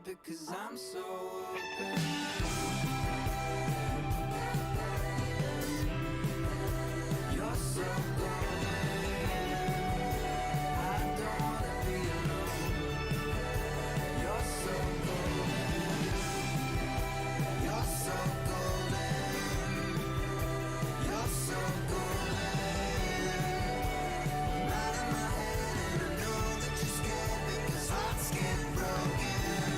because I'm so open. You're so golden. I don't wanna be alone. You're so golden. You're so golden. You're so golden. I'm out of my head and I know that you're scared because hearts get broken.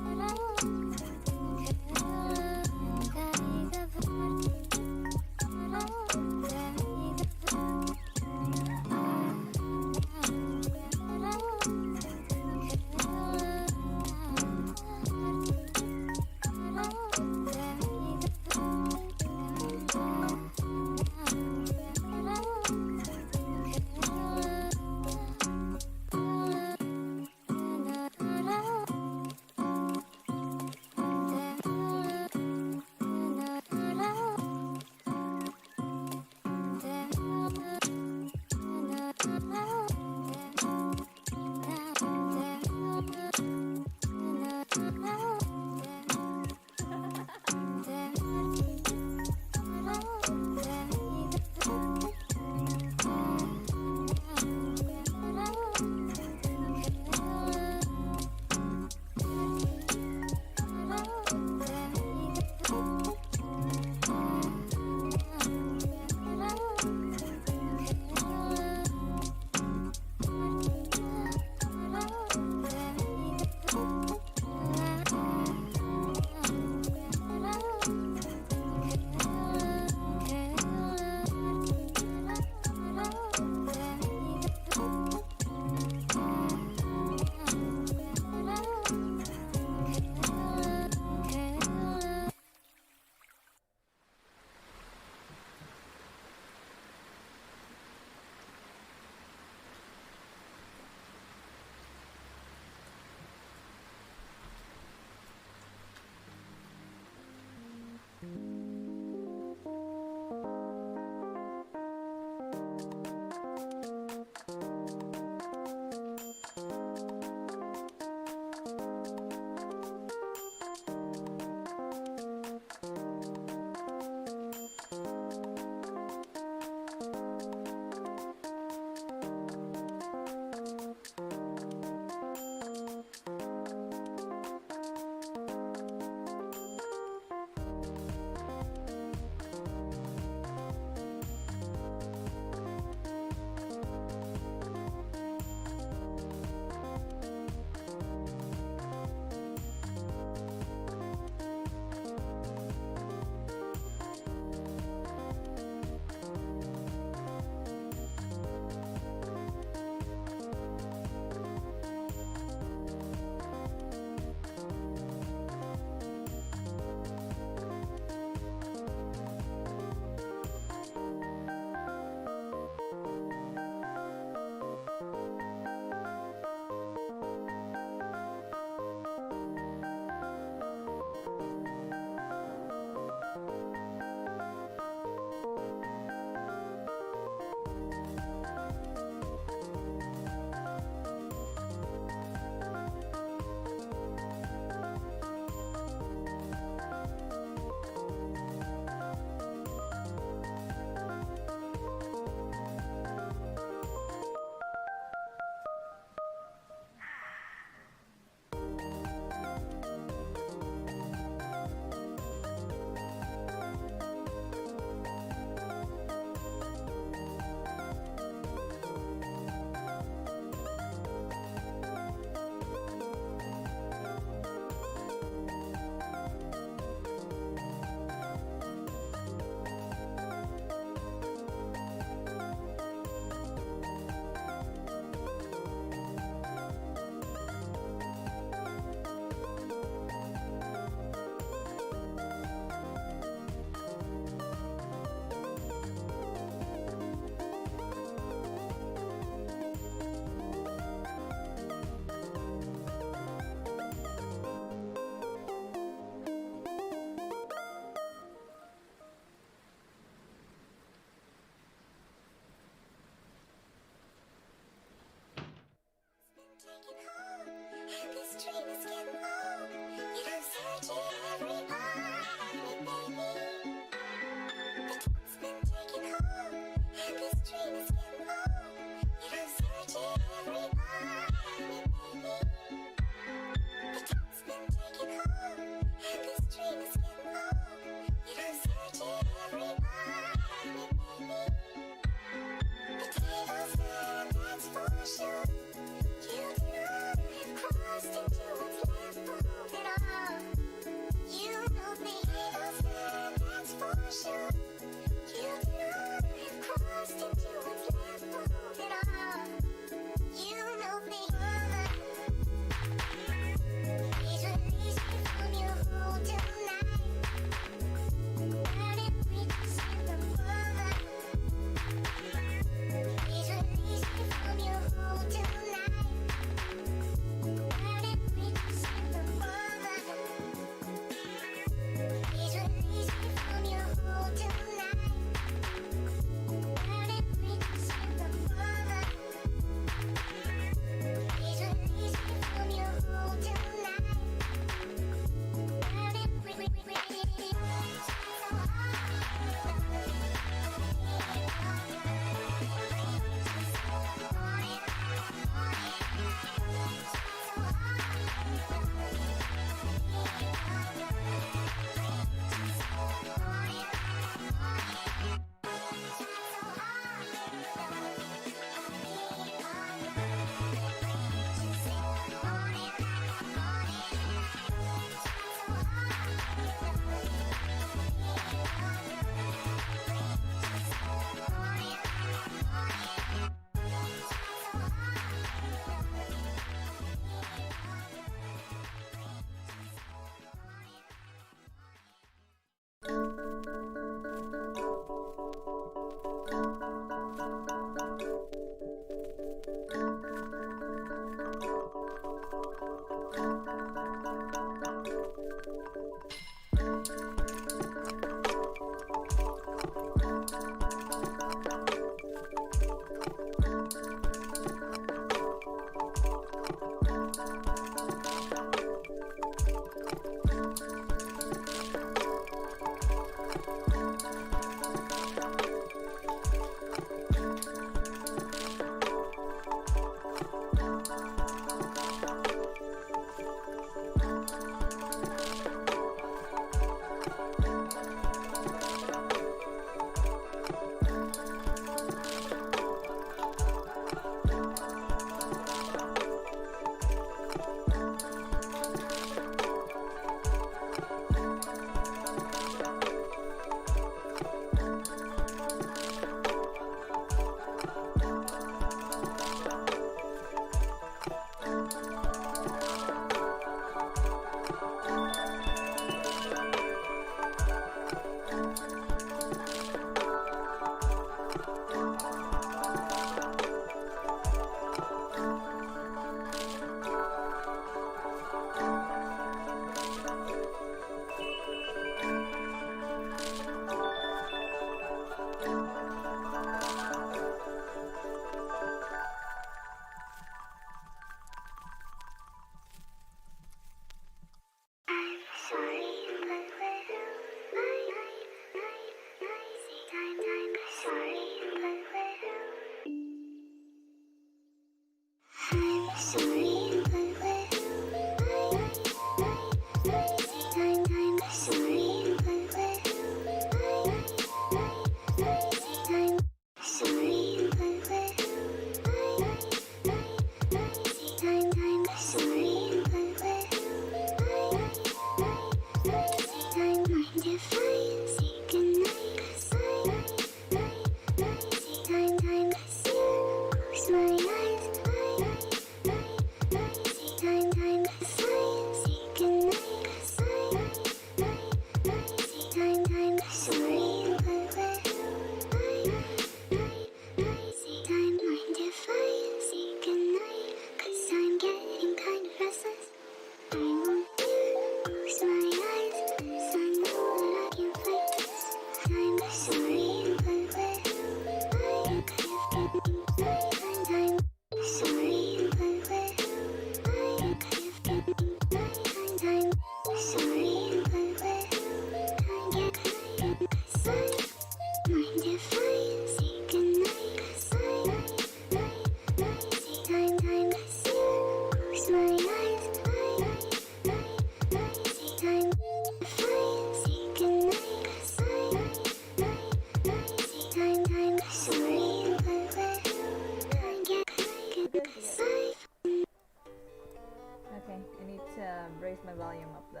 Okay, I need to raise my volume up though.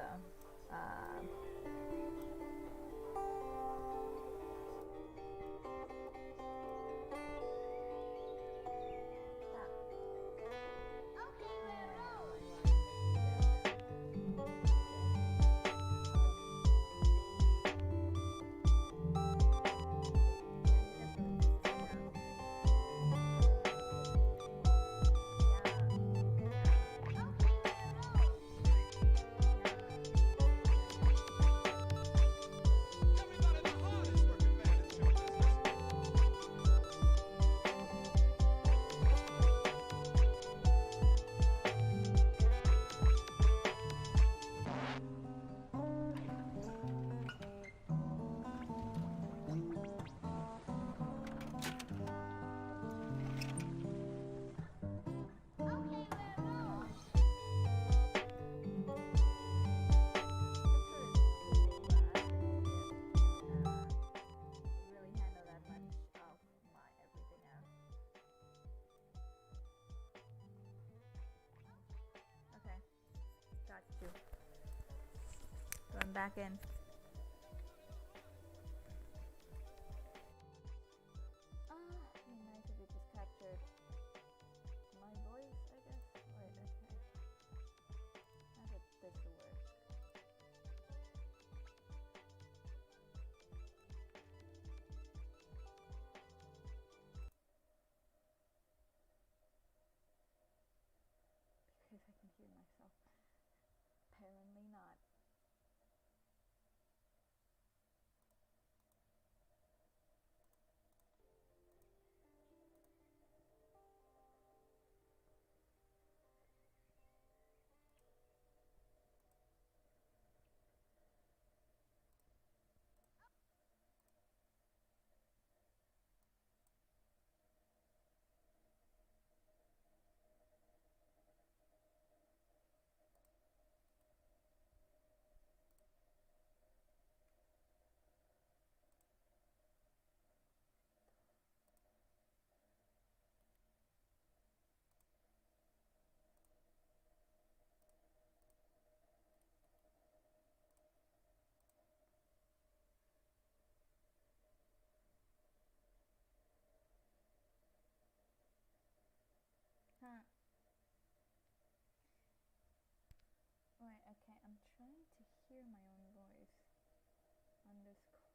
So I'm back in. It'd be nice if it just captured my voice, I guess. Wait, okay. How did this work? Because I can hear myself. Apparently not. hear my own voice. Underscore.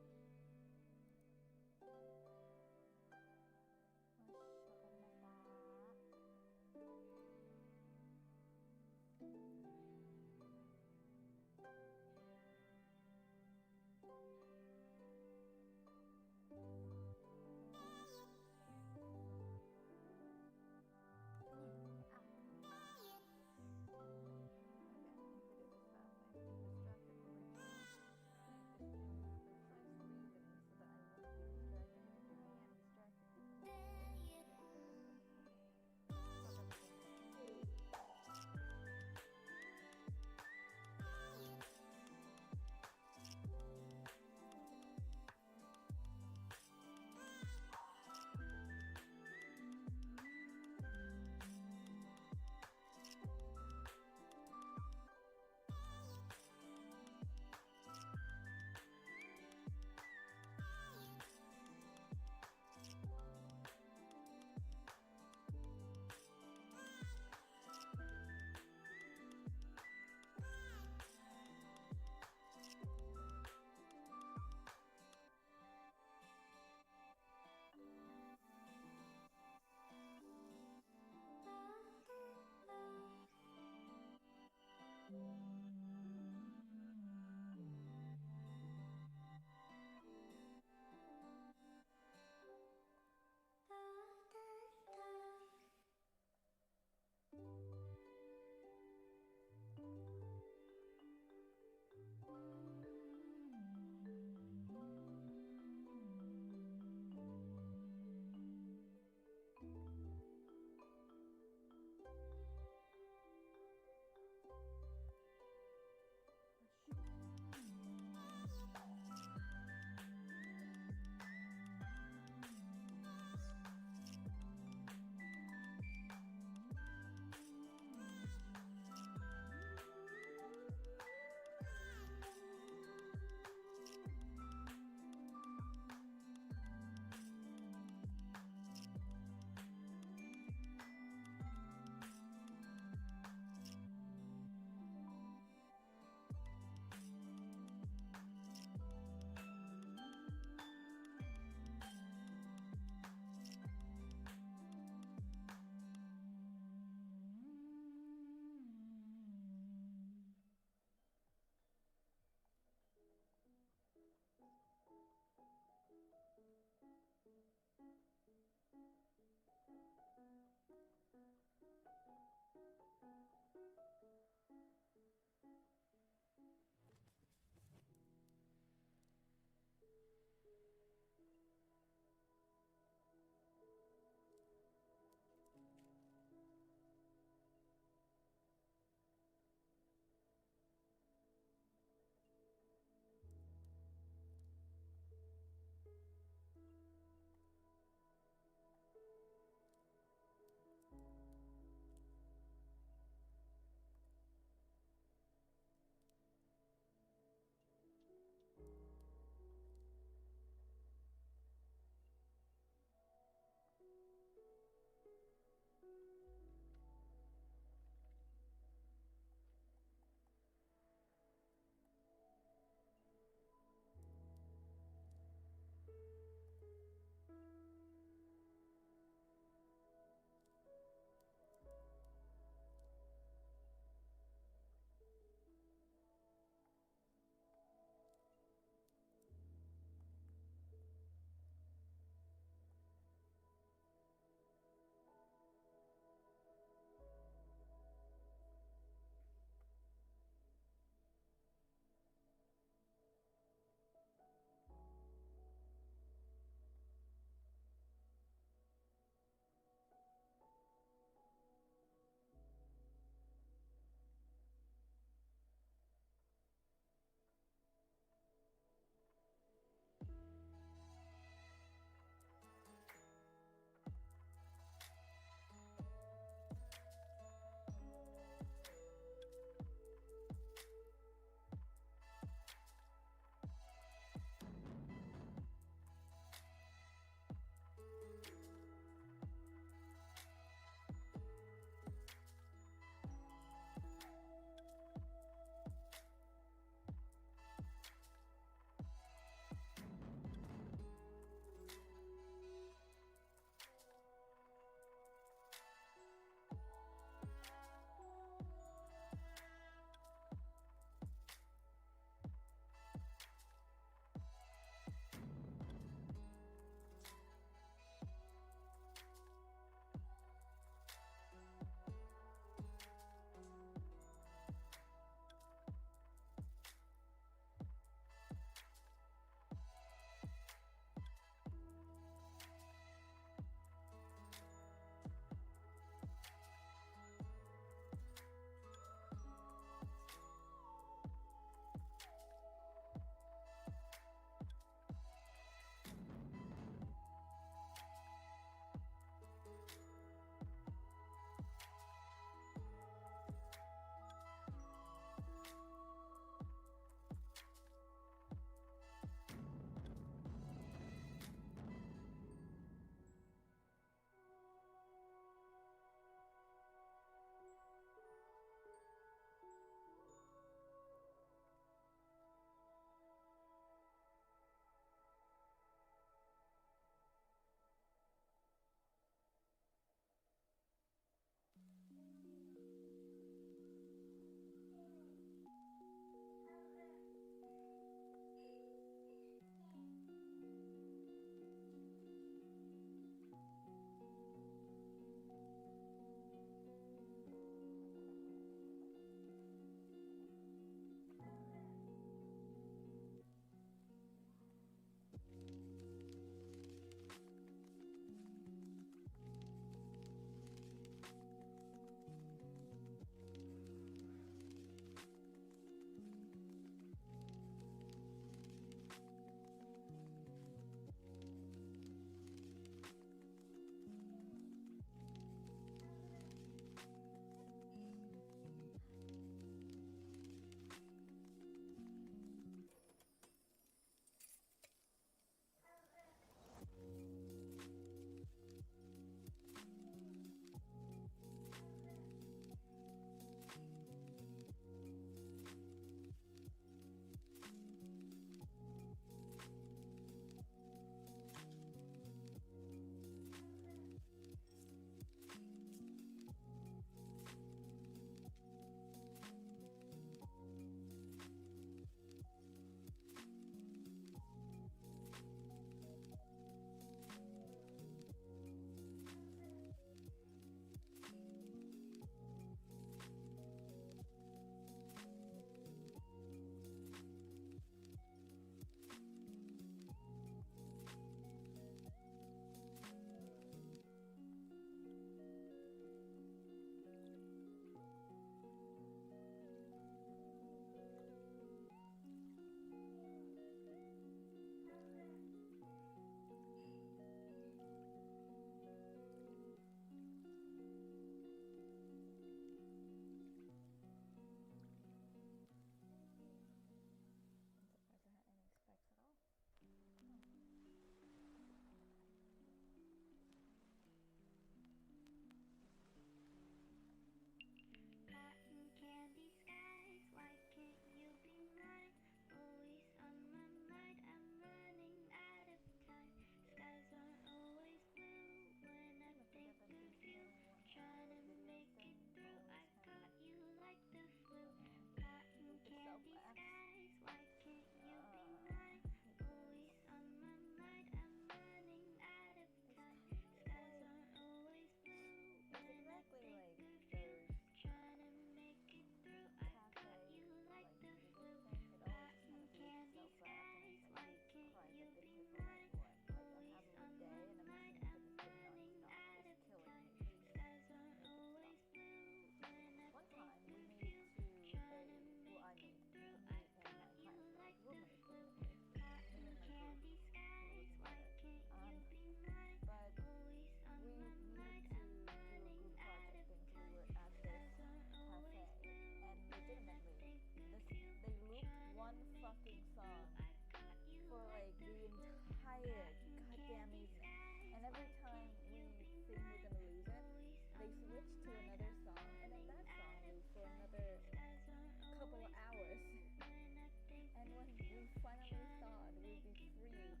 when we finally thought we'd be freed,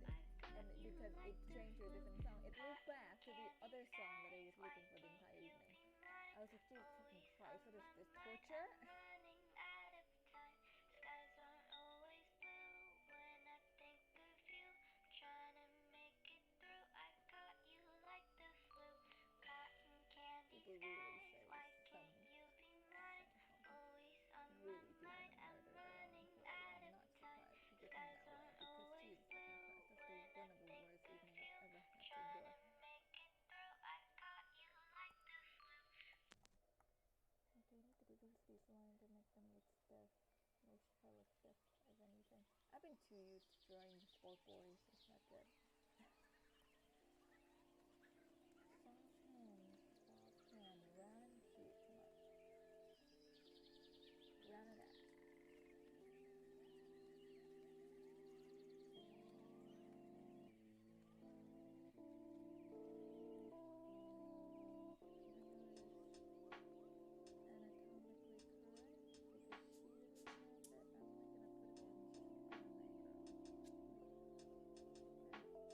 and because it changed to a different song, it moved back to the other song that I was looking for the entire evening. I was like, Jesus fucking Christ, what is this, torture? Running out of time. Skies aren't always blue when I think of you. Trying to make it through. I got you like the flu. Cotton candy People really skies. say Why some can't you be mine? Always on my really do mind. want to I'm murder their own running employee. out I'm of not time. surprised he gets Skies mellow aren't because always Jesus fucking blue Christ, that's when the I one of the think worst of evening you. I've ever had to Trying endure. to make it through. I got you like the flu. Okay, I need to reduce these lines and make them look stiff. Like hella stiff, if anything. I've been too used to drawing 440s, so it's not good. Soft hand, round and cute, come on. Round it out. Anatomically correct because she didn't have it. I'm only gonna put it in just on my own. Okay.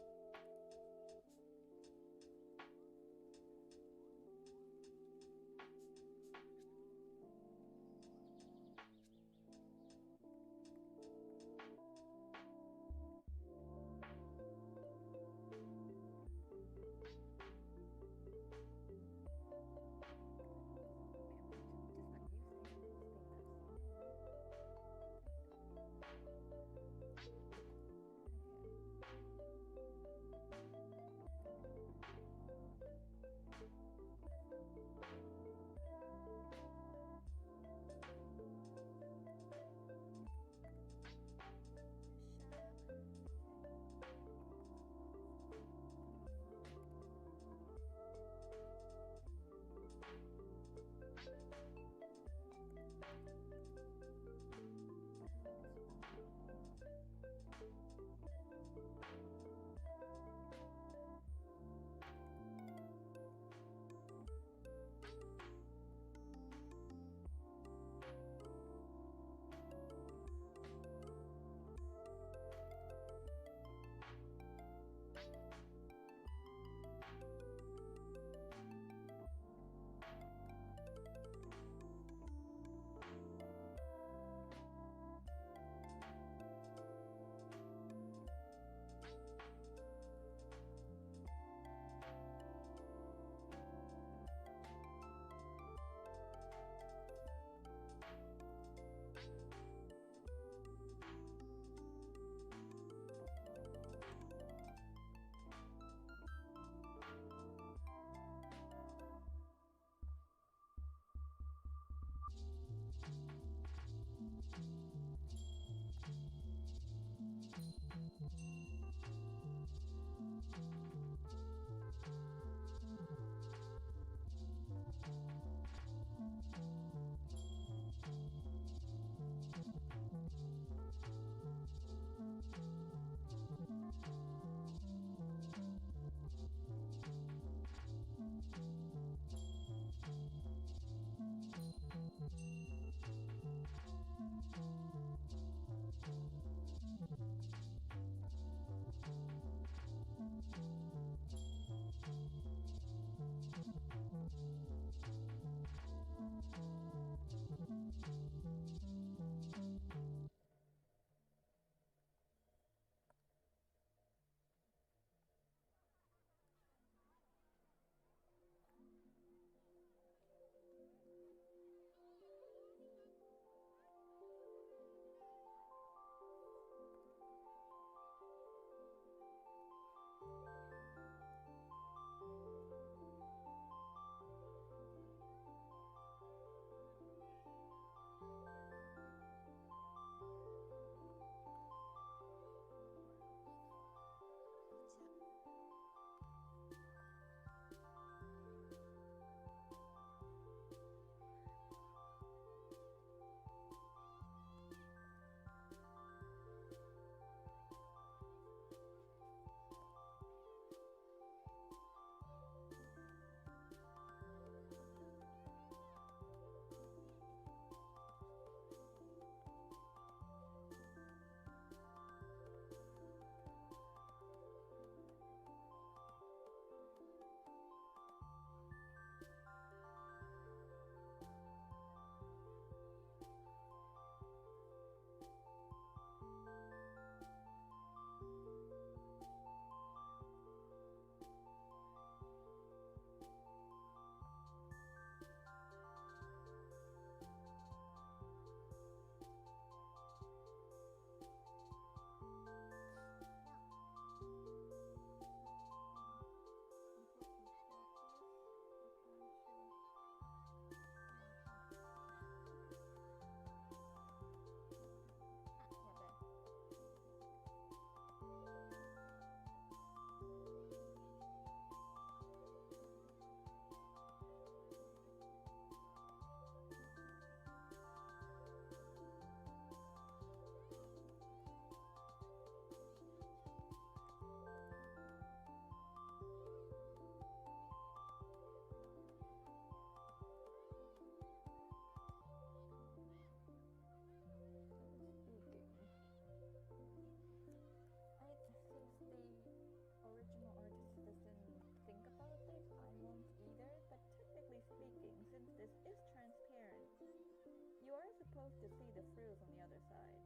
supposed to see the frills on the other side,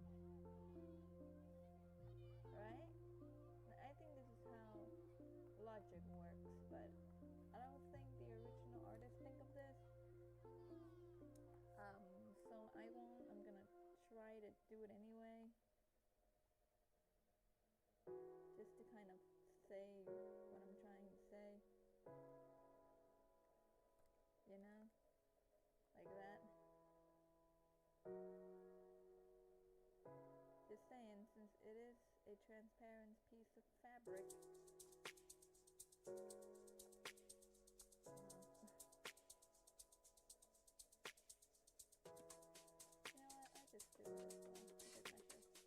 right? I think this is how logic works, but I don't think the original artists think of this. So I won't. I'm gonna try to do it anyway, just to kind of say what I'm trying to say. You know, like that. Just saying, since it is a transparent piece of fabric. You know what? I just do it this way. A good measure.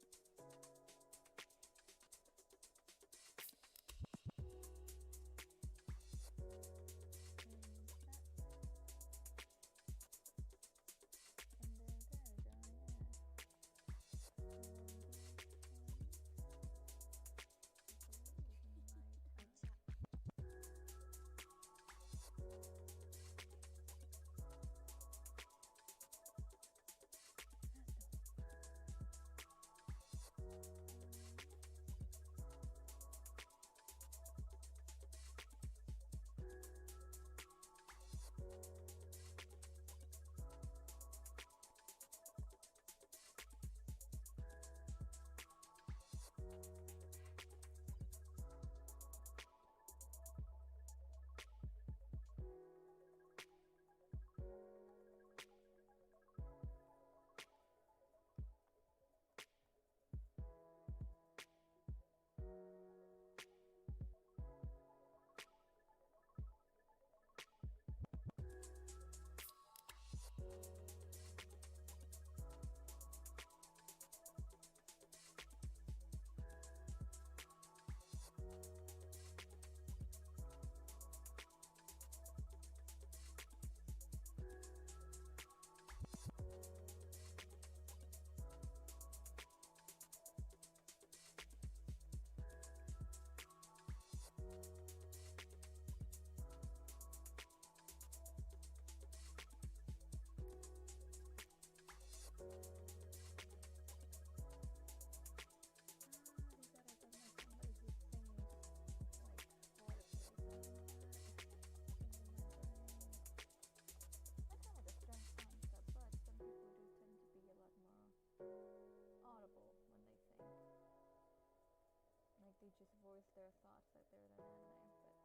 They just voice their thoughts like they're in an anime, but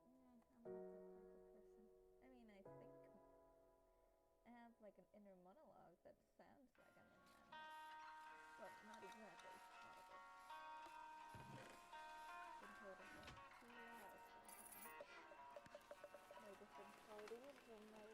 yeah, I'm not that type of person. I mean, I think I have like an inner monologue that sounds like I'm in an anime, but not exactly audible. Been told I'm like too loud sometimes. My different parties and my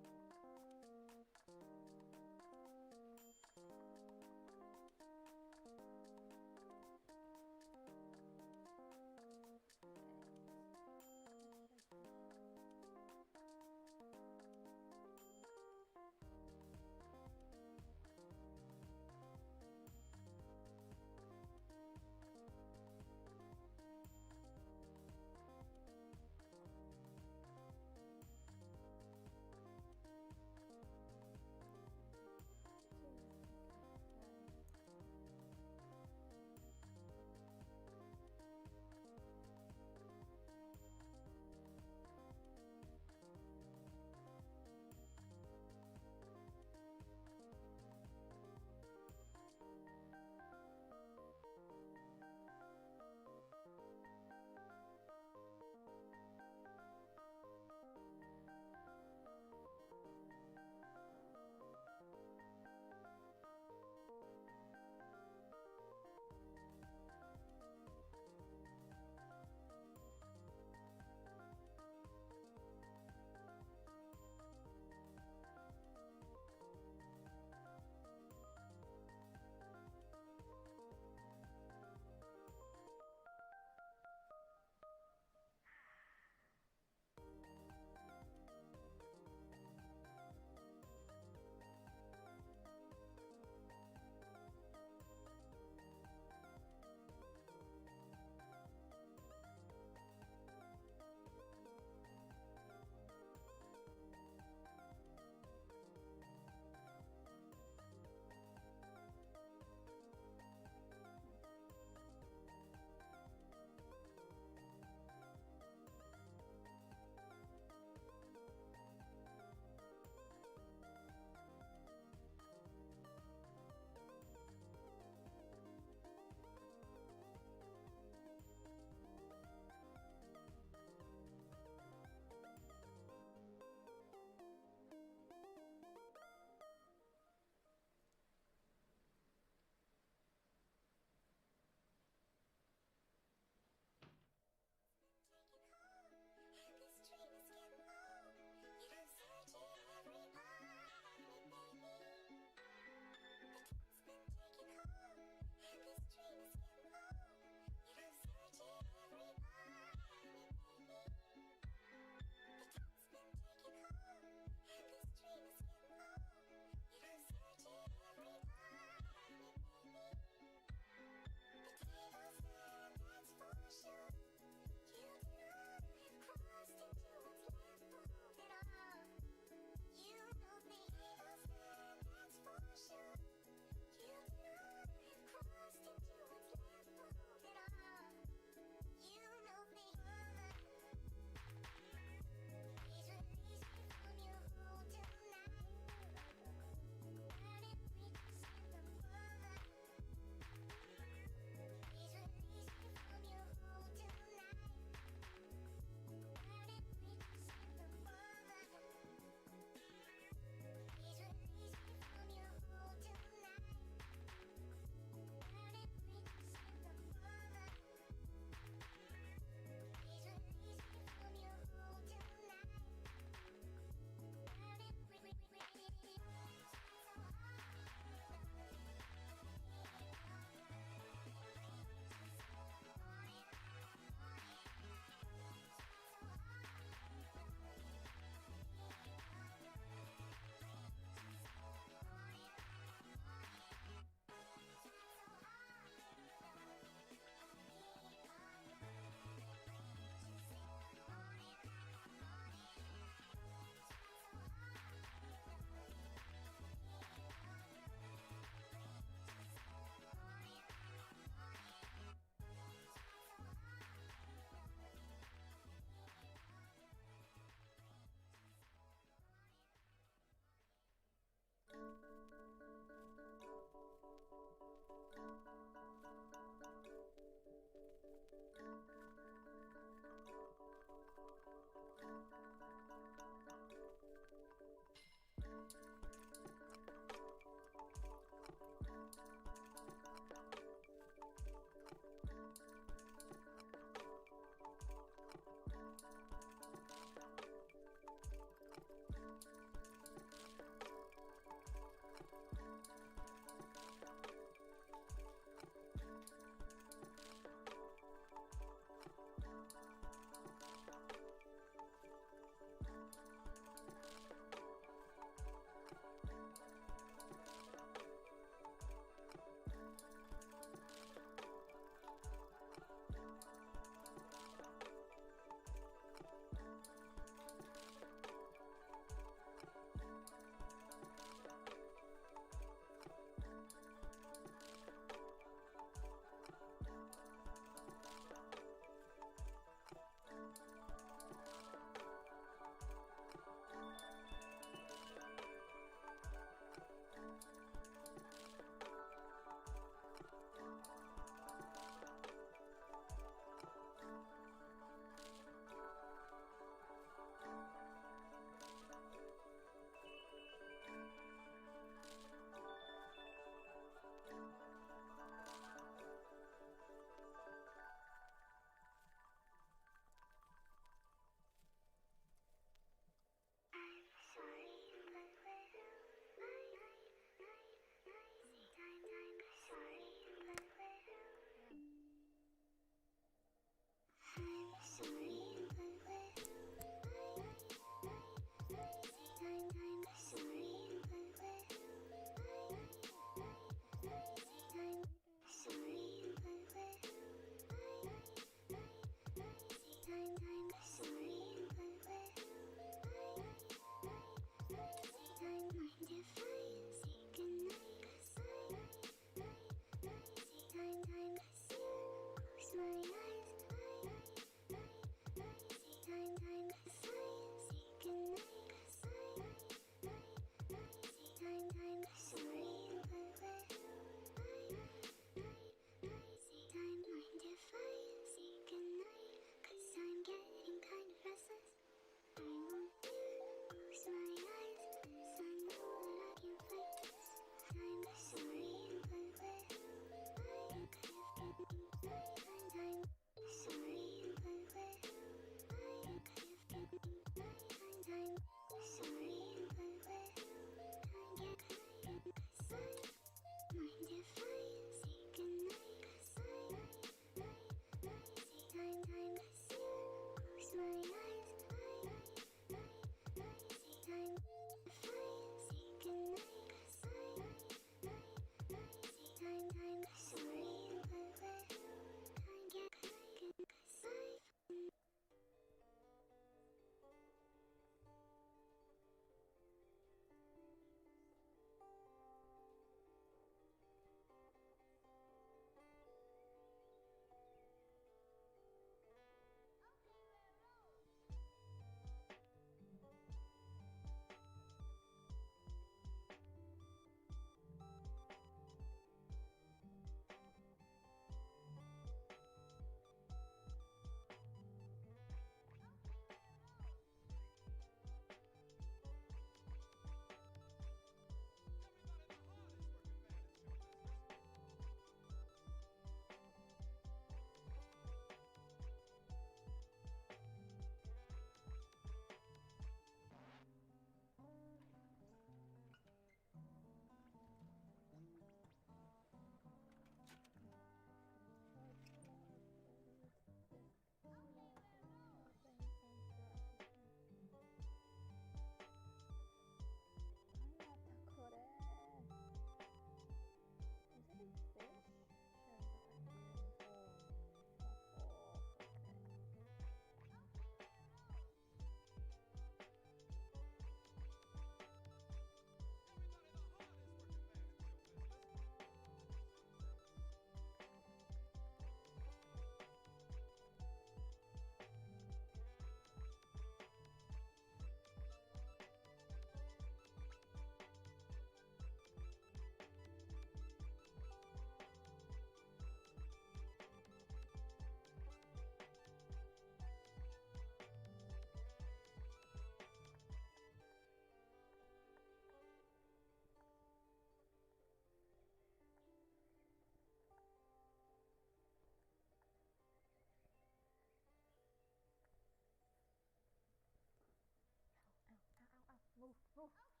Oh, oh.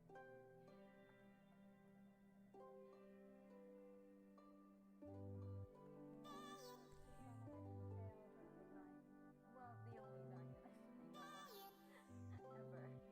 Where are you? No. Well, the only diamond I got ever.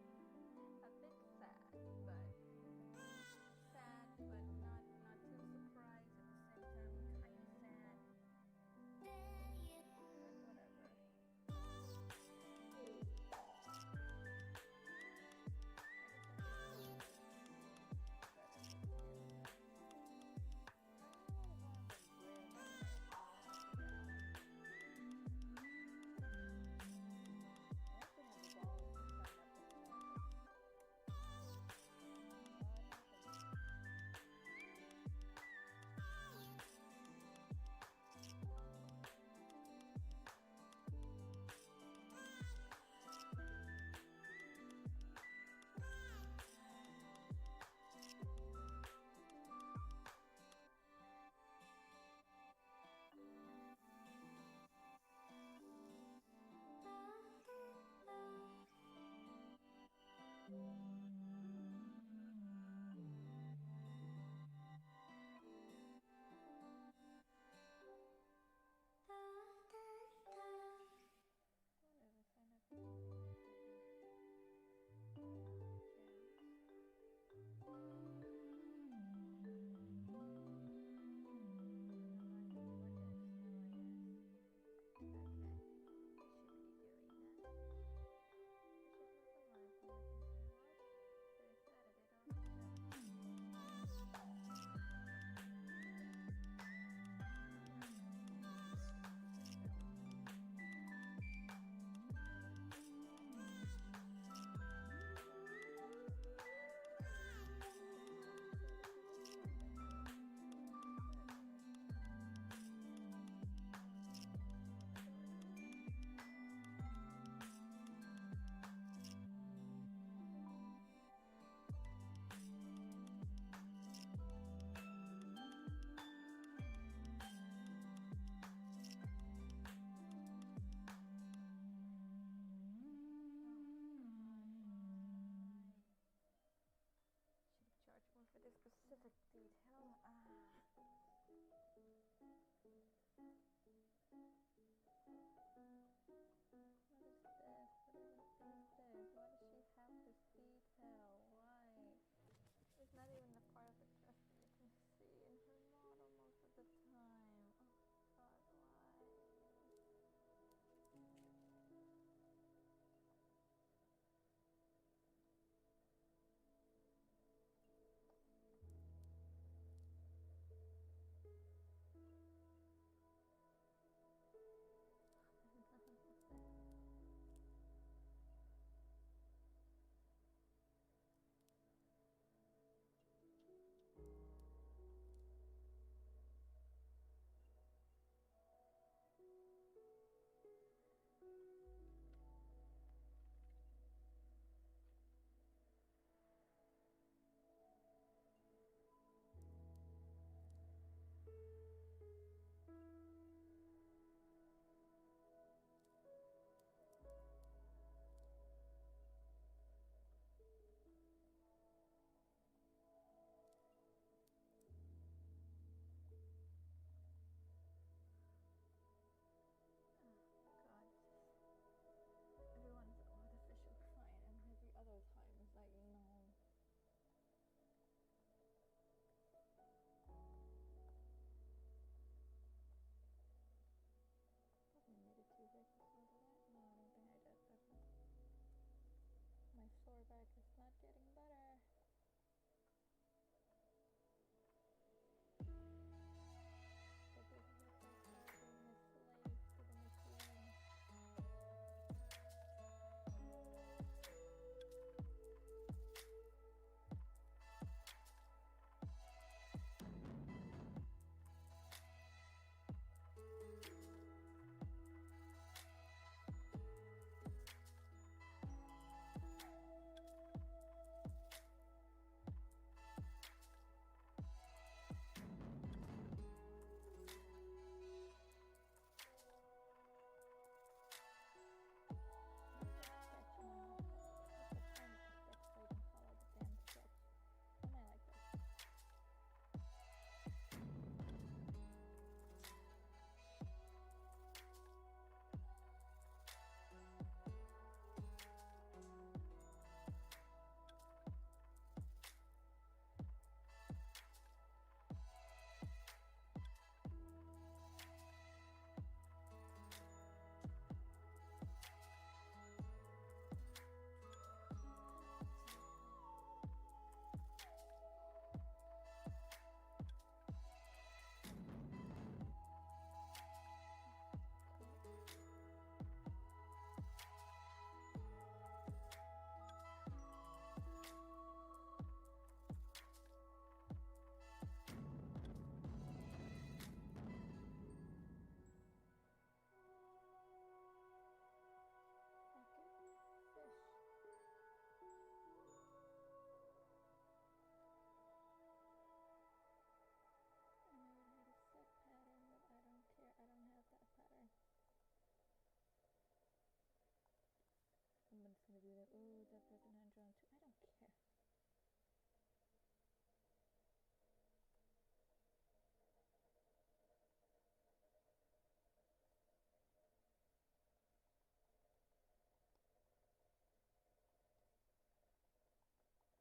the person I'm drawn to. I don't care.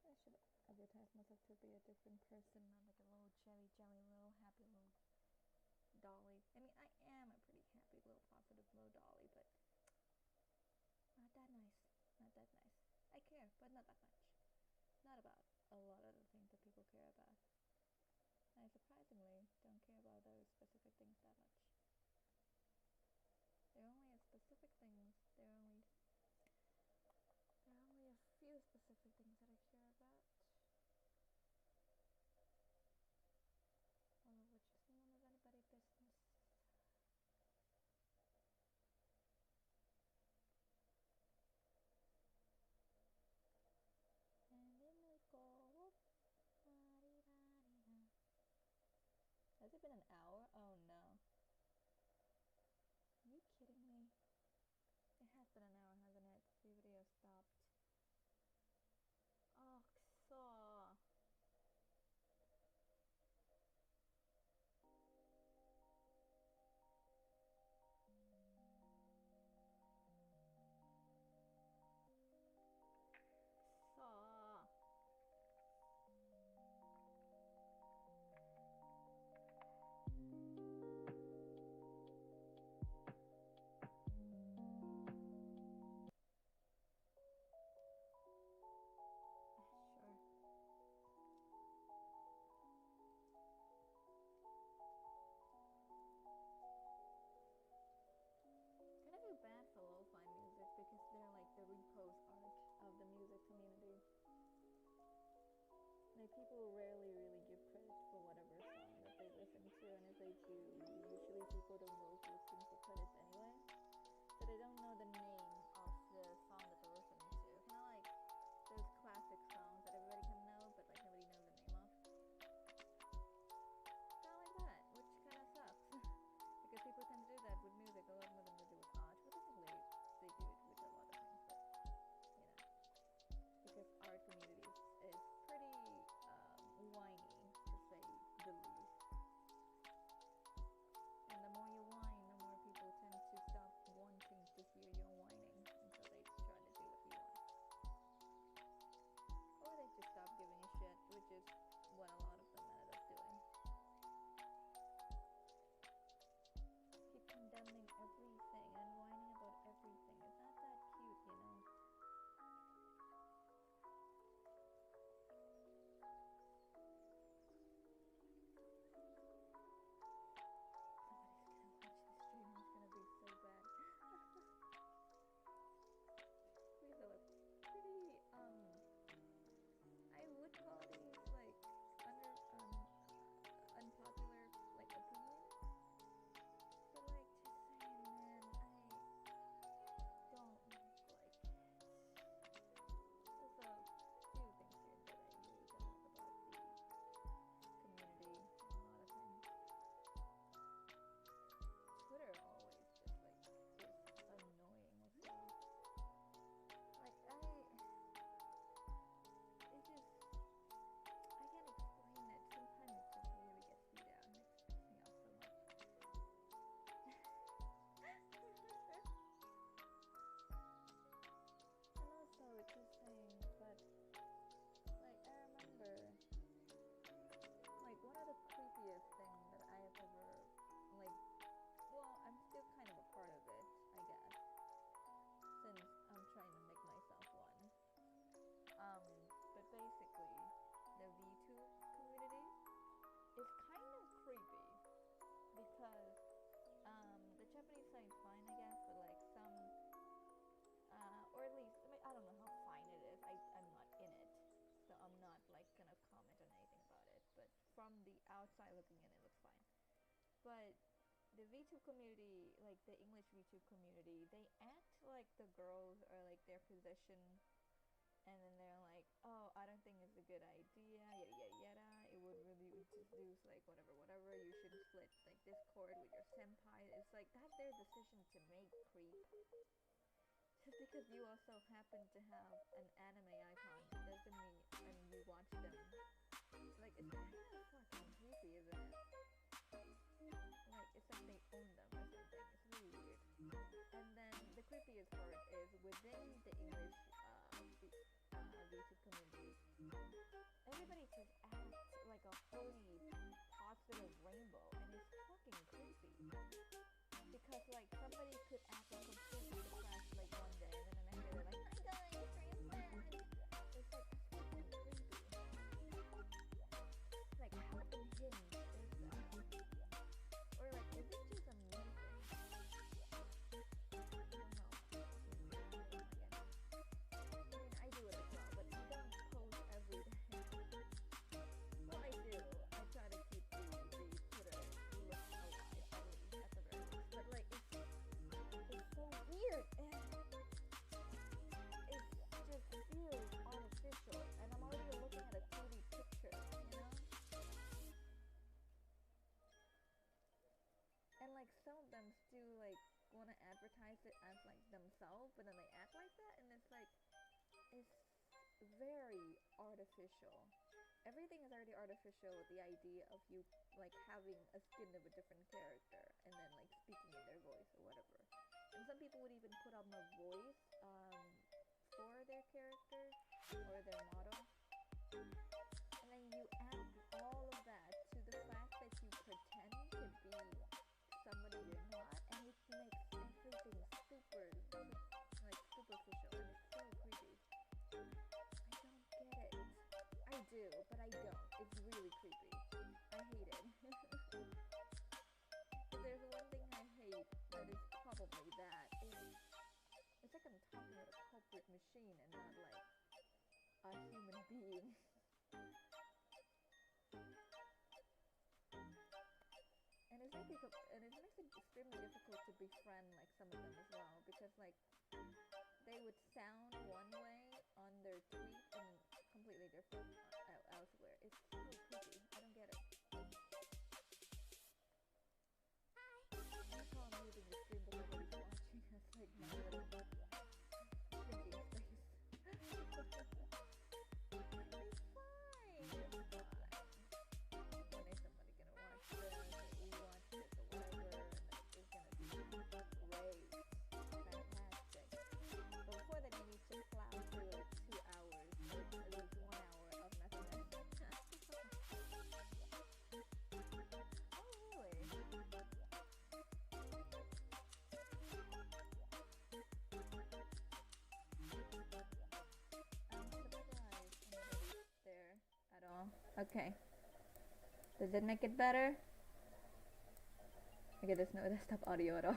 I should advertise myself to be a different person, not like a little jelly, little happy little dolly. I mean, I am a pretty happy little positive little dolly, but not that nice. Not that nice. I care, but not that much. Not about a lot of the things that people care about. I surprisingly don't care about those specific things that much. There are only a specific things. There are only a few specific things that I care about. All of which is none of anybody's business. And then we go. Has it been an hour? Oh no. Are you kidding me? It has been an hour, hasn't it? The video stopped. Oh, Saw. Saw. Sure. Kind of feel bad for lo-fi music because they're like the repose art of the music community. Like people rarely really give credit for whatever song that they listen to, and if they do, usually people don't go looking for credits anyway. So they don't know the name of the song that they're listening to. Kind of like those classic songs that everybody can know, but like nobody knows the name of. Kind of like that, which kind of sucks. Because people tend to do that with music a lot more than they do with art. Well, technically they do it with a lot of things, but you know, because art communities is pretty whiny, to say the least. And the more you whine, the more people tend to stop wanting to hear your whining, and so they try to do what you want. Or they just stop giving a shit, which is what a lot of them ended up doing. Keep condemning everything and whining about everything. It's not that cute, you know. Somebody's gonna watch the stream and it's gonna be so bad. These are pretty I would call these like unpopular like opinions. But like just saying, man, I don't like it. There's a few things here that I really don't like about the community and a lot of things. Twitter always just like is annoying as well. Like it just I can't explain it. Sometimes it just really gets me down. It pisses me off so much. And also it's just saying, but like I remember like one of the creepiest things that I have ever like well, I'm still kind of a part of it, I guess. Since I'm trying to make myself one. But basically the VTube community is kind of creepy because the Japanese side is fine, I guess, but like some or at least I mean I don't know how fine it is. I'm not in it, so I'm not like gonna comment on anything about it. But from the outside looking in, it looks fine. But the VTube community, like the English VTube community, they act like the girls are like their position, and then they're like, oh, I don't think it's a good idea, yada yada yada. It would really introduce like whatever. You should split like Discord with your senpai. It's like that's their decision to make, creep. Just because you also happen to have an anime icon doesn't mean and you watch them. Like it's kind of fucking creepy, isn't it? Like it's like they own them or something. It's really weird. And then the creepiest part is within the English YouTube community, everybody just acts like a horny, positive rainbow, and it's fucking creepy. Because like somebody could act like completely depressed like one day, and then the next day they're like, "Hi guys, we're your friends." It's like fucking creepy. Like how unhinged is that? Or like, is it just a me thing? I don't know. I mean, I do it as well, but I don't post every day. Well, I do. I try to keep the Twitter look alive, at least, at the very least. But like, it's so weird, and it just feels artificial. And I'm already looking at a 2D picture, you know? And like some of them still like want to advertise it as like themselves, but then they act like that, and it's like it's very artificial. Everything is already artificial with the idea of you like having a skin of a different character and then like speaking in their voice or whatever. And some people would even put on a voice for their character or their model. And then you add all of that to the fact that you pretend to be somebody you're not, and it makes everything super like superficial, and it's so creepy. I don't get it. I do, but I don't. It's really creepy. I hate it. If there's one thing I hate, that is probably that. It's like I'm talking to a culprit machine and not like a human being. And it makes it extremely difficult to befriend like some of them as well, because like they would sound one way on their tweet and completely different elsewhere. It's so creepy. I don't get it. That's how I'm using the stream, but nobody's watching. It's like my little thinking space. It's fine. It's fine. When is somebody gonna watch this or rewatch this or whatever, and it's gonna be great, fantastic. But before that, you need to plow through 2 hours, or at least 1 hour of nothingness. Oh really? I'm surprised nobody's there at all. Okay. Does it make it better? Okay, there's no desktop audio at all.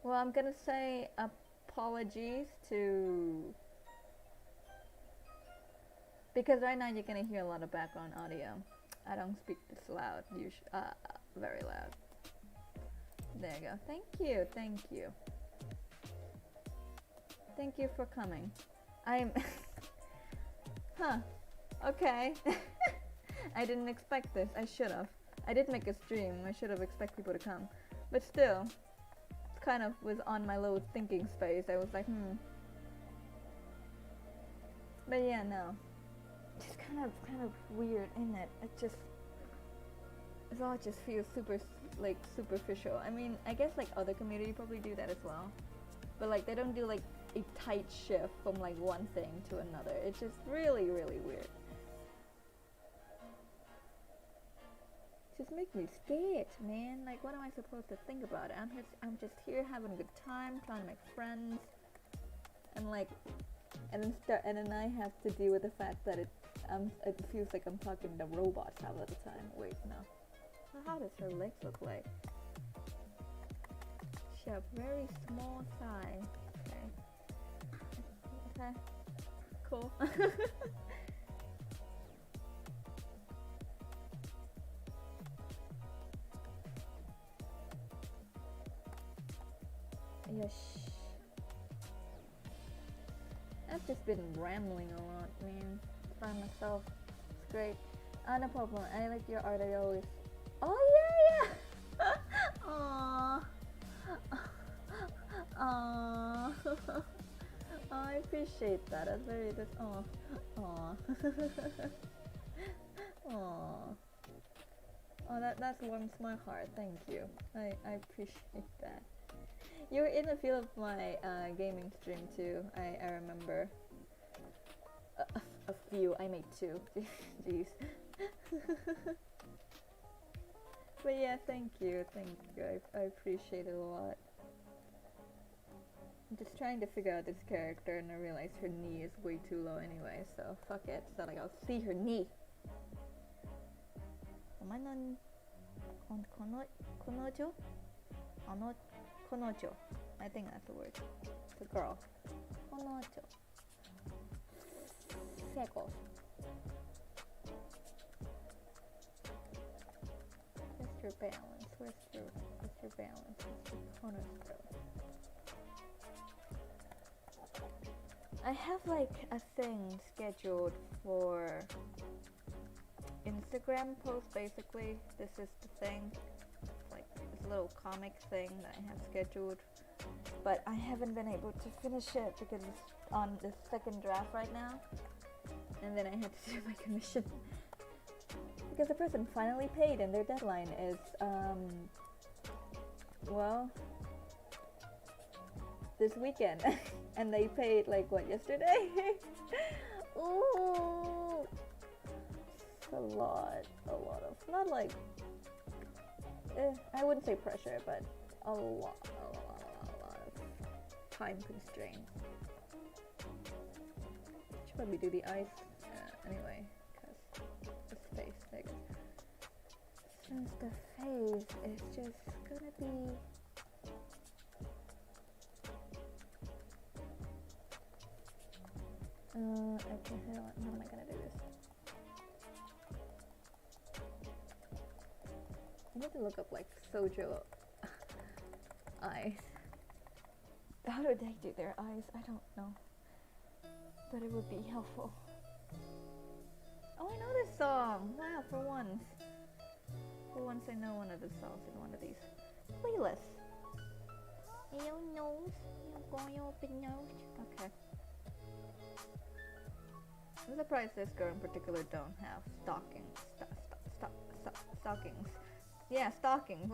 Well, I'm gonna say apologies to... Because right now you're gonna hear a lot of background audio. I don't speak this loud, very loud. There you go. Thank you, thank you. Thank you for coming. I'm... Huh. Okay. I didn't expect this. I should have. I did make a stream. I should have expected people to come. But still, it kind of was on my little thinking space. I was like, But yeah, no. It's kind of weird, isn't it? It all just feels super, like, superficial. I mean, I guess, like, other community probably do that as well. But, like, they don't do, like, a tight shift from, like, one thing to another. It's just really, really weird. Just makes me scared, man. Like, what am I supposed to think about it? I'm just here having a good time, trying to make friends, and like, and then I have to deal with the fact that it feels like I'm talking to robots half of the time. Wait, no. So how does her legs look like? She has very small thigh. Okay. Cool. Yes. I've just been rambling a lot, man. By myself. It's great. No problem. I like your art. I always... Oh, yeah! Aww. I appreciate that. That's very. That's aw. Aw. Aw. Oh, that warms my heart. Thank you. I appreciate that. You were in the field of my gaming stream too. I remember. A few. I made 2. Jeez. But yeah, thank you. I appreciate it a lot. I'm just trying to figure out this character, and I realize her knee is way too low anyway, so fuck it. So like I'll see her knee. お前のこの女? この女. I think that's the word. The girl. この女. Seco. Where's your balance? Where's your balance? Where's your cornerstone? I have like a thing scheduled for Instagram post. Basically, this is the thing. It's like this little comic thing that I have scheduled, but I haven't been able to finish it because it's on the second draft right now, and then I had to do my commission because the person finally paid and their deadline is well, this weekend. And they paid like what, yesterday? Ooh, it's a lot of, not like, I wouldn't say pressure, but a lot of time constraints. Should probably do the eyes anyway, because the face thing. Since the face is just gonna be. Okay, how am I gonna do this? I need to look up like Sojo eyes. How do they do their eyes? I don't know. But it would be helpful. Oh, I know this song! Wow, for once. For once I know one of the songs in one of these playlists. Your nose, you're going open nose. Okay. I'm surprised this girl in particular don't have stockings. Stockings. Yeah, stockings.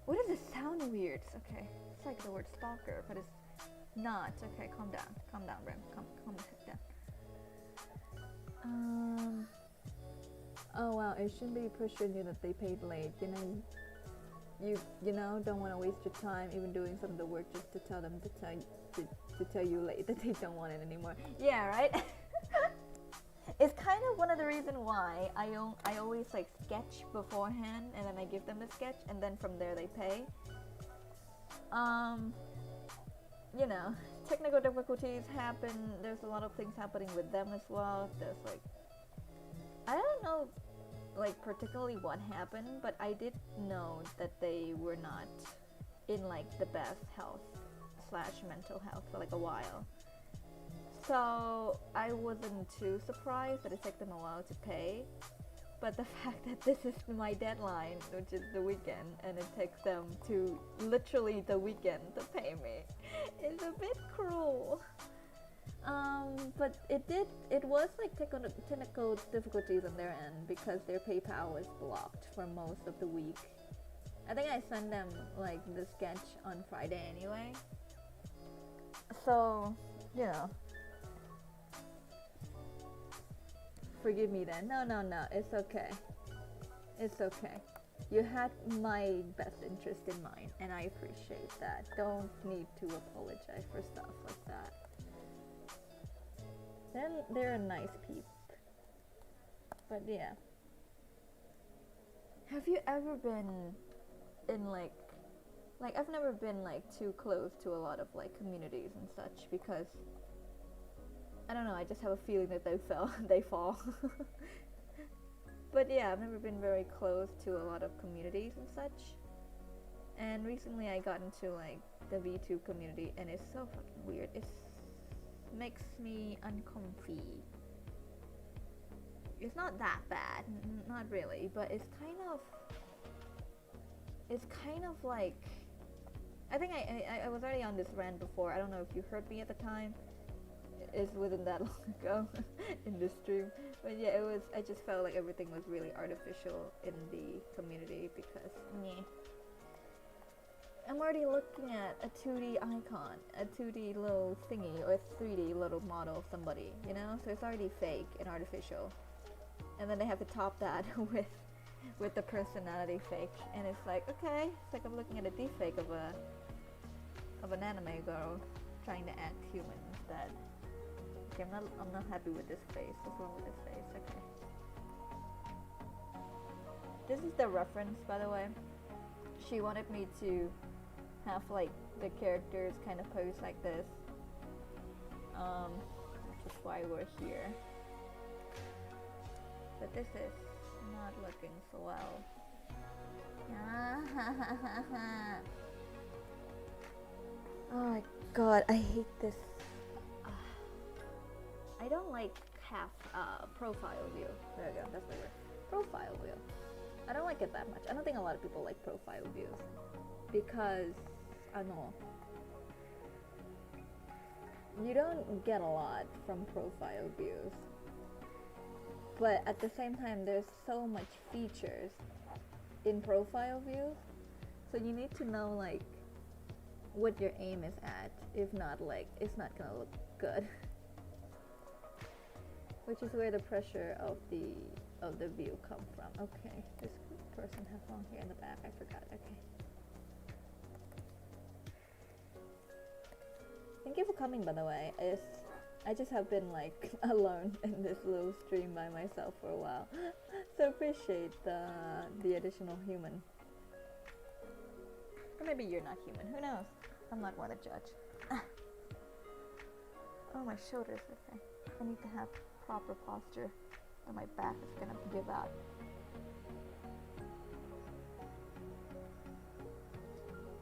What does it sound weird? Okay, it's like the word stalker, but it's not. Okay, calm down, Rem. Calm down. Oh wow, it shouldn't be pressuring you that they paid late. You know, don't want to waste your time even doing some of the work just to tell them to tell you late that they don't want it anymore. Yeah, right. It's kind of one of the reasons why I always like sketch beforehand, and then I give them the sketch, and then from there they pay. You know, technical difficulties happen. There's a lot of things happening with them as well. There's like, I don't know, like particularly what happened, but I did know that they were not in like the best health / mental health for like a while. So I wasn't too surprised that it took them a while to pay, but the fact that this is my deadline, which is the weekend, and it takes them to literally the weekend to pay me, is a bit cruel. But it was like technical difficulties on their end because their PayPal was blocked for most of the week. I think I sent them like the sketch on Friday anyway. So, you know. Forgive me then. No, it's okay. It's okay. You had my best interest in mind, and I appreciate that. Don't need to apologize for stuff like that. Then they're a nice peep. But yeah. Have you ever been in like I've never been like too close to a lot of like communities and such because I don't know, I just have a feeling that they fall. But yeah, I've never been very close to a lot of communities and such. And recently I got into like the VTube community, and it's so fucking weird. It makes me uncomfy. It's not that bad, not really, but it's kind of like, I think I was already on this rant before. I don't know if you heard me at the time. It wasn't that long ago in this stream, but yeah, it was. I just felt like everything was really artificial in the community because I'm already looking at a 2D icon, a 2D little thingy, or a 3D little model of somebody, you know? So it's already fake and artificial. And then they have to top that with the personality fake, and it's like, okay, it's like I'm looking at a deepfake of an anime girl trying to act human instead. Okay, I'm not happy with this face. What's wrong with this face? Okay. This is the reference, by the way. She wanted me to have like the characters kind of pose like this. Which is why we're here. But this is not looking so well. Oh my god, I hate this. I don't like half profile view. There we go, that's the word. Profile view. I don't like it that much. I don't think a lot of people like profile views because you don't get a lot from profile views. But at the same time, there's so much features in profile views, so you need to know like what your aim is at. If not, like it's not gonna look good. Which is where the pressure of the view come from. Okay, this person has long hair in the back. I forgot. Okay. Thank you for coming, by the way. I just have been like alone in this little stream by myself for a while, so appreciate the additional human. Or maybe you're not human. Who knows? I'm not one to judge. Oh, my shoulders. Okay, I need to have proper posture, or my back is gonna give out.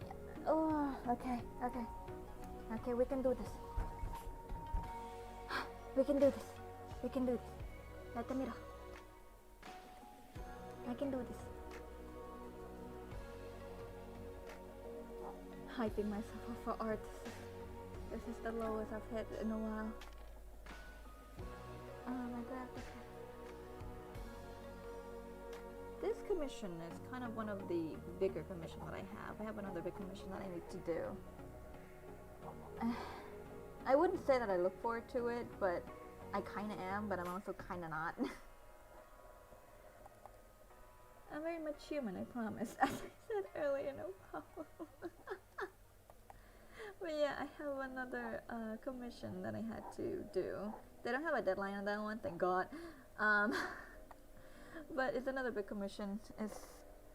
Yeah. Oh, okay, we can do this. We can do this. We can do this. Let the mirror. I can do this. Hyping myself up for art. This is the lowest I've hit in a while. Oh my god. Okay. This commission is kind of one of the bigger commissions that I have. I have another big commission that I need to do. I wouldn't say that I look forward to it, but I kinda am, but I'm also kinda not. I'm very much human, I promise. As I said earlier, no problem. But yeah, I have another commission that I had to do. They don't have a deadline on that one, thank God. But it's another big commission.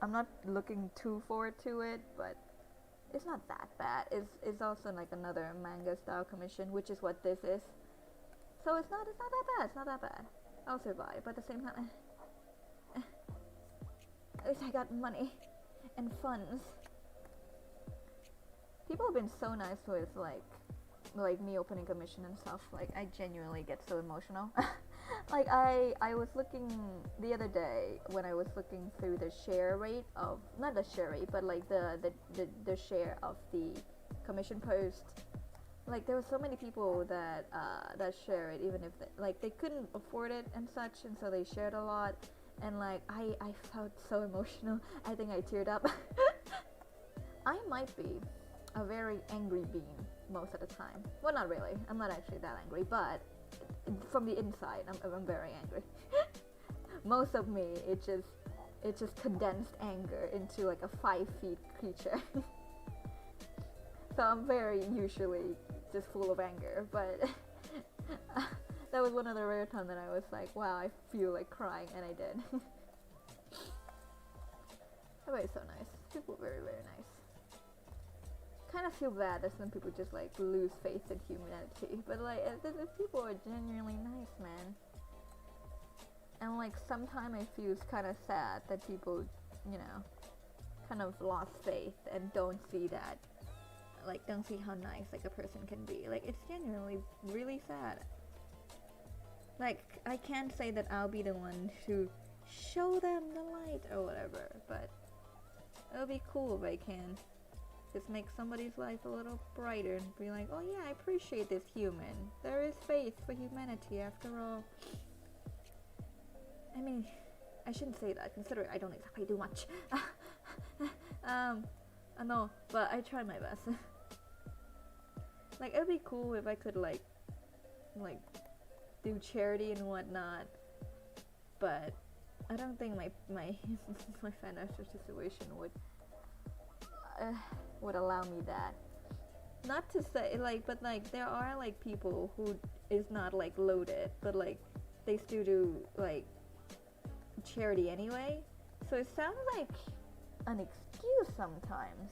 I'm not looking too forward to it, but it's not that bad. It's also like another manga style commission, which is what this is. So it's not that bad. It's not that bad. I'll survive. But at the same time, at least I got money and funds. People have been so nice with like me opening commission and stuff. Like I genuinely get so emotional. Like I was looking the other day when I was looking through the share rate of, not the share rate, but like the share of the commission post. Like there were so many people that share it, even if they couldn't afford it and such, and so they shared a lot. And like I felt so emotional. I think I teared up. I might be a very angry being most of the time. Well, not really. I'm not actually that angry, but from the inside, I'm very angry. Most of me, it just condensed anger into like a 5 feet creature. So I'm very usually just full of anger, but that was one of the rare times that I was like, wow, I feel like crying, and I did. Everybody's so nice. People are very, very nice. Kind of feel bad that some people just like lose faith in humanity, but like these people are genuinely nice, man. And like sometimes I feel kind of sad that people, you know, kind of lost faith and don't see that, like don't see how nice like a person can be. Like it's genuinely really sad. Like I can't say that I'll be the one to show them the light or whatever, but it'll be cool if I can. just make somebody's life a little brighter and be like, oh yeah, I appreciate this human. There is faith for humanity after all. I mean, I shouldn't say that considering I don't exactly do much. I know, but I try my best. Like, it'd be cool if I could like do charity and whatnot, but I don't think my my financial situation would allow me that. Not to say like, but like there are like people who is not like loaded, but like they still do like charity anyway. So it sounds like an excuse sometimes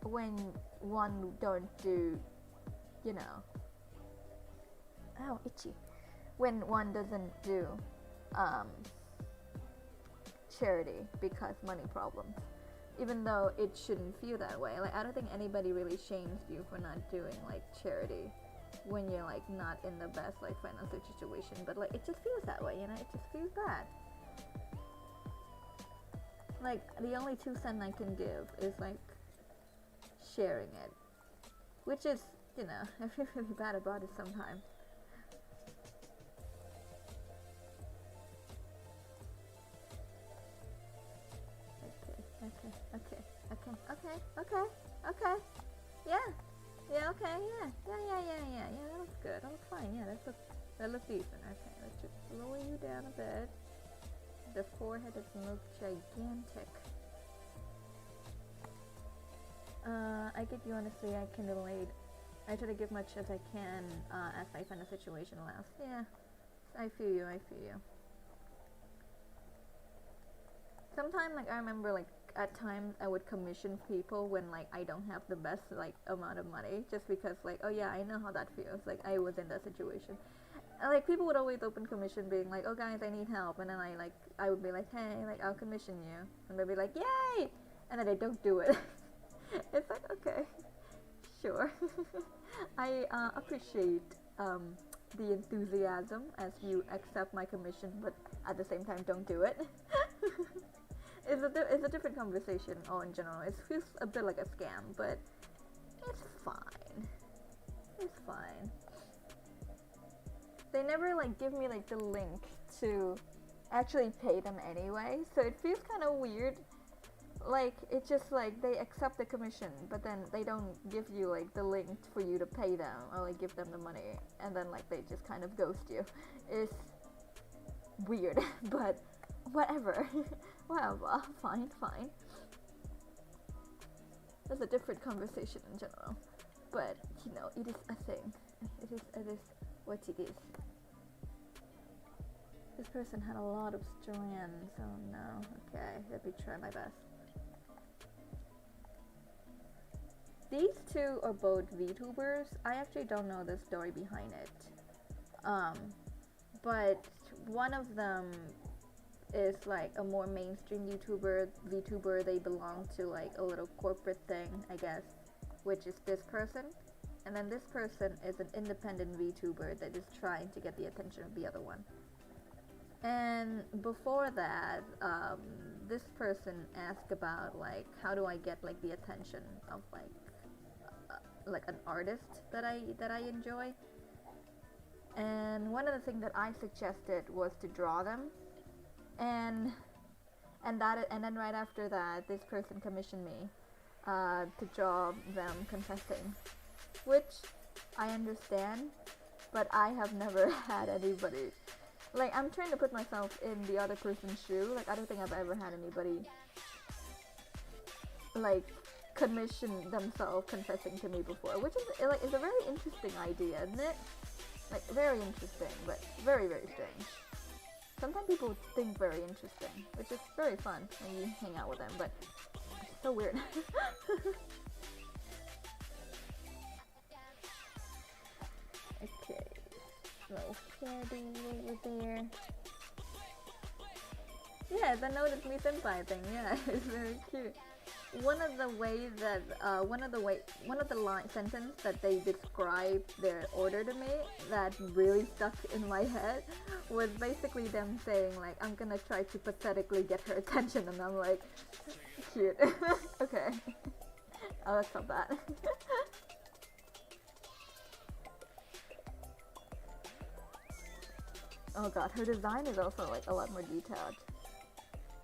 when one don't do, you know, oh itchy, when one doesn't do charity because money problems, even though it shouldn't feel that way. Like I don't think anybody really shames you for not doing like charity when you're like not in the best like financial situation, but like it just feels that way, you know, it just feels bad. Like the only 2 cents I can give is like sharing it, which is, you know, I feel really bad about it sometimes. Okay. Yeah, that looks good. That looks fine. Yeah, that looks decent. Okay, let's just lower you down a bit. The forehead doesn't look gigantic. I get you, honestly. I can relate. I try to give much as I can as I find the situation allows. Yeah, I feel you. Sometimes, like, I remember, like, at times I would commission people when, like, I don't have the best, like, amount of money, just because, like, oh yeah, I know how that feels. Like, I was in that situation. And, like, people would always open commission being like, oh guys, I need help, and then I would be like, hey, like, I'll commission you, and they'd be like, yay, and then they don't do it. It's like, okay, sure. I appreciate the enthusiasm as you accept my commission, but at the same time don't do it. It's a different conversation all in general. It feels a bit like a scam, but it's fine. They never like give me like the link to actually pay them anyway, so it feels kind of weird. Like, it's just like they accept the commission, but then they don't give you like the link for you to pay them or like give them the money, and then like they just kind of ghost you. It's weird, but whatever. Well, fine. That's a different conversation in general, but you know, it is a thing. It is what it is. This person had a lot of strands. Oh no. Okay, let me try my best. These two are both VTubers. I actually don't know the story behind it. But one of them is like a more mainstream VTuber. They belong to like a little corporate thing, I guess, which is this person. And then this person is an independent VTuber that is trying to get the attention of the other one. And before that, this person asked about like, how do I get like the attention of like an artist that I enjoy. And one of the things that I suggested was to draw them, and then right after that, this person commissioned me to draw them confessing, which I understand, but I have never had anybody. Like, I'm trying to put myself in the other person's shoe. Like, I don't think I've ever had anybody like commission themselves confessing to me before, which is like is a very interesting idea, isn't it? Like, very interesting, but very, very strange. Sometimes people think very interesting, which is very fun when you hang out with them, but it's so weird. Okay, little caddy over there. Yeah, the notice me senpai thing, yeah, it's very cute. One of the ways that one of the line sentence that they described their order to me that really stuck in my head was basically them saying like, I'm gonna try to pathetically get her attention, and I'm like, cute. Okay. Oh, that's so bad. Oh god, her design is also like a lot more detailed.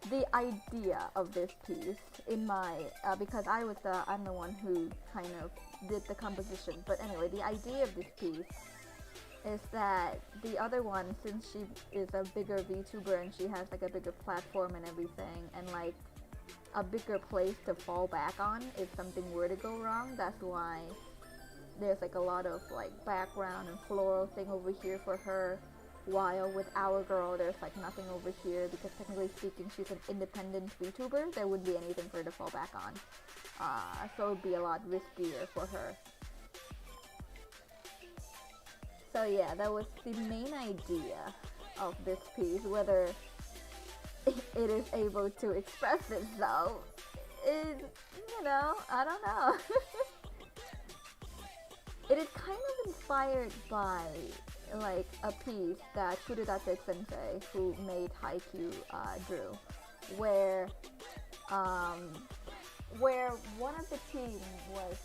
The idea of this piece in my because I'm the one who kind of did the composition, but anyway, the idea of this piece is that the other one, since she is a bigger VTuber and she has like a bigger platform and everything, and like a bigger place to fall back on if something were to go wrong, that's why there's like a lot of like background and floral thing over here for her, while with our girl there's like nothing over here, because technically speaking she's an independent VTuber. There wouldn't be anything for her to fall back on, so it would be a lot riskier for her. So yeah, that was the main idea of this piece. Whether it is able to express itself is, I don't know. It is kind of inspired by like a piece that Kurudatek Sensei, who made Haikyuu, drew, where one of the team was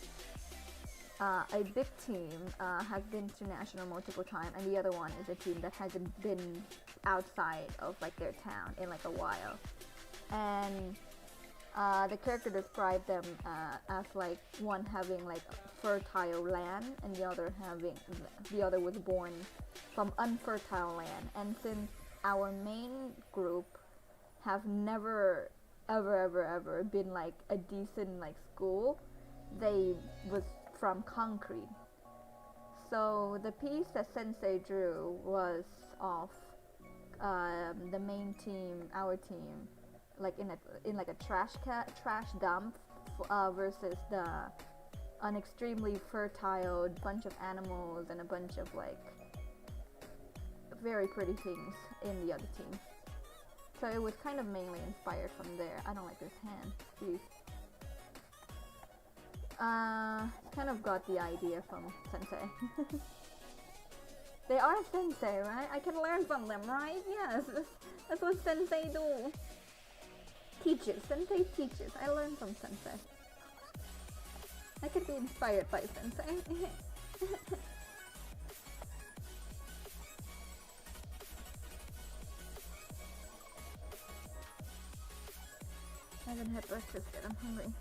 a big team, has been to national multiple times, and the other one is a team that hasn't been outside of like their town in like a while, and the character described them as like one having like fertile land, and the other was born from unfertile land. And since our main group have never ever been like a decent like school, they was from concrete. So the piece that Sensei drew was of the main team, our team, like in like a trash dump, versus an extremely fertile bunch of animals and a bunch of like very pretty things in the other team. So it was kind of mainly inspired from there. I don't like this hand. Jeez. Kind of got the idea from Sensei. They are Sensei, right? I can learn from them, right? Yes, that's what Sensei do. Teaches. Sensei teaches. I learn from Sensei. I could be inspired by Sensei. I haven't had breakfast yet. I'm hungry.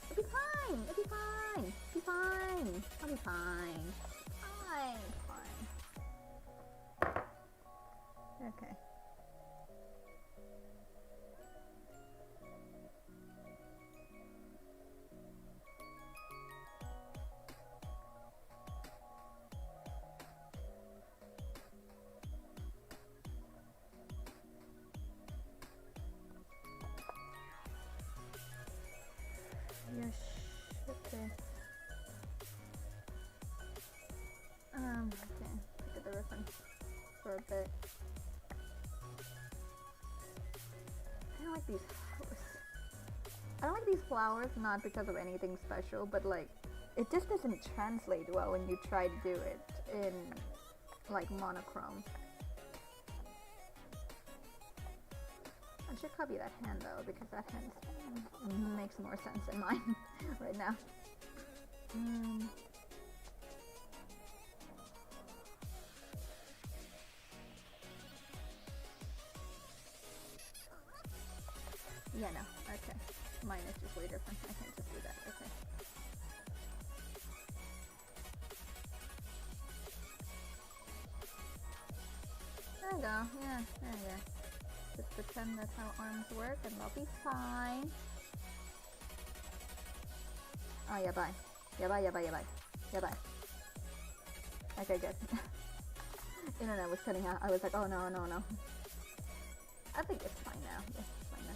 It'll be fine. It'll be fine. It'll be fine. I'll be fine. Fine. Okay. Yes. Okay. Okay. Look at the reference for a bit. I don't like these flowers. I don't like these flowers, not because of anything special, but like it just doesn't translate well when you try to do it in like monochrome. I should copy that hand though, because that hand makes more sense than mine right now. Yeah, no, okay. Mine is just way different. I can't just do that, okay. There we go, yeah, there we go. Just pretend that's how arms work and they'll be fine. Oh, yeah, bye. Yeah, bye, yeah, bye, yeah, bye. Yeah, bye. Okay, good. Internet was cutting out. I was like, oh, no, no, no. I think it's fine now. Yeah, it's fine now.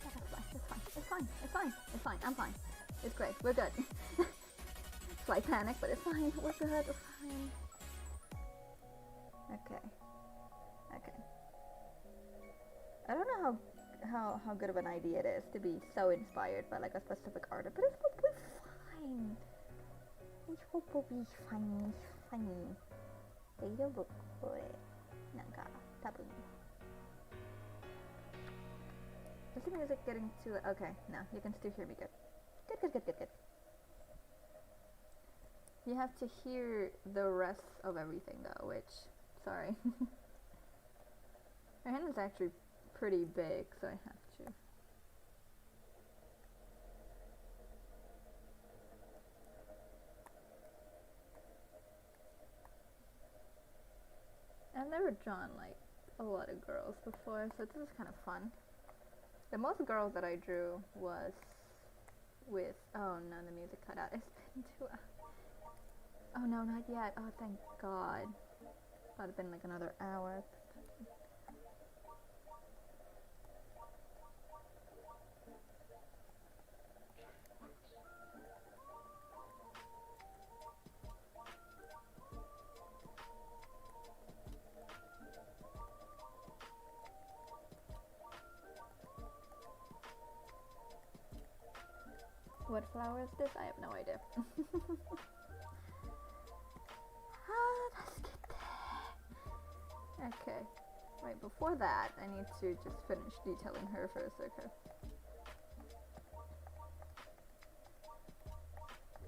Yeah, that's fine. It's fine. It's fine. It's fine. It's fine. I'm fine. It's great. We're good. Slight panic, but it's fine. We're good. We're fine. Okay. Okay. I don't know how good of an idea it is to be so inspired by like a specific artist, but it's probably fine. It's probably fine. Fine. 大丈夫これなんか多分 Is the music getting too? Okay, no, you can still hear me. Good. Good. You have to hear the rest of everything though, which, sorry. My hand is actually pretty big, so I have to. I've never drawn like a lot of girls before, so this is kind of fun. The most girls that I drew was with, oh no, the music cut out. It's been 2 hours. Oh no, not yet. Oh, thank God. Thought it'd been like another hour. What flower is this? I have no idea. Let's get there. Okay. Right before that, I need to just finish detailing her first, okay.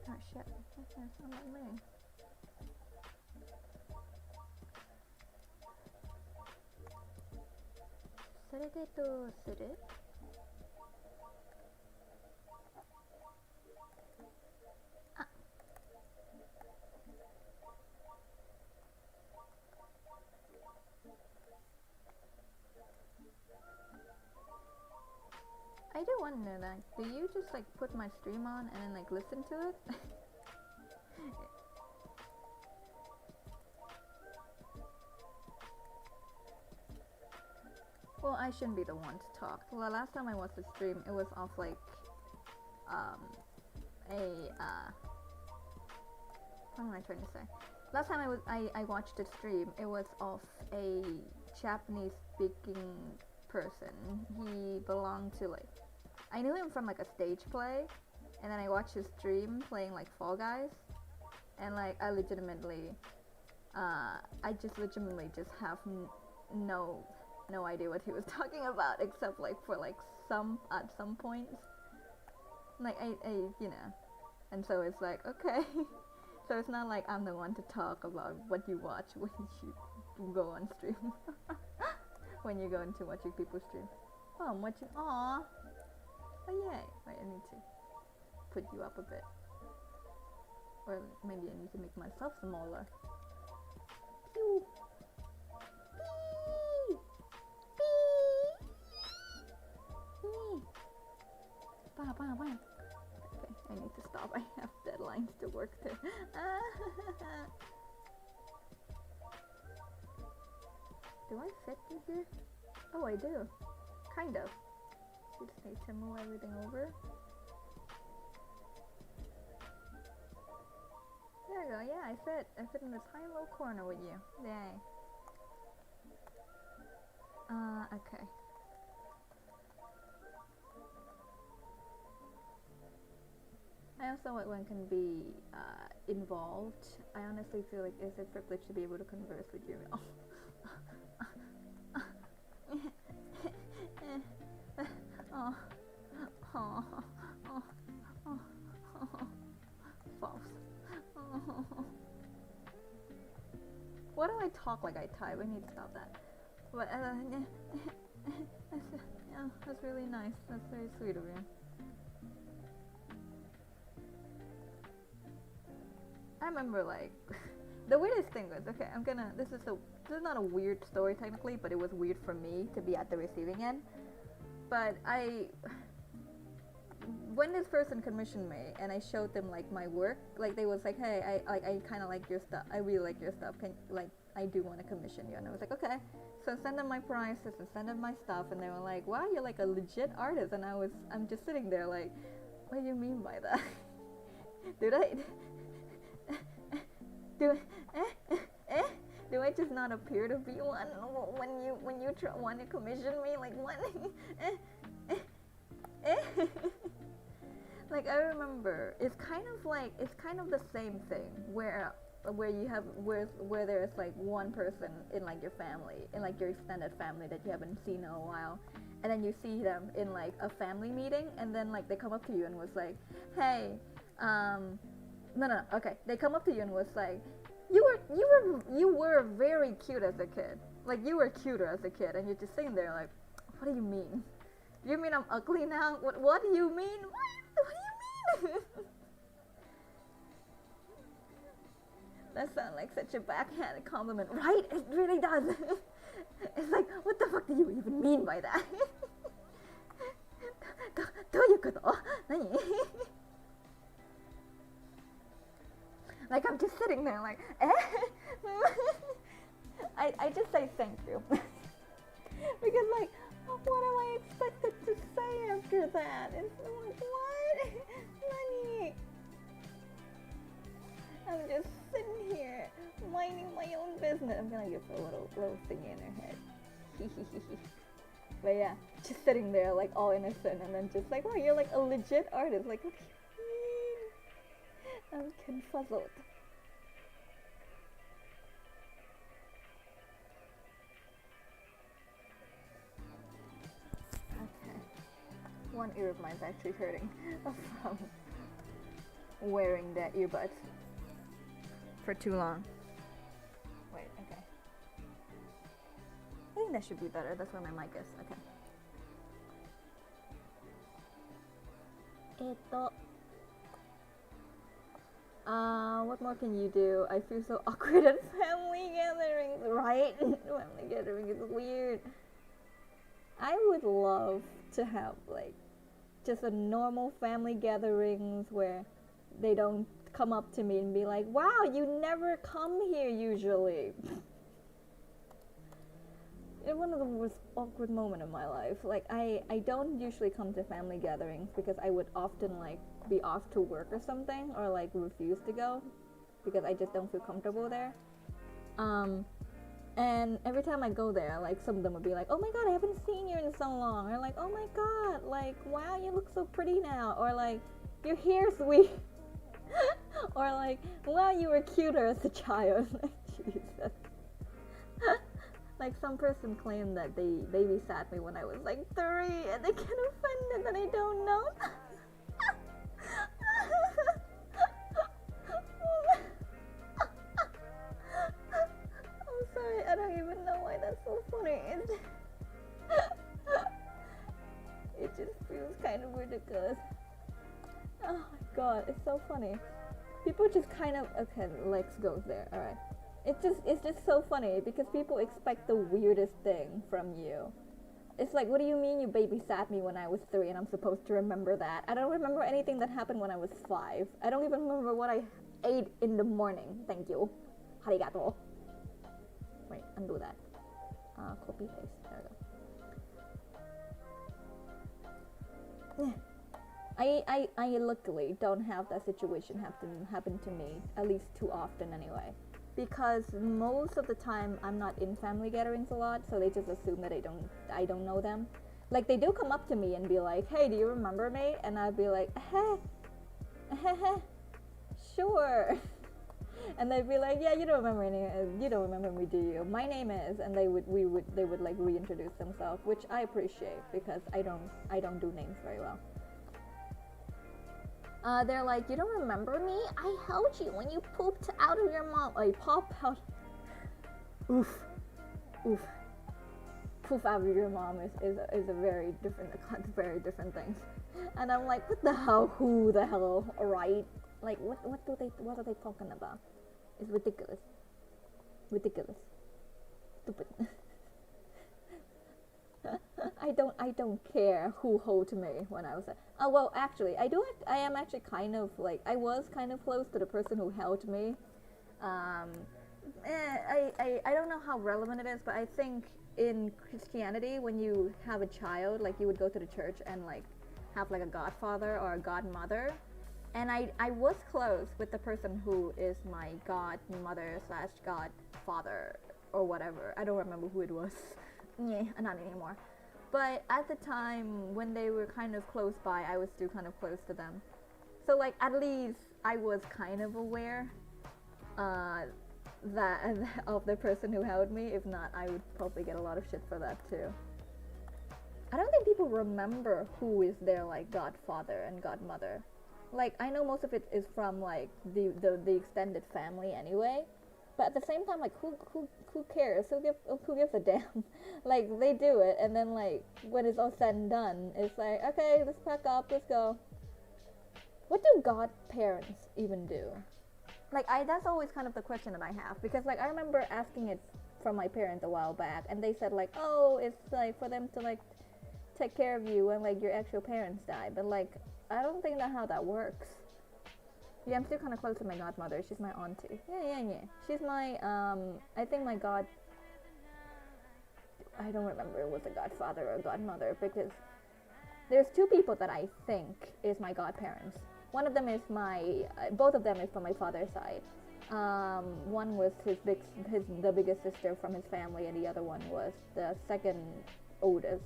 Oh shit. That's not like me. I do want to know that. Do you just like put my stream on and then like listen to it? Well, I shouldn't be the one to talk. Well, last time I watched the stream, it was off like what am I trying to say? Last time I watched the stream, it was of a Japanese speaking person. He belonged to like, I knew him from like a stage play, and then I watched his stream playing like Fall Guys, and like I just legitimately just have no idea what he was talking about, except like for like at some points, like I you know, and so it's like, okay. So it's not like I'm the one to talk about what you watch when you go on stream. When you go into watching people stream. Oh, I'm watching. Aww. Oh yay. Wait, I need to put you up a bit. Or maybe I need to make myself smaller. Pew. Pee. Pee. Bah, bah, bah. Okay, I need to stop. I have deadlines to work too. Do I fit in here? Oh, I do. Kind of. You just need to move everything over. There you go. Yeah, I fit. I fit in this tiny little corner with you. Yay. Okay. I also like when can be involved. I honestly feel like it's a privilege to be able to converse with you. False. Why do I talk like I type? I need to stop that. But that's really nice. That's very sweet of you. I remember like the weirdest thing was, okay, this is not a weird story technically, but it was weird for me to be at the receiving end. But when this person commissioned me and I showed them like my work, like they was like, hey, I kind of like your stuff. I really like your stuff. I do want to commission you. And I was like, okay. So send them my prices and send them my stuff, and they were like, wow, you're like a legit artist. And I'm just sitting there like, what do you mean by that? Do I just not appear to be one when you want to commission me? Like what? Like I remember, it's kind of the same thing where there's like one person in like your family, in like your extended family that you haven't seen in a while, and then you see them in like a family meeting, and then like they come up to you and was like, hey, no, okay, they come up to you and was like, you were very cute as a kid, like you were cuter as a kid, and you're just sitting there like, what do you mean? You mean I'm ugly now? What do you mean? What do you mean? That sounds like such a backhanded compliment, right? It really does. It's like, what the fuck do you even mean by that? どういうこと? 何? Like I'm just sitting there like, I just say thank you. Because like, what am I expected to say after that? It's like, what? Nani? I'm just sitting here minding my own business. I'm gonna give her a little thingy in her head. But yeah, just sitting there like all innocent, and then just like, wow, you're like a legit artist. Like, what do you mean? I'm confuzzled. Okay. One ear of mine is actually hurting from wearing that earbuds for too long. Wait, okay. I think that should be better. That's where my mic is. Okay. What more can you do? I feel so awkward at family gatherings, right? Family gathering is weird. I would love to have like just a normal family gatherings where they don't come up to me and be like, wow, you never come here usually. It's one of the most awkward moments in my life. Like I don't usually come to family gatherings because I would often like be off to work or something, or like refuse to go because I just don't feel comfortable there. And every time I go there, like some of them would be like, oh my god, I haven't seen you in so long, or like, oh my god, like wow, you look so pretty now, or like your hair's weird. Or like, wow, you were cuter as a child. Jesus. Like some person claimed that they babysat me when I was like 3, and they get offended that I don't know. I'm sorry, I don't even know why that's so funny. It just feels kind of ridiculous. Oh my god, it's so funny. People just kind of, okay, Lex goes there, alright. It's just so funny because people expect the weirdest thing from you. It's like, what do you mean you babysat me when I was 3 and I'm supposed to remember that? I don't remember anything that happened when I was 5. I don't even remember what I ate in the morning. Thank you. Arigato. Wait, undo that. Copy paste. There we go. I luckily don't have that situation happen to me, at least too often anyway. Because most of the time I'm not in family gatherings a lot, so they just assume that I don't know them. Like they do come up to me and be like, hey, do you remember me? And I'd be like, sure. And they'd be like, yeah, you don't remember me, do you? My name is, and they would like reintroduce themselves, which I appreciate because I don't do names very well. They're like, you don't remember me? I held you when you pooped out of your mom. I pop out. Oof. Poof out of your mom is a very different thing. And I'm like, what the hell? Who the hell? Right? Like, what are they talking about? It's ridiculous. Stupid. I don't care who hold me when I was oh well, actually I am actually kind of like, I was kind of close to the person who held me. I don't know how relevant it is, but I think in Christianity when you have a child, like you would go to the church and like have like a godfather or a godmother, and I was close with the person who is my godmother / godfather or whatever. I don't remember who it was. Yeah, not anymore. But at the time when they were kind of close by, I was still kind of close to them. So like at least I was kind of aware that of the person who held me. If not, I would probably get a lot of shit for that too. I don't think people remember who is their like godfather and godmother. Like I know most of it is from like the extended family anyway, but at the same time, like who cares? Who gives a damn? Like they do it, and then like when it's all said and done, it's like okay, let's pack up, let's go. What do godparents even do? Like that's always kind of the question that I have, because like I remember asking it from my parents a while back, and they said like, oh, it's like for them to like take care of you when like your actual parents die, but like I don't think that's how that works. Yeah, I'm still kind of close to my godmother. She's my auntie. Yeah. She's my I think my god. I don't remember it was a godfather or a godmother, because there's two people that I think is my godparents. One of them is both of them is from my father's side. One was the biggest sister from his family, and the other one was the second oldest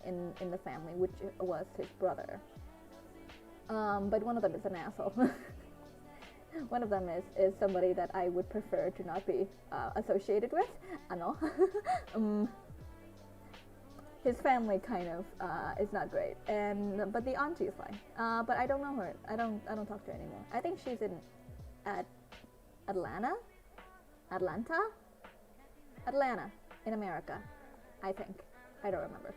in the family, which was his brother. But one of them is an asshole. One of them is somebody that I would prefer to not be associated with. I know. His family kind of is not great, but the auntie is fine. But I don't know her. I don't talk to her anymore. I think she's in Atlanta in America. I think. I don't remember.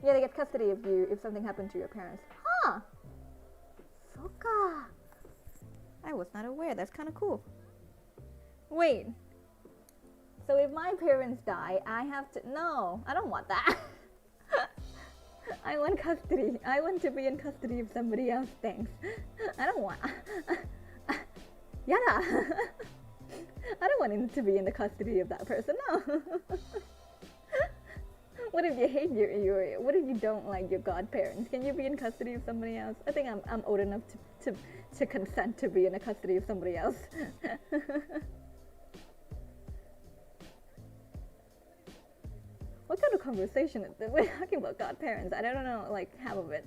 Yeah, they get custody of you if something happened to your parents. Huh. Soka. I was not aware. That's kind of cool. Wait. So if my parents die, I have to... No, I don't want that. I want custody. I want to be in custody of somebody else. Thanks. I don't want... Yada. I don't want him to be in the custody of that person. No. What if you hate your what if you don't like your godparents? Can you be in custody of somebody else? I think I'm old enough to consent to be in the custody of somebody else. What kind of conversation is this? We're talking about godparents. I don't know like half of it.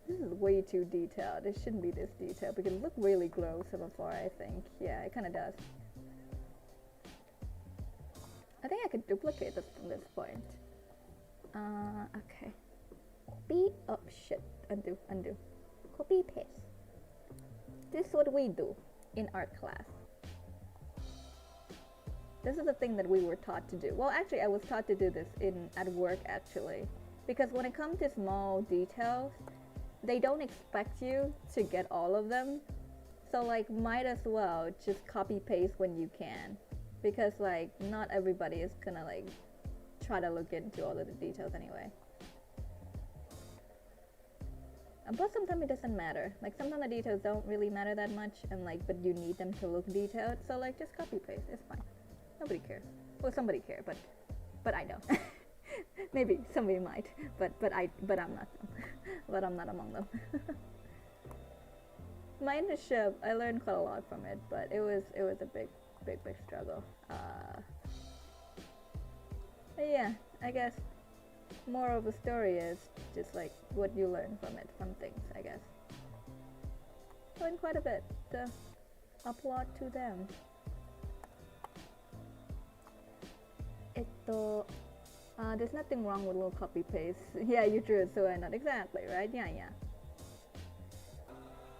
This is way too detailed. It shouldn't be this detailed because it looks really gross from afar, I think. Yeah, it kind of does. I think I could duplicate this from this point. Okay. Oh shit. Undo. Copy paste. This is what we do in art class. This is the thing that we were taught to do. Well, actually, I was taught to do this at work actually, because when it comes to small details, they don't expect you to get all of them. So like, might as well just copy paste when you can. Because like not everybody is gonna like try to look into all of the details anyway. And plus sometimes it doesn't matter. Like sometimes the details don't really matter that much, and like but you need them to look detailed. So like just copy paste. It's fine. Nobody cares. Well, somebody cares, but I don't. Maybe somebody might, but I'm not them. But I'm not among them. My internship, I learned quite a lot from it, but it was a big struggle. But yeah, I guess moral of the story is just like what you learn from it, from things, I guess. Learned quite a bit. So applaud to them. There's nothing wrong with little copy paste. Yeah, you drew it, so I not exactly, right? Yeah.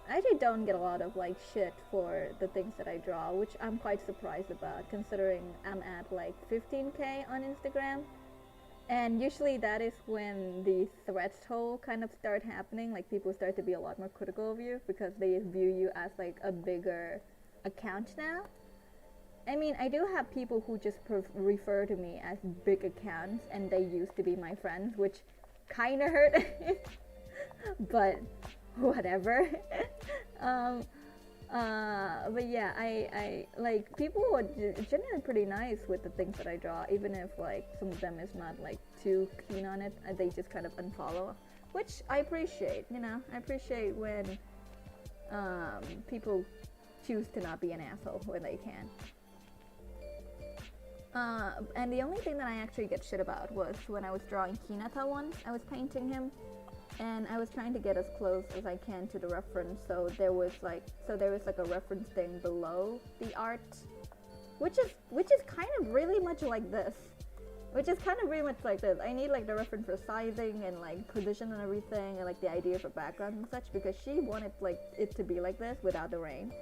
I actually don't get a lot of like shit for the things that I draw, which I'm quite surprised about, considering I'm at like 15k on Instagram, and usually that is when the threshold kind of start happening. Like people start to be a lot more critical of you because they view you as like a bigger account now. I mean, I do have people who just refer to me as big accounts, and they used to be my friends, which kind of hurt. But whatever. But yeah, I like people are generally pretty nice with the things that I draw, even if like some of them is not like too keen on it. They just kind of unfollow, which I appreciate. You know, I appreciate when people choose to not be an asshole when they can. And the only thing that I actually get shit about was when I was drawing Hinata once. I was painting him, and I was trying to get as close as I can to the reference. So there was like a reference thing below the art which is kind of really much like this. Which is kind of really much like this. I need like the reference for sizing and like position and everything, and like the idea for background and such, because she wanted like it to be like this without the rain.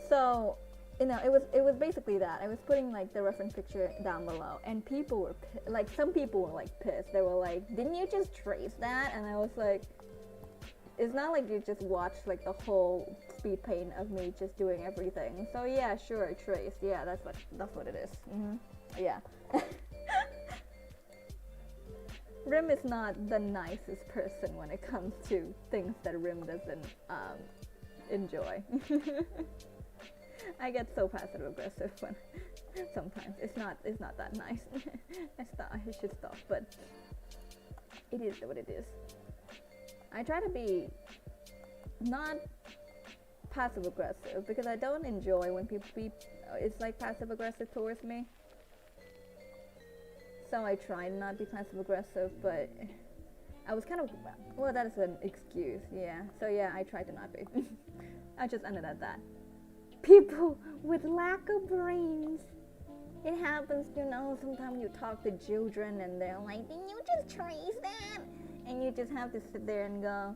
So, you know, it was basically that. I was putting like the reference picture down below, and people were like, some people were like pissed. They were like, "Didn't you just trace that?" And I was like, "It's not like you just watched like the whole speed paint of me just doing everything." So yeah, sure, I traced. Yeah, that's what it is. Yeah. Rim is not the nicest person when it comes to things that Rim doesn't enjoy. I get so passive aggressive when sometimes it's not that nice. I should stop, but it is what it is. I try to be not passive aggressive because I don't enjoy when people it's like passive aggressive towards me. So I try not to be passive aggressive, but I was kind of, well, that is an excuse, yeah. So yeah, I try to not be. I just ended at that. People with lack of brains. It happens, you know, sometimes you talk to children and they're like, "Didn't you just trace that?" And you just have to sit there and go,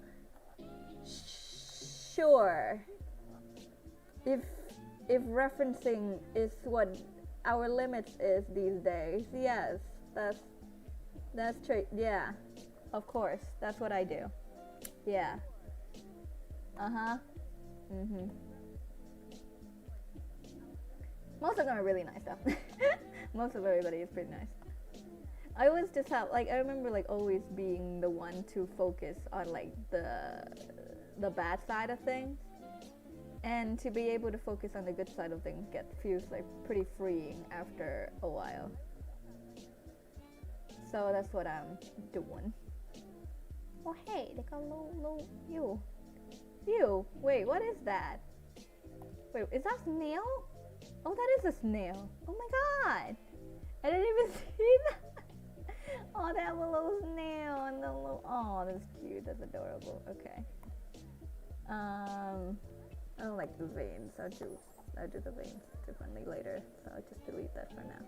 "Sure. If referencing is what our limits is these days, yes, that's true. Yeah, of course, that's what I do. Yeah. Most of them are really nice though. Most of everybody is pretty nice. I always just have like, I remember like always being the one to focus on like the bad side of things, and to be able to focus on the good side of things feels like pretty freeing after a while. So that's what I'm doing. Oh hey, they got low you. Wait, what is that? Wait, is that snail? Oh, that is a snail. Oh my god, I didn't even see that. Oh, they have a little snail and the little. Oh, that's cute. That's adorable. Okay. I don't like the veins. I'll do the veins differently later. So I'll just delete that for now.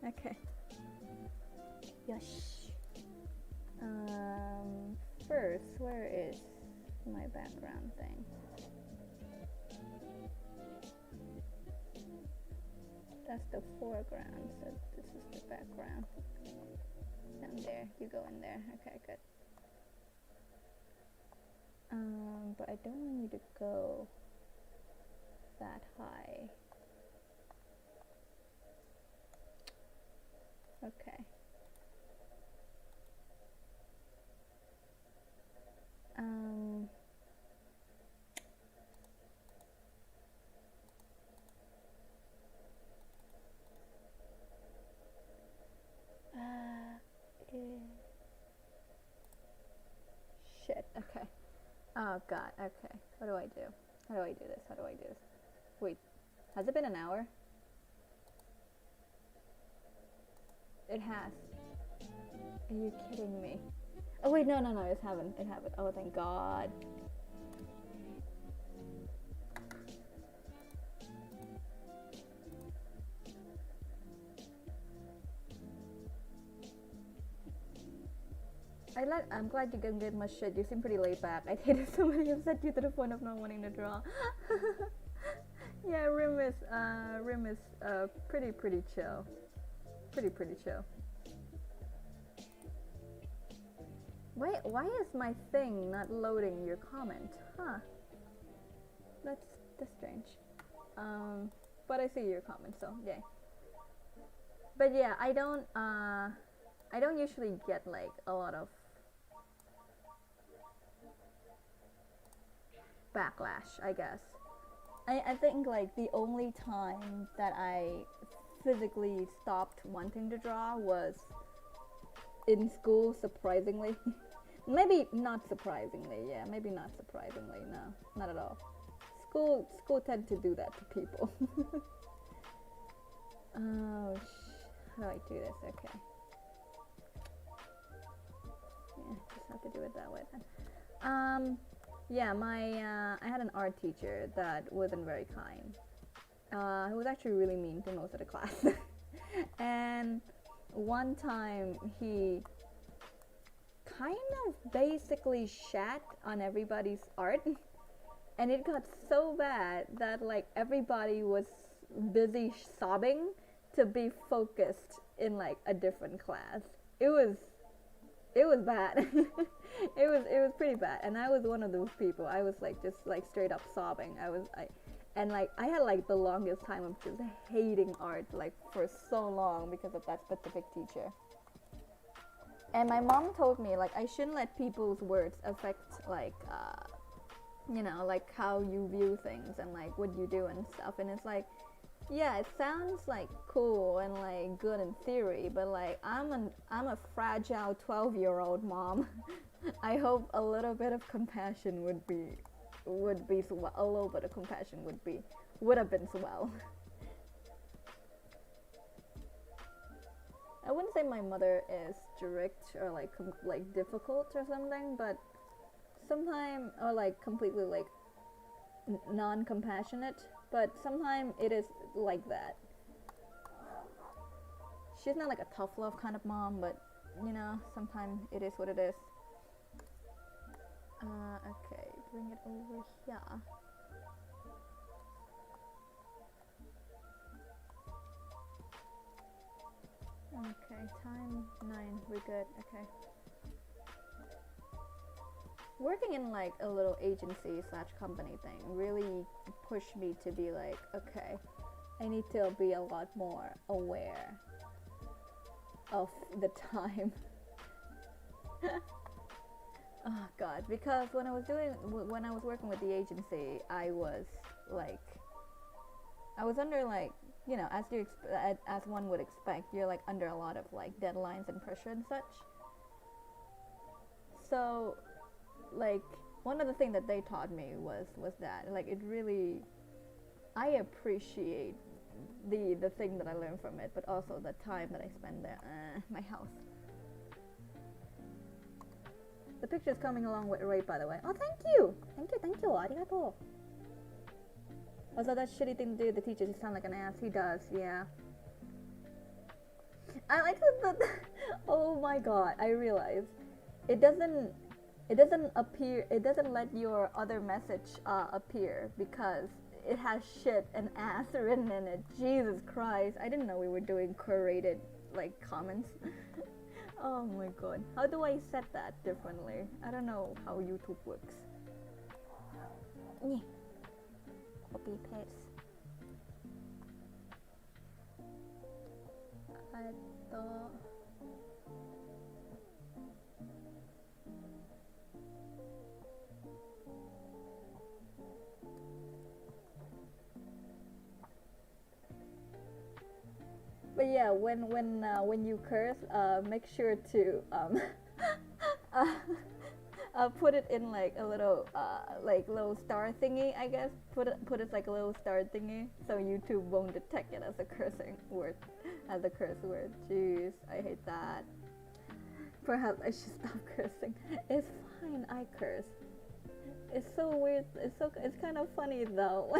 Okay. Yosh. First, where is my background thing? That's the foreground, so this is the background. Down there, you go in there. Okay, good. But I don't want you to go that high. Okay. Shit, okay. Oh god, okay. What do I do? How do I do this? How do I do this? Wait, has it been an hour? It has. Are you kidding me? Oh wait, no, it haven't. Oh, thank god. I'm glad you didn't get much shit. You seem pretty laid back. I'd hate if somebody upset you to the point of not wanting to draw. Yeah, Rim is pretty chill. Pretty chill. Wait, why is my thing not loading your comment? Huh. That's strange. But I see your comment, so yay. But yeah, I don't usually get like a lot of backlash, I guess. I think like the only time that I physically stopped wanting to draw was in school, surprisingly. Maybe not surprisingly, yeah, maybe not surprisingly, no, not at all. School tend to do that to people. Oh, how do I do this? Okay. Yeah, have to do it that way then. Yeah, I had an art teacher that wasn't very kind. He was actually really mean to most of the class. And one time he kind of basically shat on everybody's art, and it got so bad that like everybody was busy sobbing to be focused in like a different class. It was bad. it was pretty bad, and I was one of those people. I was like just like straight up sobbing. I had like the longest time of just hating art like for so long because of that specific teacher. And my mom told me like I shouldn't let people's words affect like like how you view things and like what you do and stuff. And it's like, yeah, it sounds like cool and like good in theory, but like I'm a fragile 12-year-old mom. I hope a little bit of compassion would be swell. A little bit of compassion would have been swell. I wouldn't say my mother is strict or like difficult or something, but sometimes, or like completely like non-compassionate, but sometimes it is like that. She's not like a tough love kind of mom, but sometimes it is what it is. Okay, bring it over here. Okay, time 9, we're good, okay. Working in like a little agency / company thing really pushed me to be like, okay, I need to be a lot more aware of the time. Oh god, because when I was working with the agency, I was under like, as one would expect, you're like under a lot of like deadlines and pressure and such. So like one of the things that they taught me was that like it really, I appreciate the thing that I learned from it, but also the time that I spend there. My house. The picture's coming along with right, by the way. Oh, thank you, arigato. Also, that shitty thing to do, the teacher just sound like an ass. He does, yeah. I like that. Oh my god, I realized it doesn't appear. It doesn't let your other message appear because it has shit and ass written in it. Jesus Christ, I didn't know we were doing curated like comments. Oh my god, how do I set that differently? I don't know how YouTube works. Copy paste. But yeah, when you curse, make sure to put it in like a little little star thingy, I guess. Put it like a little star thingy, so YouTube won't detect it as a cursing word, as a curse word. Jeez, I hate that. Perhaps I should stop cursing. It's fine, I curse. It's so weird. It's kind of funny though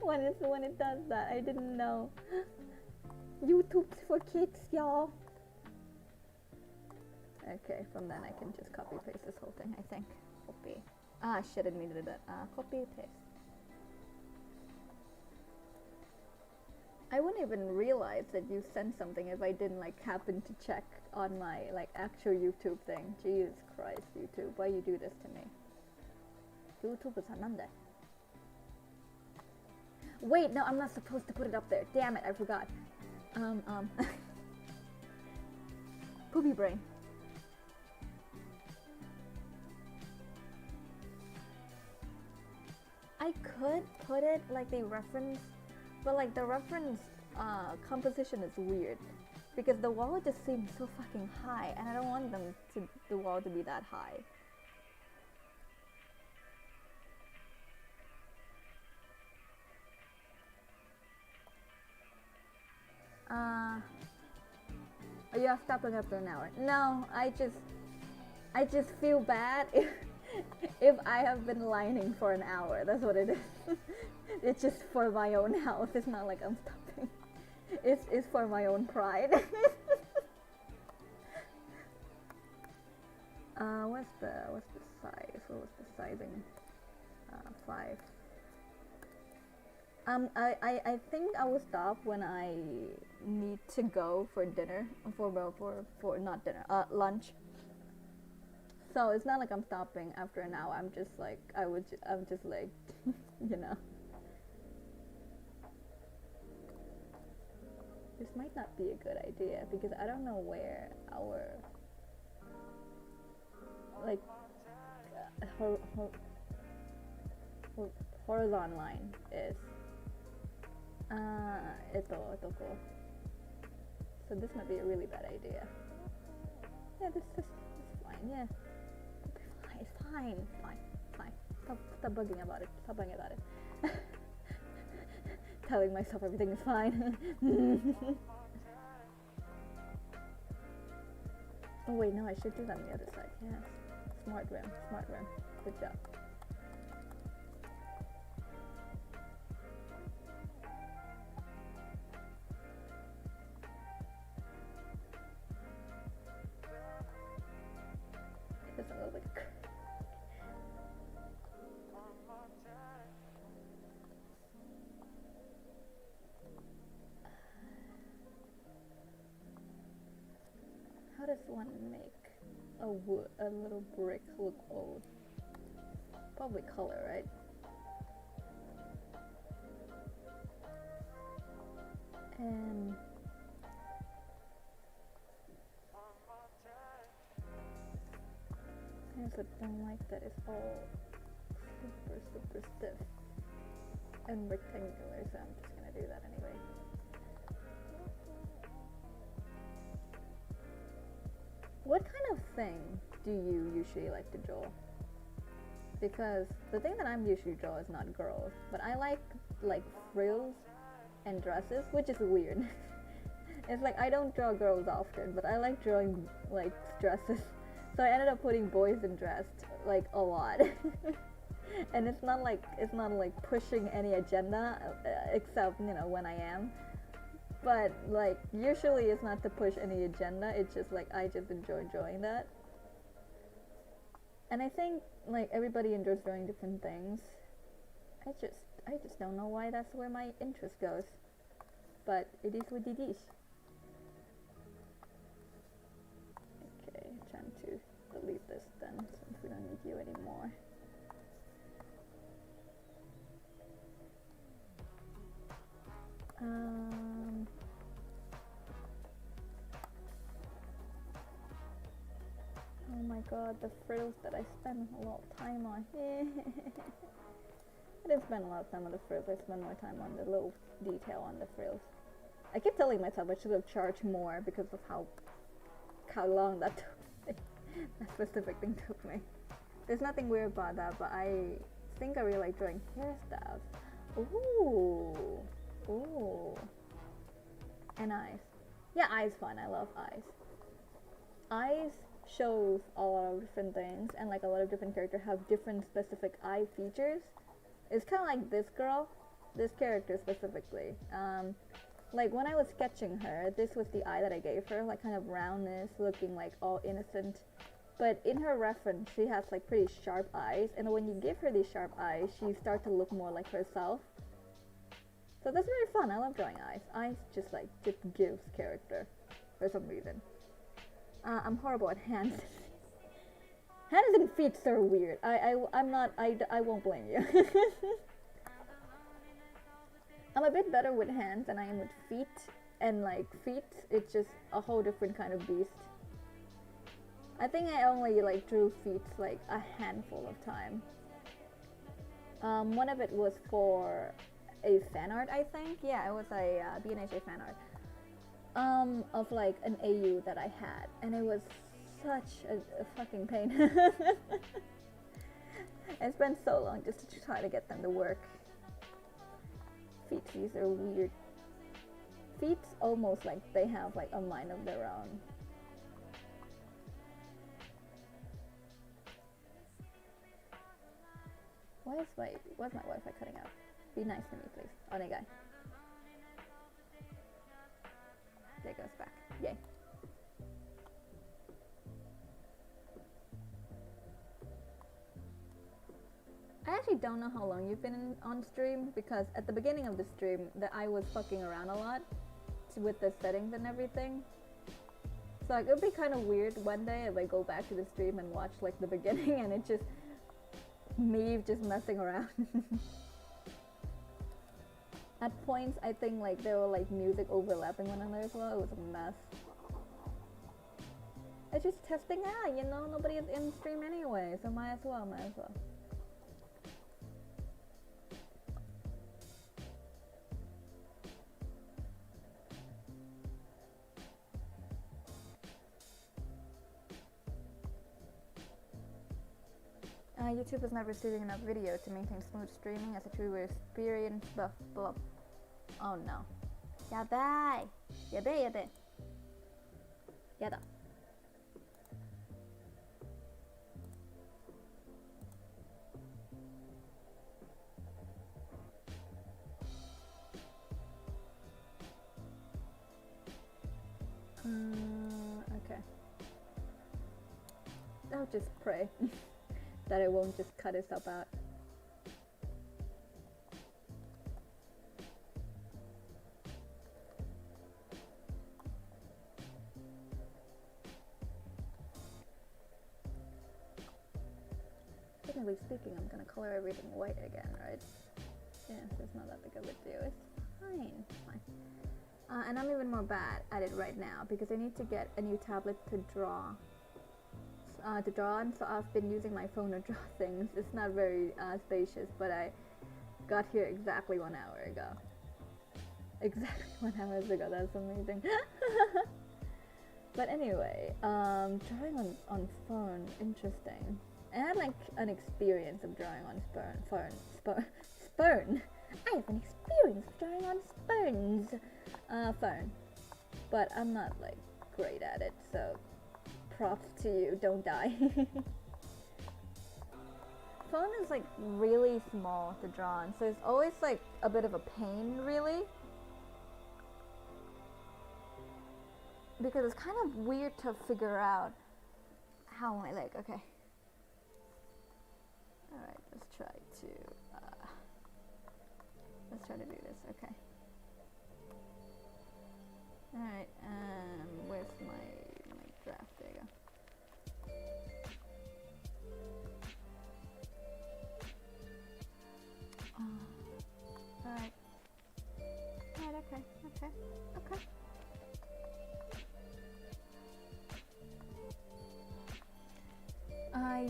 when it does that. I didn't know. YouTube's for kids, y'all. Okay, from then I can just copy paste this whole thing, I think. Copy. Ah, shit, I didn't mean to do that. Copy paste. I wouldn't even realize that you sent something if I didn't like happen to check on my like actual YouTube thing. Jesus Christ, YouTube, why you do this to me? YouTube is Hanande. Wait, no, I'm not supposed to put it up there. Damn it, I forgot. Poopy brain. I could put it like the reference, but like the reference composition is weird because the wall just seems so fucking high, and I don't want the wall to be that high. Oh, you have stopping after an hour. No, I I just feel bad if I have been lining for an hour. That's what it is. It's just for my own health. It's not like I'm stopping. It's for my own pride. What's the size? What was the sizing? 5. I think I will stop when I need to go for dinner, for not dinner, lunch. So it's not like I'm stopping after an hour. I'm just like I'm just like, you know. This might not be a good idea because I don't know where our like horizon line is. Ito ko. So this might be a really bad idea. Yeah, this is fine. Yeah, it's fine. Stop bugging about it. Stop bugging about it. Telling myself everything is fine. Oh wait, no, I should do that on the other side. Yes, smart rim. Good job. It doesn't look like a How does one make a little brick look old? Probably color, right? And I also don't like that it's all super stiff and rectangular, so I'm just gonna do that anyway. What kind of thing do you usually like to draw? Because the thing that I'm usually draw is not girls, but I like frills and dresses, which is weird. It's like I don't draw girls often, but I like drawing like dresses. So I ended up putting boys in dressed like a lot. And it's not like pushing any agenda, except when I am. But like usually it's not to push any agenda. It's just like I just enjoy drawing that. And I think like everybody enjoys drawing different things. I just don't know why that's where my interest goes. But it is what it is. Okay, trying to delete this then since we don't need you anymore. Oh my god, the frills that I spent a lot of time on. I didn't spend a lot of time on the frills, I spent more time on the little detail on the frills. I keep telling myself I should have charged more because of how long that took me. That specific thing took me. There's nothing weird about that, but I think I really like drawing hairstyles. Ooh. And eyes. Yeah, eyes fun. I love eyes. Eyes shows a lot of different things, and like a lot of different characters have different specific eye features. It's kind of like this character specifically. Like when I was sketching her, this was the eye that I gave her, like kind of roundness, looking like all innocent. But in her reference, she has like pretty sharp eyes, and when you give her these sharp eyes, she starts to look more like herself. So that's very fun. I love drawing eyes. Eyes just gives character for some reason. I'm horrible at hands. Hands and feet are weird. I won't blame you. I'm a bit better with hands than I am with feet, and like feet, it's just a whole different kind of beast. I think I only like drew feet like a handful of time. One of it was for a fan art, I think. Yeah, it was a BNHA fan art of like an AU that I had, and it was such a fucking pain. I spent so long just to try to get them to work. Feetsies are weird. Feet almost like they have like a mind of their own. why's my Wi-Fi cutting out? Be nice to me, please. Onegai. There goes back. Yay. I actually don't know how long you've been on stream, because at the beginning of the stream that I was fucking around a lot with the settings and everything. So like, it would be kind of weird one day if I go back to the stream and watch like the beginning and it's just me just messing around. At points I think like there were like music overlapping one another as well. It was a mess. It's just testing out, you know, nobody is in stream anyway, so might as well. YouTube is not receiving enough video to maintain smooth streaming as a true experience. Blah blah. Oh no. Yabai! Yabai! Yada. Okay. I'll just pray that it won't just cut itself out. Technically speaking, I'm gonna color everything white again, right? Yeah, so it's not that big of a deal. It's fine. And I'm even more bad at it right now because I need to get a new tablet to draw. On, so I've been using my phone to draw things. It's not very spacious, but I got here exactly 1 hour ago. Exactly 1 hour ago. That's amazing. But anyway, drawing on phone, interesting. I had like an experience of drawing on spurn. I have an experience of drawing on phone, but I'm not like great at it, so props to you, don't die. Phone is like really small to draw on, so it's always like a bit of a pain, really, because it's kind of weird to figure out how am I like, okay. Alright, let's try to do this, okay. Alright, where's my draft? There you go. Alright. Alright, okay.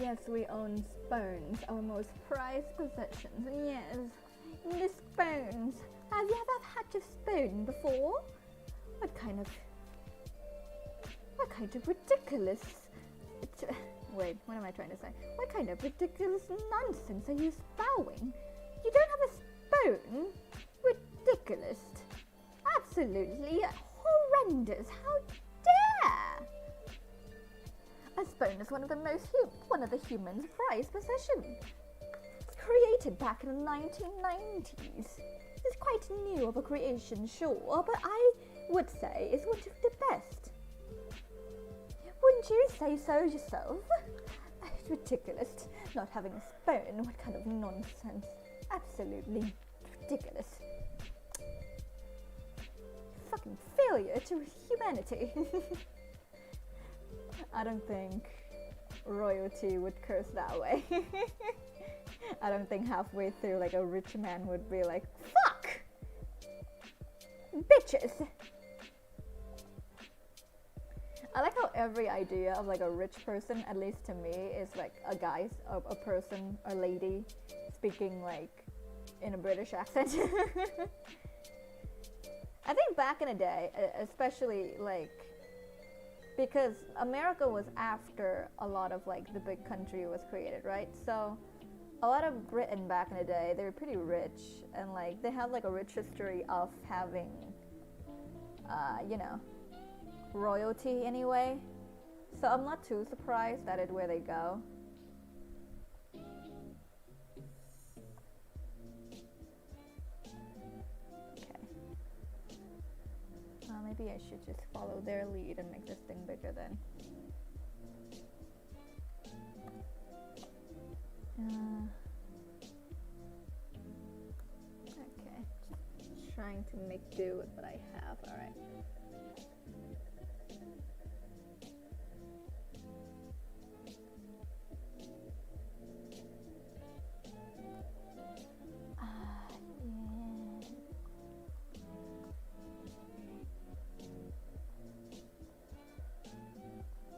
Yes, we own spoons, our most prized possessions. Yes, the spoons. Have you ever had a spoon before? What kind of ridiculous... Wait, what am I trying to say? What kind of ridiculous nonsense are you spouting? You don't have a spoon? Ridiculous. Absolutely horrendous. How dare! A spoon is one of the human's prized possessions. It's created back in the 1990s. It's quite new of a creation, sure, but I would say it's one of the best. Wouldn't you say so yourself? It's ridiculous not having a spoon. What kind of nonsense? Absolutely ridiculous. Fucking failure to humanity. I don't think royalty would curse that way. I don't think halfway through like a rich man would be like, fuck! Bitches! I like how every idea of like a rich person, at least to me, is like a guy, a person, a lady speaking like in a British accent. I think back in the day, especially like because America was after a lot of like the big country was created, right? So a lot of Britain back in the day, they were pretty rich and like they had like a rich history of having, royalty anyway. So I'm not too surprised that it's where they go. maybe I should just follow their lead and make this thing bigger then. Okay, just trying to make do with what I have. Alright.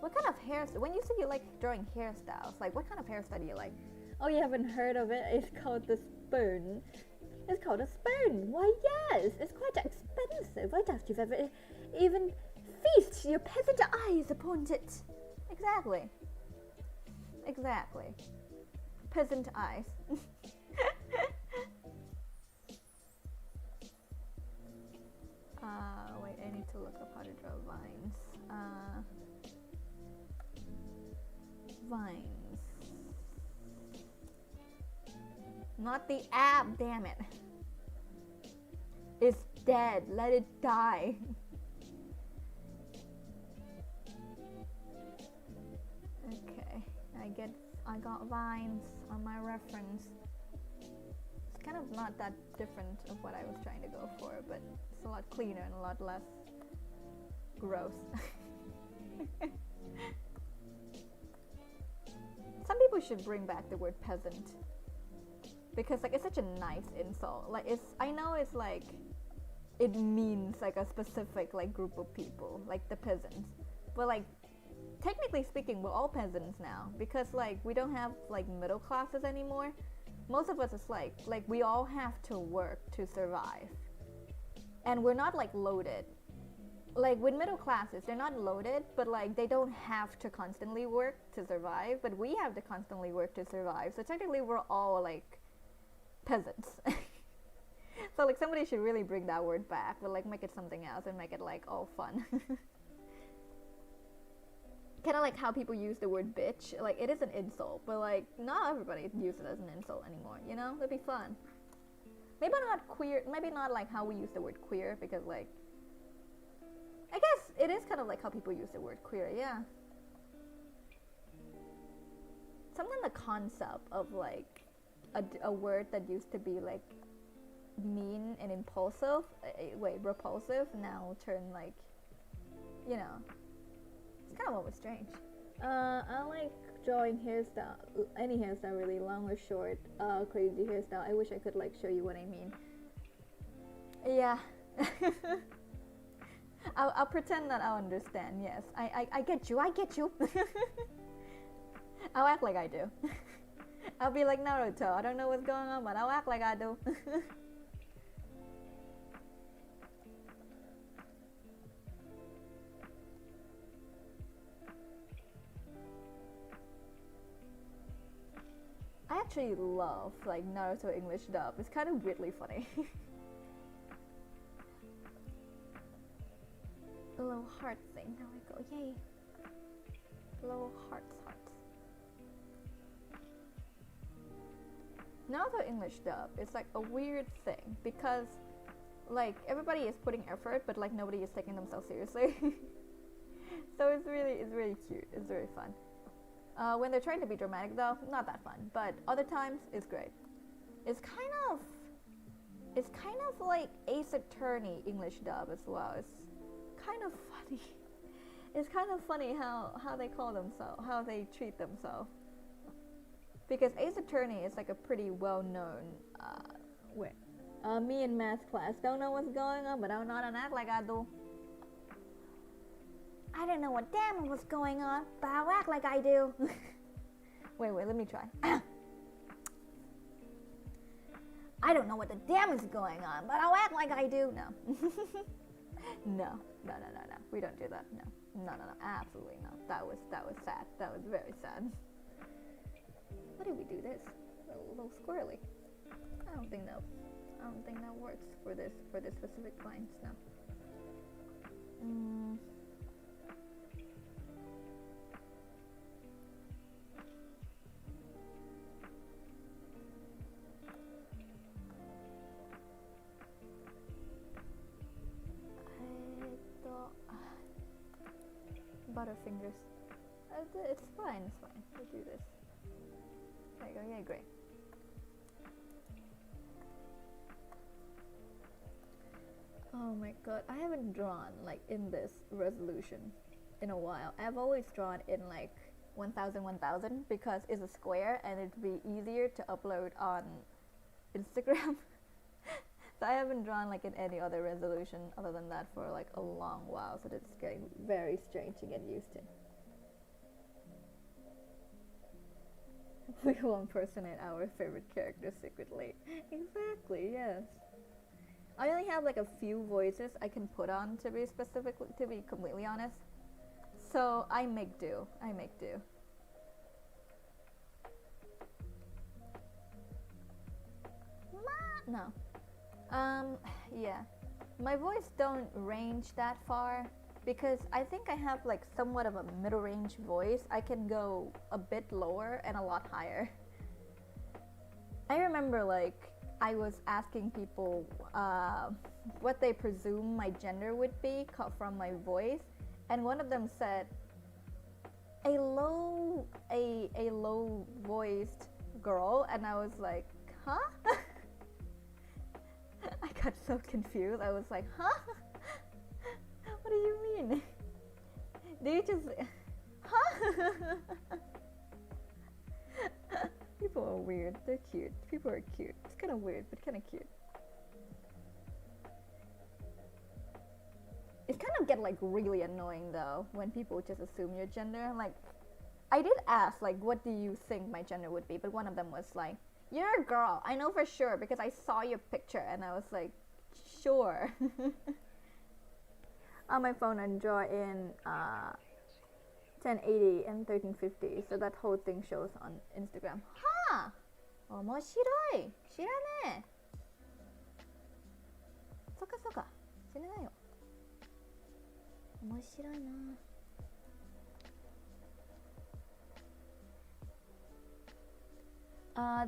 What kind of hairstyle? When you say you like drawing hairstyles, like what kind of hairstyle do you like? Oh, you haven't heard of it? It's called the spoon. It's called a spoon. Why, yes, it's quite expensive. I doubt you've ever even feast your peasant eyes upon it. Exactly. Exactly. Peasant eyes. Wait, I need to look up how to draw vines. Vines. Not the app, damn it. It's dead. Let it die. Okay, I got vines on my reference. It's kind of not that different of what I was trying to go for, but it's a lot cleaner and a lot less gross. Some people should bring back the word peasant, because like it's such a nice insult. Like I know it's like it means like a specific like group of people, like the peasants, but like technically speaking, we're all peasants now, because like we don't have like middle classes anymore. Most of us is like we all have to work to survive, and we're not like loaded. Like with middle classes, they're not loaded, but like they don't have to constantly work to survive, but we have to constantly work to survive. So technically we're all like peasants. So like somebody should really bring that word back, but like make it something else and make it like all fun. Kind of like how people use the word bitch. Like it is an insult, but like not everybody uses it as an insult anymore, you know? That'd be fun. Maybe not queer, maybe not like how we use the word queer, because like I guess it is kind of like how people use the word queer, yeah. Something the concept of like a word that used to be like mean and impulsive, repulsive, now turn like, you know, it's kind of almost strange. I like drawing hairstyle, any hairstyle really, long or short, crazy hairstyle. I wish I could like show you what I mean. Yeah. I'll pretend that I'll understand, yes. I get you, I get you. I'll act like I do. I'll be like Naruto, I don't know what's going on, but I'll act like I do. I actually love like Naruto English dub. It's kind of weirdly funny. A little heart thing. There we go. Yay. Little hearts. Naruto English dub is like a weird thing, because like everybody is putting effort, but like nobody is taking themselves seriously. So it's really cute. It's very fun. When they're trying to be dramatic though, not that fun, but other times it's great. It's kind of like Ace Attorney English dub as well. It's kind of funny. It's kind of funny how they call themselves, how they treat themselves. Because Ace Attorney is like a pretty well-known, me in math class don't know what's going on, but I don't know how to act like I do. I don't know what damn what's going on, but I'll act like I do. Wait, let me try. I don't know what the damn is going on, but I'll act like I do. No. No. We don't do that. No. Absolutely not. That was sad. That was very sad. How do we do this? A little squirrely. I don't think that works for this specific lines. No. I her fingers. It's fine, it's fine. We'll do this. There you go, yeah, great. Oh my god, I haven't drawn like in this resolution in a while. I've always drawn in like 1000 1000 because it's a square and it'd be easier to upload on Instagram. So I haven't drawn like in any other resolution other than that for like a long while, so it's getting very strange to get used to. We will impersonate our favorite character secretly. Exactly, yes. I only have like a few voices I can put on to be completely honest. So I make do. No. Yeah. My voice don't range that far because I think I have like somewhat of a middle range voice. I can go a bit lower and a lot higher. I remember like I was asking people what they presume my gender would be from my voice, and one of them said a low voiced girl, and I was like, huh? I got so confused. I was like, huh? What do you mean? Do you just huh? People are weird. They're cute. People are cute. It's kind of weird, but kind of cute. It kind of get like really annoying though when people just assume your gender. Like, I did ask like, what do you think my gender would be? But one of them was like, you're a girl. I know for sure because I saw your picture, and I was like, sure. On my phone, I draw in 1080 and 1350, so that whole thing shows on Instagram. Ha! 面白い。知らねえ。そっかそっか。知らないよ。面白いな。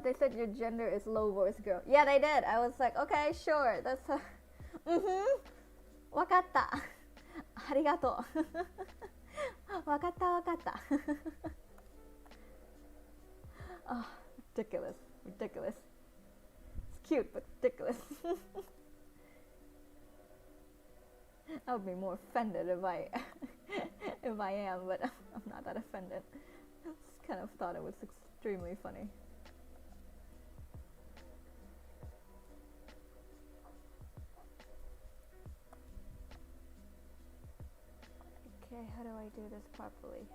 They said your gender is low voice girl. Yeah, they did. I was like, okay, sure. That'sわかった。ありがとう。わかったわかった。Oh, ridiculous. Ridiculous. It's cute, but ridiculous. I would be more offended if I am, but I'm not that offended. I just kind of thought it was extremely funny. Okay, how do I do this properly?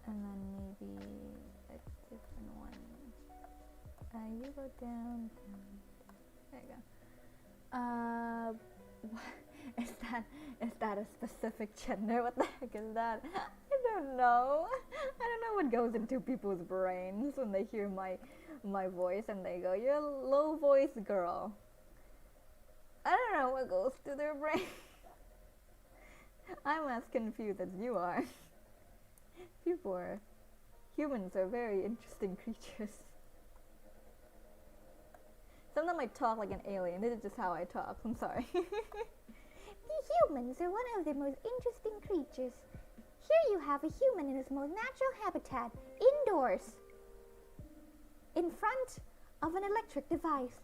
And then maybe a different one. You go down. There you go. Is that a specific gender? What the heck is that? I don't know. I don't know what goes into people's brains when they hear my voice and they go, "You're a low voice girl." I don't know what goes through their brain. I'm as confused as you are. Humans are very interesting creatures. Sometimes I talk like an alien. This is just how I talk. I'm sorry. The humans are one of the most interesting creatures. Here you have a human in his most natural habitat, indoors, in front of an electric device.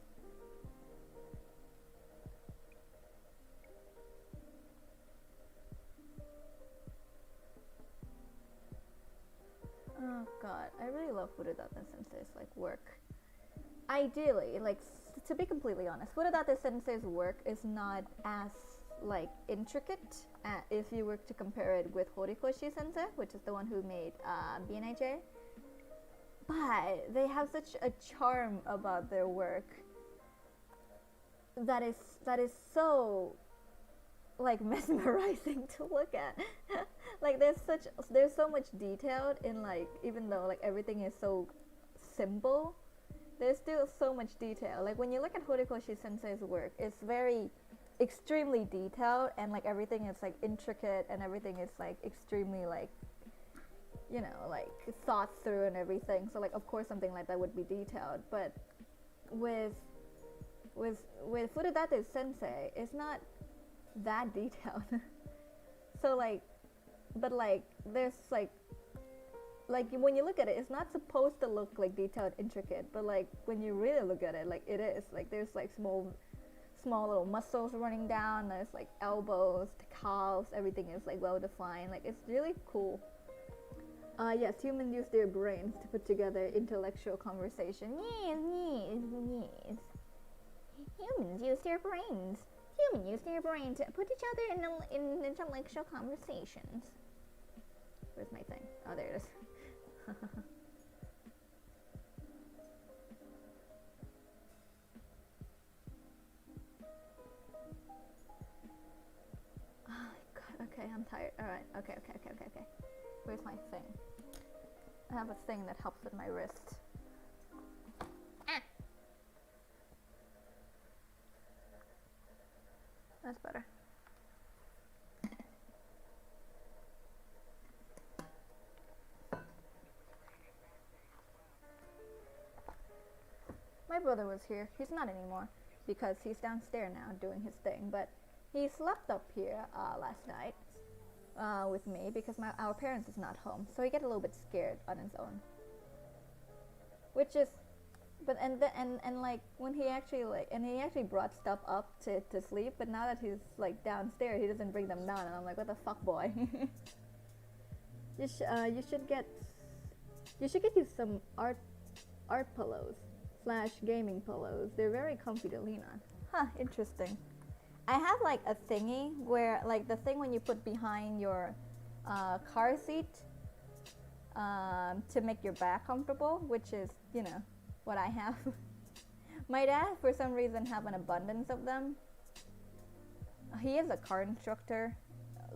Oh god, I really love Furudata Sensei's like work. Ideally, like to be completely honest, Furudata Sensei's work is not as like intricate if you were to compare it with Horikoshi Sensei, which is the one who made BNIJ. But they have such a charm about their work that is so like mesmerizing to look at. Like there's so much detail in, like, even though like everything is so simple, there's still so much detail. Like when you look at Horikoshi Sensei's work, it's very extremely detailed, and like everything is like intricate, and everything is like extremely like you know, like thought through and everything. So like, of course, something like that would be detailed. But with Furudate Sensei, it's not that detailed. So like, but like, there's like when you look at it, it's not supposed to look like detailed, intricate. But like when you really look at it, like it is. Like there's like small little muscles running down. There's like elbows, the calves. Everything is like well defined. Like it's really cool. Yes, humans use their brains to put together intellectual conversation. Yes. Humans use their brains. Humans use their brains to put each other in intellectual conversations. Where's my thing? Oh, there it is. Oh God. Okay, I'm tired. All right. Okay. Where's my thing? I have a thing that helps with my wrist. That's better. My brother was here. He's not anymore because he's downstairs now doing his thing. But he slept up here last night with me because our parents is not home, so he get a little bit scared on his own. Which is, but and like when he actually brought stuff up to sleep. But now that he's like downstairs, he doesn't bring them down, and I'm like, what the fuck, boy? You should get you some art pillows / gaming pillows. They're very comfy to lean on. Huh, interesting. I have like a thingy where like the thing when you put behind your car seat to make your back comfortable, which is, you know, what I have. My dad, for some reason, have an abundance of them. He is a car instructor,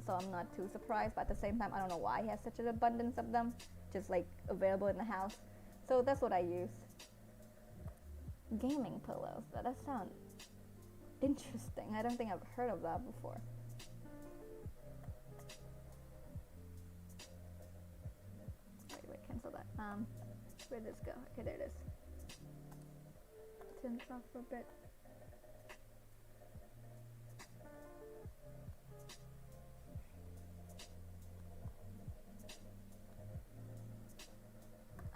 so I'm not too surprised, but at the same time, I don't know why he has such an abundance of them, just like available in the house. So that's what I use. Gaming pillows. That sounds interesting. I don't think I've heard of that before. Wait, cancel that. Where did this go? Okay, there it is. Turn this off for a bit.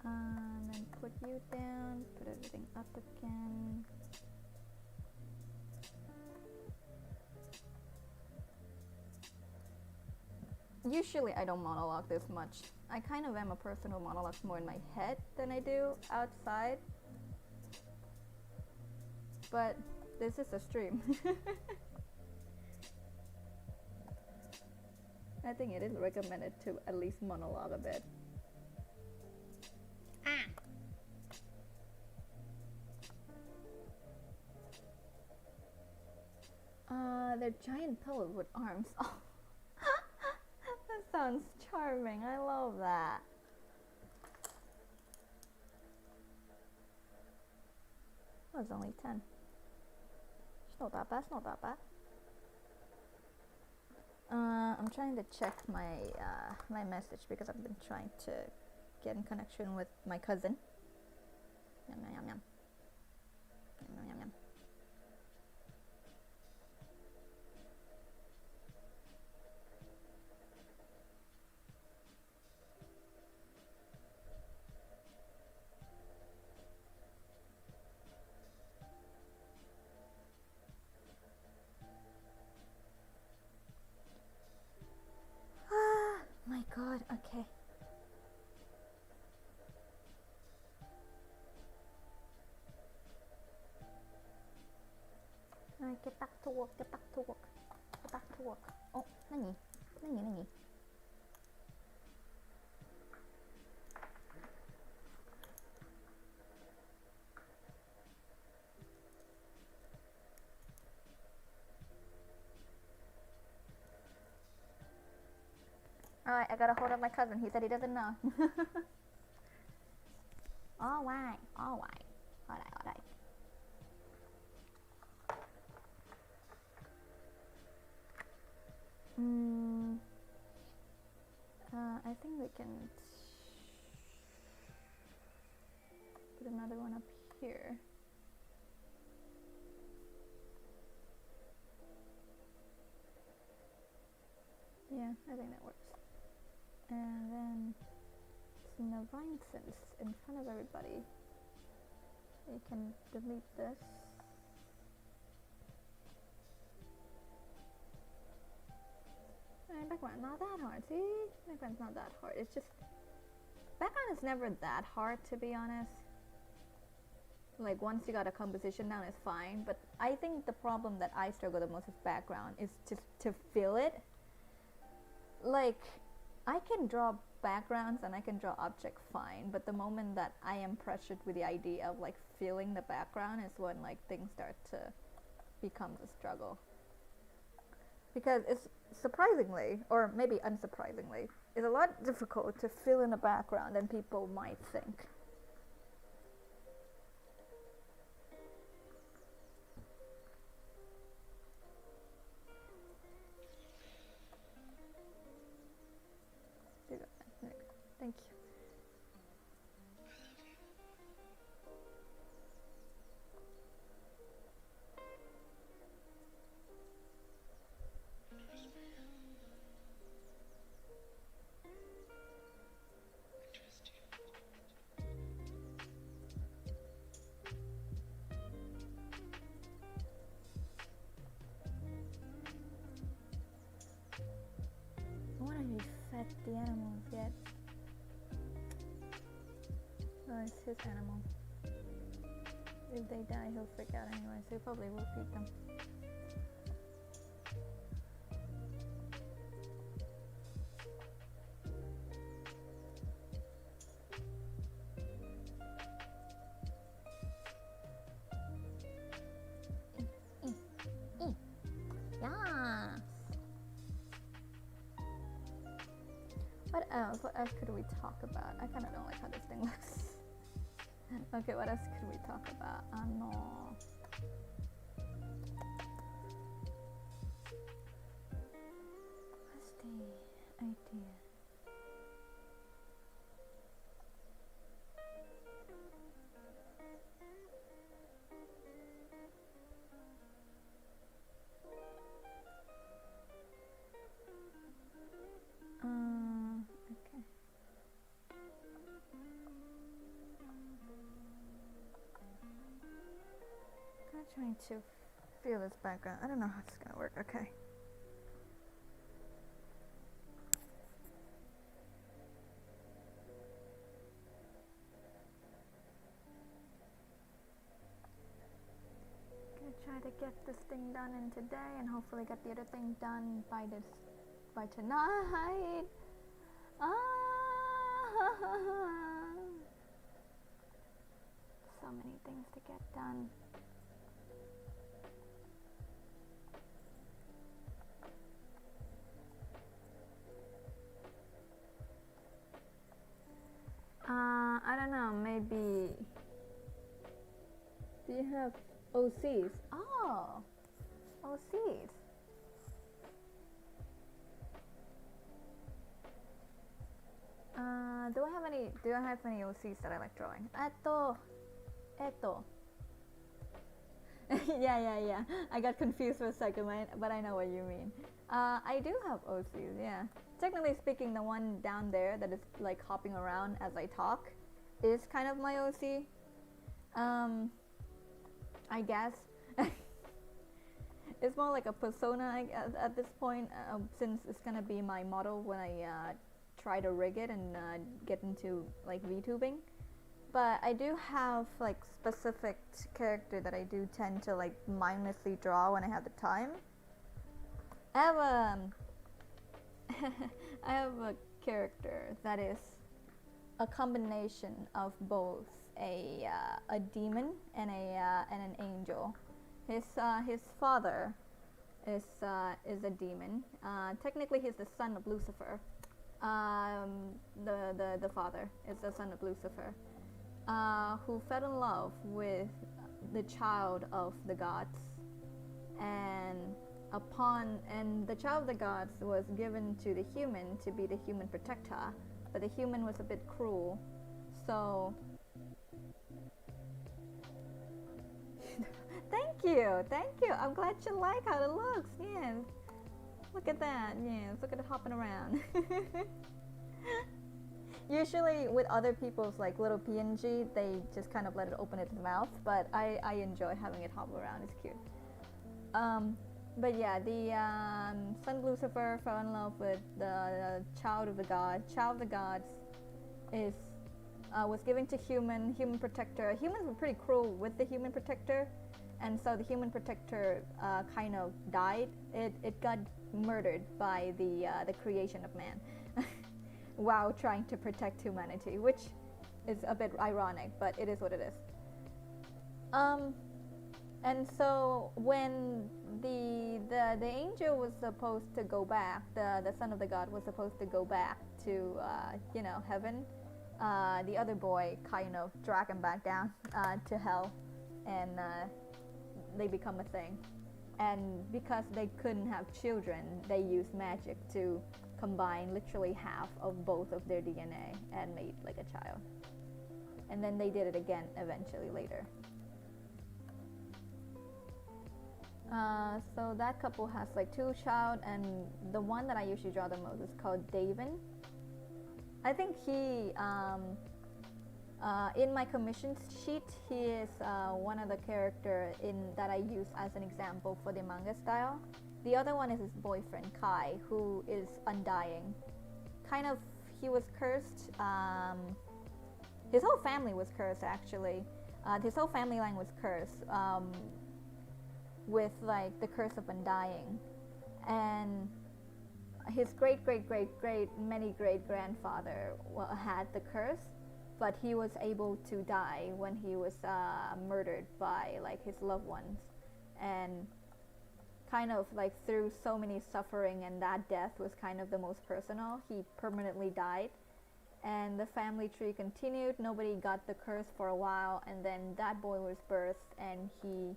Then put you down, put everything up again. Usually I don't monologue this much. I kind of am a person who monologues more in my head than I do outside. But this is a stream. I think it is recommended to at least monologue a bit. They're giant pillows with arms. Oh. That sounds charming. I love that. Oh, it's only 10. It's not that bad. It's not that bad. I'm trying to check my my message because I've been trying to get in connection with my cousin. Yum yum yum yum. Yum yum yum. My God, okay. Alright, get back to work, get back to work, get back to work. Oh, nani? Alright, I got a hold of my cousin. He said he doesn't know. Alright. I think we can Yeah, I think that works. And then Snavinescence in front of everybody. You can delete this. And background, not that hard. See? Background's not that hard. It's just background is never that hard, to be honest. Like once you got a composition down, it's fine. But I think the problem that I struggle the most with background is just to fill it. Like I can draw backgrounds and I can draw objects fine, but the moment that I am pressured with the idea of like filling the background is when like things start to become a struggle. Because it's surprisingly, or maybe unsurprisingly, it's a lot difficult to fill in a background than people might think. Thank you. What have you fed the animals yet? Oh, it's his animal. If they die, he'll freak out anyway, so he probably will feed them. Yeah. What else could we talk about? I kind of don't like how this thing looks. Okay, what else could we talk about? No. What's the idea? Okay. I'm trying to feel this background. I don't know how this is gonna work. Okay. Gonna try to get this thing done in today, and hopefully get the other thing done by tonight. So many things to get done. I don't know, maybe. Do you have OCs? Oh, OCs. Do I have any OCs that I like drawing? Yeah. I got confused for a second, but I know what you mean. I do have OCs, yeah. Technically speaking, the one down there that is like hopping around as I talk is kind of my OC. I guess. It's more like a persona at this point, since it's gonna be my model when I try to rig it and get into like VTubing. But I do have like specific character that I do tend to like mindlessly draw when I have the time. I have a character that is a combination of both a demon and an angel. His father is a demon. Technically, he's the son of Lucifer. The father is the son of Lucifer, who fell in love with the child of the gods, and the child of the gods was given to the human to be the human protector, but the human was a bit cruel, so thank you. I'm glad you like how it looks. Yeah. look at that. Yes, look at it hopping around. Usually with other people's like little PNG, they just kind of let it open its mouth, but I enjoy having it hop around. It's cute. But yeah, the son Lucifer fell in love with the child of the god. Child of the gods is was given to human protector. Humans were pretty cruel with the human protector, and so the human protector kind of died. It got murdered by the creation of man while trying to protect humanity, which is a bit ironic, but it is what it is. And so when the angel was supposed to go back, the son of the god was supposed to go back to heaven, the other boy kind of dragged him back down to hell, and they become a thing. And because they couldn't have children, they used magic to combine literally half of both of their DNA and made like a child. And then they did it again eventually later. So that couple has like 2 child, and the one that I usually draw the most is called Davin. I think he, in my commission sheet, he is one of the character that I use as an example for the manga style. The other one is his boyfriend Kai, who is undying. Kind of, he was cursed. His whole family was cursed actually. His whole family line was cursed. With like the curse of undying, and his great many great grandfather had the curse, but he was able to die when he was murdered by like his loved ones, and kind of like through so many suffering, and that death was kind of the most personal. He permanently died, and the family tree continued. Nobody got the curse for a while, and then that boy was birthed, and he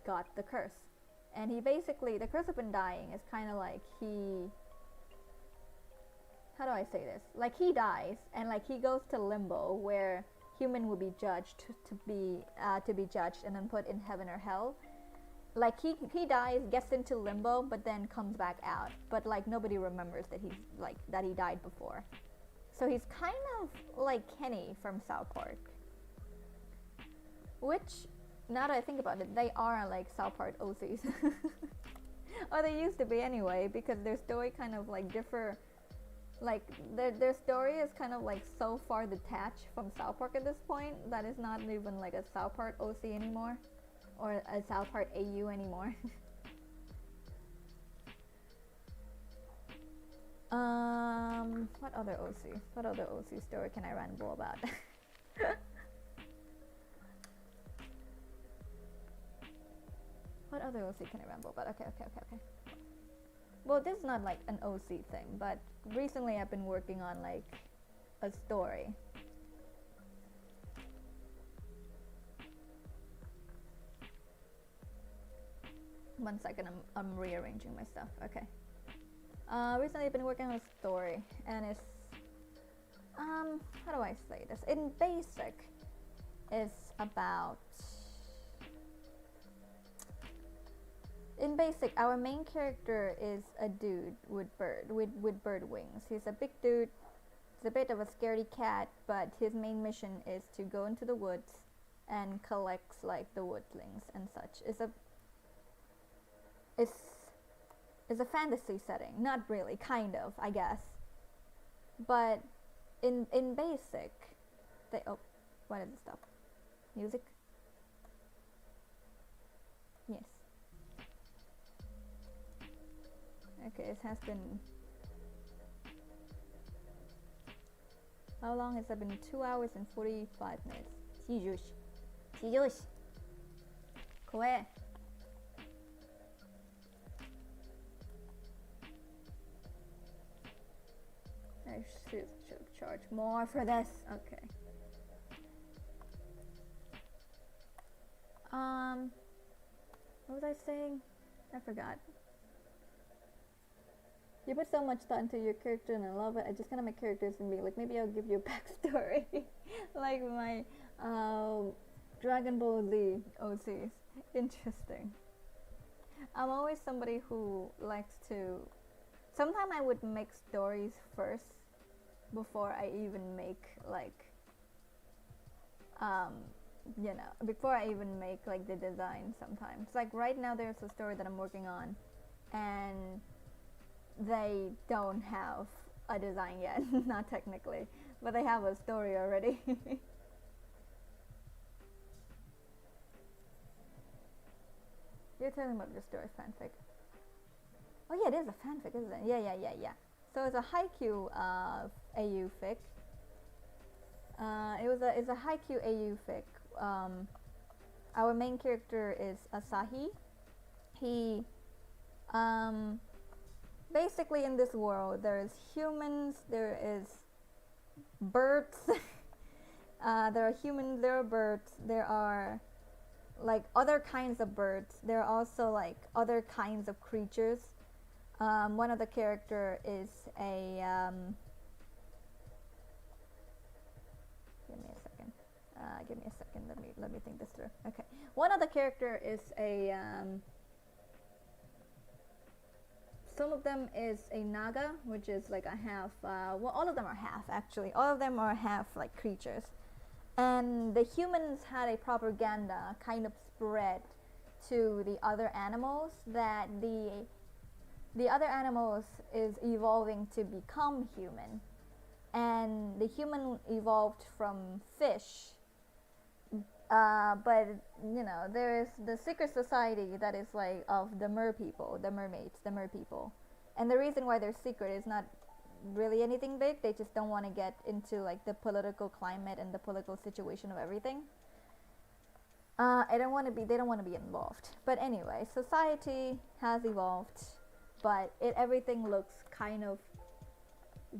got the curse. And he basically, the curse of undying is kind of like how do I say this? Like he dies, and like he goes to limbo, where human will be judged to be judged and then put in heaven or hell. Like he dies, gets into limbo, but then comes back out. But like nobody remembers that he died before. So he's kind of like Kenny from South Park, which, now that I think about it, they are like South Park OCs. Or they used to be anyway, because their story kind of like differ. Like their story is kind of like so far detached from South Park at this point that it's not even like a South Park OC anymore, or a South Park AU anymore. What other OC story can I ramble about? What other OC can I ramble about? Okay. Well, this is not like an OC thing, but recently I've been working on like a story. One second, I'm rearranging my stuff. Okay. Recently I've been working on a story, and it's how do I say this? In basic, it's about. In basic, our main character is a dude with bird wings. He's a big dude. He's a bit of a scaredy cat, but his main mission is to go into the woods and collects like the woodlings and such. It's a fantasy setting. Not really, kind of, I guess. But in basic, why did it stop? Music? Yes. Okay, it has been. How long has it been? 2 hours and 45 minutes. 지조시. 고해. I should charge more for this. Okay. What was I saying? I forgot. You put so much thought into your character, and I love it. I just kind of make characters and be like, maybe I'll give you a backstory, like my Dragon Ball Z OCs. Interesting. I'm always somebody who likes to. Sometimes I would make stories first before I even make like, um, before I even make like the design. Sometimes, like right now, there's a story that I'm working on, and they don't have a design yet, not technically, but they have a story already. You're talking about the story fanfic. Oh yeah, it is a fanfic, isn't it? Yeah. So it's a Haikyuu AU fic. It's a Haikyuu AU fic. Our main character is Asahi. He basically in this world there is humans, there is birds. There are humans, there are birds, there are like other kinds of birds. There are also like other kinds of creatures. One of the character is a give me a second. Let me think this through. Okay, one of the character is a some of them is a naga, which is like a half. Well, all of them are half actually. All of them are half like creatures, and the humans had a propaganda kind of spread to the other animals that the other animals is evolving to become human, and the human evolved from fish. But there is the secret society that is like of the mer people, the mermaids, the mer people, and the reason why they're secret is not really anything big. They just don't want to get into like the political climate and the political situation of everything. They don't want to be involved. But anyway, society has evolved, but everything looks kind of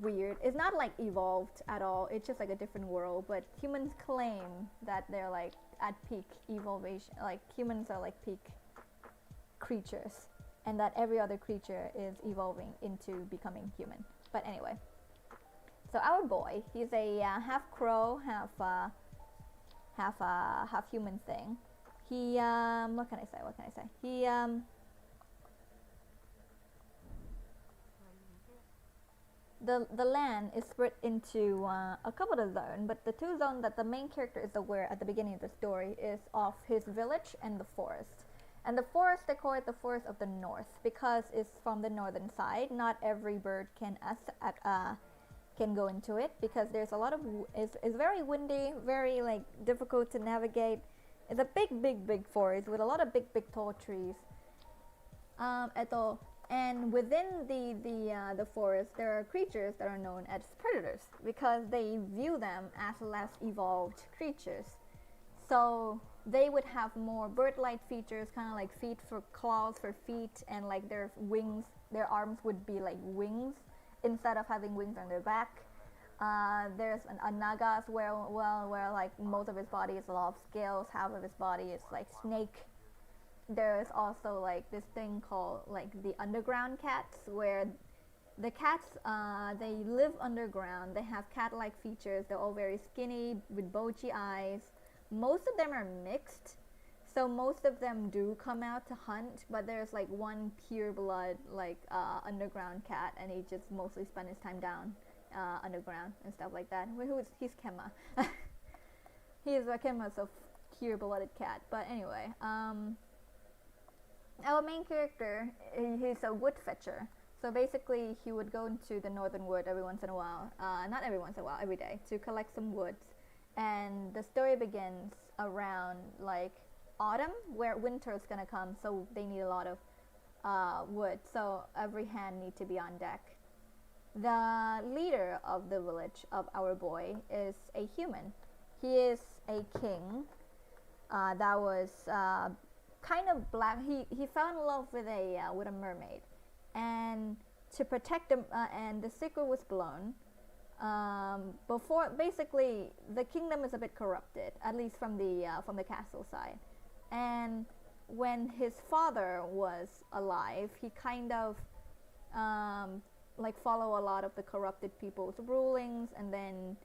weird. It's not like evolved at all. It's just like a different world. But humans claim that they're like at peak evolution. Like humans are like peak creatures, and that every other creature is evolving into becoming human. But anyway, so our boy, he's a half crow, half human thing. He what can I say? He the land is split into a couple of zones, but the two zones that the main character is aware at the beginning of the story is of his village and the forest. And the forest, they call it the forest of the north because it's from the northern side. Not every bird can go into it because there's a lot of it's very windy, very like difficult to navigate. It's a big forest with a lot of big tall trees. And within the forest, there are creatures that are known as predators because they view them as less evolved creatures. So they would have more bird-like features, kind of like feet for claws for feet, and like their wings, their arms would be like wings instead of having wings on their back. There's a naga as well, where like most of his body is a lot of scales, half of his body is like snake. There's also like this thing called like the underground cats, where the cats they live underground. They have cat-like features. They're all very skinny with bulgy eyes. Most of them are mixed, so most of them do come out to hunt, but there's like one pure blood like underground cat, and he just mostly spends his time down underground and stuff like that. He's Kema. He's a Kema, so pure blooded cat. But anyway, our main character, he's a wood fetcher. So basically, he would go into the northern wood every once in a while, not every once in a while, every day, to collect some woods. And the story begins around like autumn, where winter is gonna come, so they need a lot of wood. So every hand needs to be on deck. The leader of the village of our boy is a human. He is a king that was kind of black. He fell in love with a mermaid, and to protect him, and the secret was blown. Before, basically, the kingdom is a bit corrupted, at least from the castle side. And when his father was alive, he kind of like follow a lot of the corrupted people's rulings, and then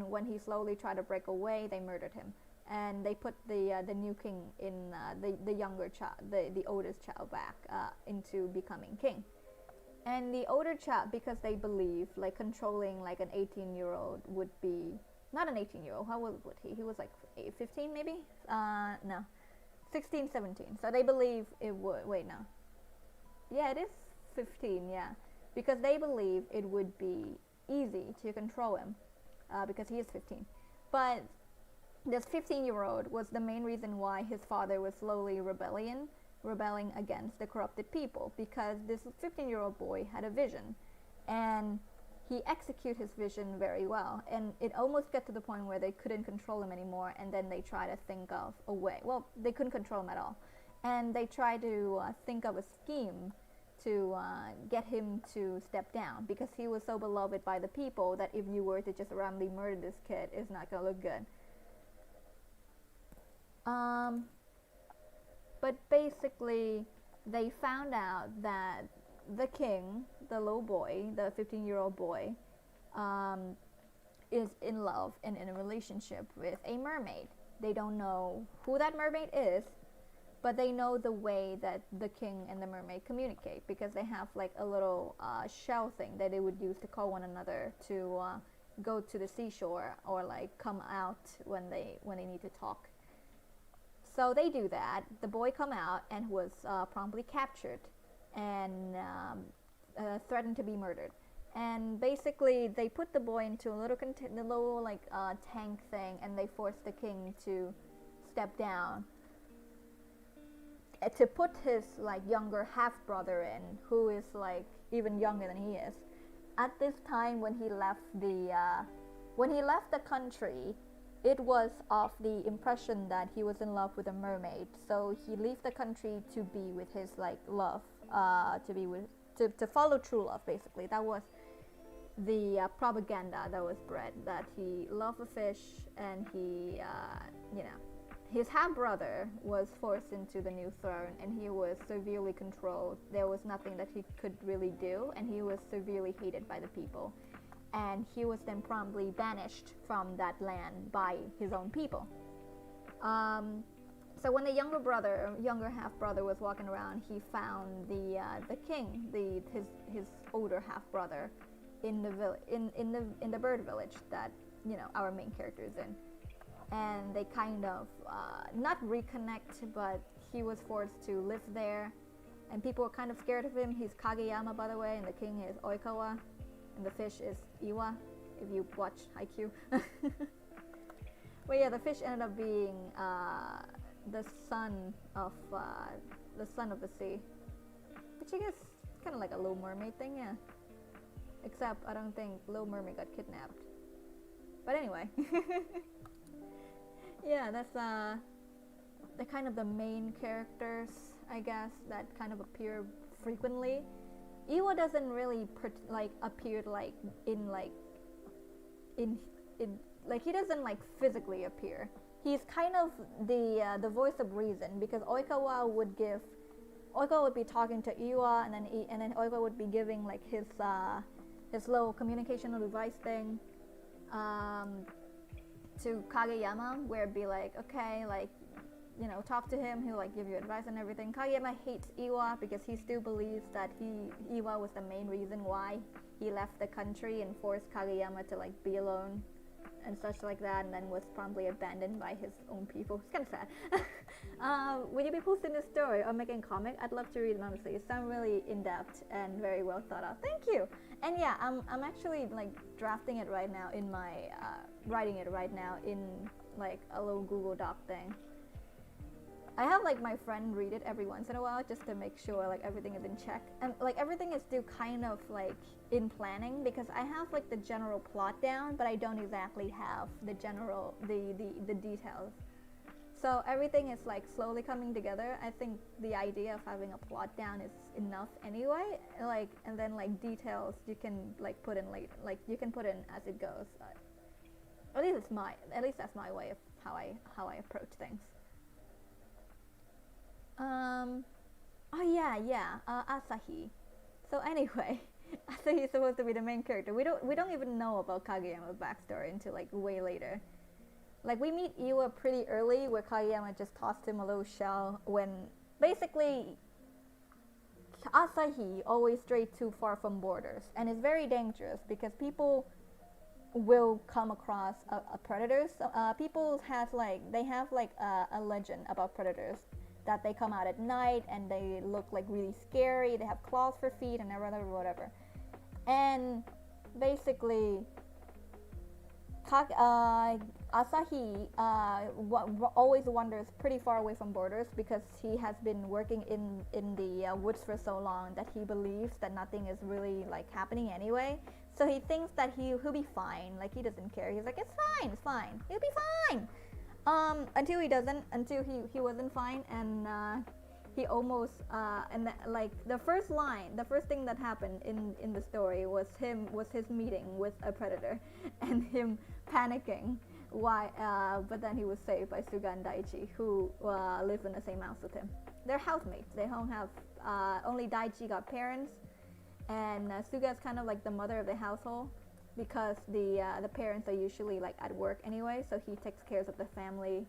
when he slowly tried to break away, they murdered him. and they put the new king in the younger child, the oldest child back into becoming king. And the older child, because they believe like controlling like an 18-year-old would be not an 18-year-old. How old would he? He was like 15 maybe. No, 16, 17. So they believe it would. Wait, no. Yeah, it is 15. Yeah, because they believe it would be easy to control him because he is 15. But this 15-year-old was the main reason why his father was slowly rebelling against the corrupted people, because this 15-year-old boy had a vision and he executed his vision very well, and it almost got to the point where they couldn't control him anymore, and then they tried to think of a way. Well, they couldn't control him at all, and they tried to think of a scheme to get him to step down, because he was so beloved by the people that if you were to just randomly murder this kid, it's not gonna look good. But basically, they found out that the king, the little boy, the 15-year-old boy, is in love and in a relationship with a mermaid. They don't know who that mermaid is, but they know the way that the king and the mermaid communicate, because they have like a little shell thing that they would use to call one another to go to the seashore or like come out when they need to talk. So they do that. The boy come out and was promptly captured and threatened to be murdered. And basically, they put the boy into a little like tank thing, and they forced the king to step down to put his like younger half brother in, who is like even younger than he is. At this time, when he left the country, it was of the impression that he was in love with a mermaid, so he left the country to be with his like love, to follow true love. Basically, that was the propaganda that was bred, that he loved a fish, and he, his half brother was forced into the new throne, and he was severely controlled. There was nothing that he could really do, and he was severely hated by the people. And he was then promptly banished from that land by his own people. So when the younger half brother was walking around, he found the king, his older half brother, in the bird village that our main character is in, and they kind of not reconnect, but he was forced to live there, and people were kind of scared of him. He's Kageyama, by the way, and the king is Oikawa. And the fish is Iwa, if you watch Haikyuu. But yeah, the fish ended up being the son of the sea, which I guess is kind of like a Little Mermaid thing, yeah. Except I don't think Little Mermaid got kidnapped. But anyway, yeah, that's the kind of the main characters, I guess, that kind of appear frequently. Iwa doesn't really appear he doesn't like physically appear. He's kind of the voice of reason, because Oikawa would be talking to Iwa, and then Oikawa would be giving like his little communicational device thing to Kageyama, where it'd be like, okay, like, talk to him, he'll like give you advice and everything. Kageyama hates Iwa because he still believes that Iwa was the main reason why he left the country and forced Kageyama to like be alone and such like that, and then was promptly abandoned by his own people. It's kind of sad. Will you be posting this story or making a comic? I'd love to read it, honestly. It sounds really in-depth and very well thought out. Thank you. And yeah, I'm actually like drafting it right now in my writing it right now in like a little Google Doc thing. I have like my friend read it every once in a while just to make sure like everything is in check, and like everything is still kind of like in planning, because I have like the general plot down, but I don't exactly have the general the details. So everything is like slowly coming together. I think the idea of having a plot down is enough anyway. Like, and then like details you can like put in later, like you can put in as it goes. At least that's my way of how I approach things. Asahi. So anyway, Asahi is supposed to be the main character. We don't even know about Kageyama's backstory until like way later. Like we meet Iwa pretty early, where Kageyama just tossed him a little shell when basically Asahi always strayed too far from borders, and it's very dangerous because people will come across predators. People has like they have like a legend about predators that they come out at night and they look like really scary. They have claws for feet and whatever. And basically, Asahi always wanders pretty far away from borders because he has been working in the woods for so long that he believes that nothing is really like happening anyway. So he thinks that he'll be fine. Like he doesn't care. He's like, it's fine. He'll be fine. Until he doesn't. Until he wasn't fine, and he almost like the first thing that happened in the story was his meeting with a predator, and him panicking. Why? But then he was saved by Suga and Daichi, who live in the same house with him. They're housemates. They don't have only Daichi got parents, and Suga is kind of like the mother of the household because the parents are usually like at work anyway, so he takes care of the family.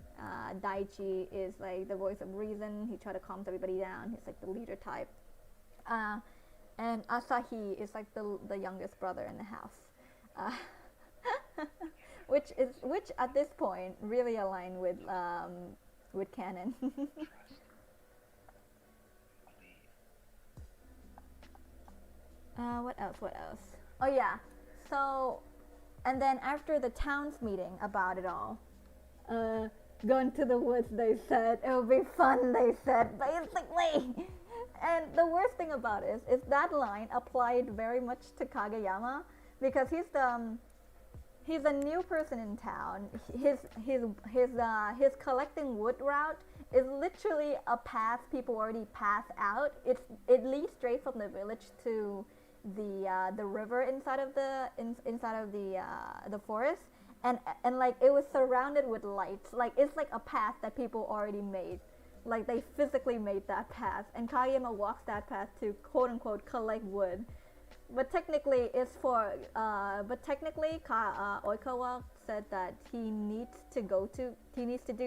Daichi is like the voice of reason. He tries to calm everybody down. He's like the leader type. And Asahi is like the youngest brother in the house, which at this point really aligned with canon. What else? Oh yeah. So, and then after the town's meeting about it all, going to the woods, they said, it'll be fun, they said, basically. And the worst thing about it is that line applied very much to Kageyama, because he's a new person in town. His collecting wood route is literally a path people already pass out. It leads straight from the village to the river inside of the forest, and like it was surrounded with lights. Like it's like a path that people already made. Like they physically made that path, and Kageyama walks that path to quote unquote collect wood. But technically, Oikawa said that he needs to do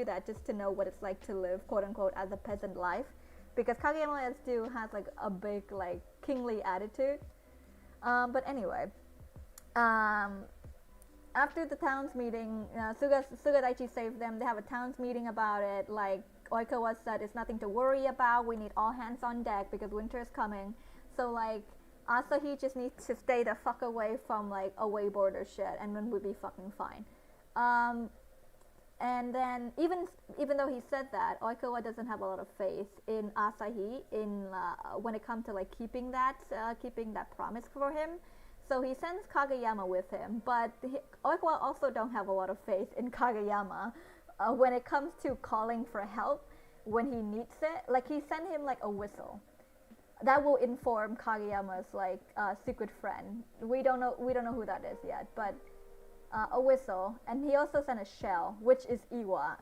that just to know what it's like to live, quote unquote, as a peasant life, because Kageyama has like a big like kingly attitude. But anyway, after the town's meeting, Suga Daichi saved them. They have a town's meeting about it. Like Oikawa said, it's nothing to worry about. We need all hands on deck because winter is coming. So like, Asahi just needs to stay the fuck away from like away border shit, and then we'll be fucking fine. And then even though he said that, Oikawa doesn't have a lot of faith in Asahi when it comes to like keeping that promise for him. So he sends Kageyama with him, but Oikawa also don't have a lot of faith in Kageyama when it comes to calling for help when he needs it. Like he sent him like a whistle that will inform Kageyama's like secret friend. We don't know who that is yet, but a whistle. And he also sent a shell, which is Iwa,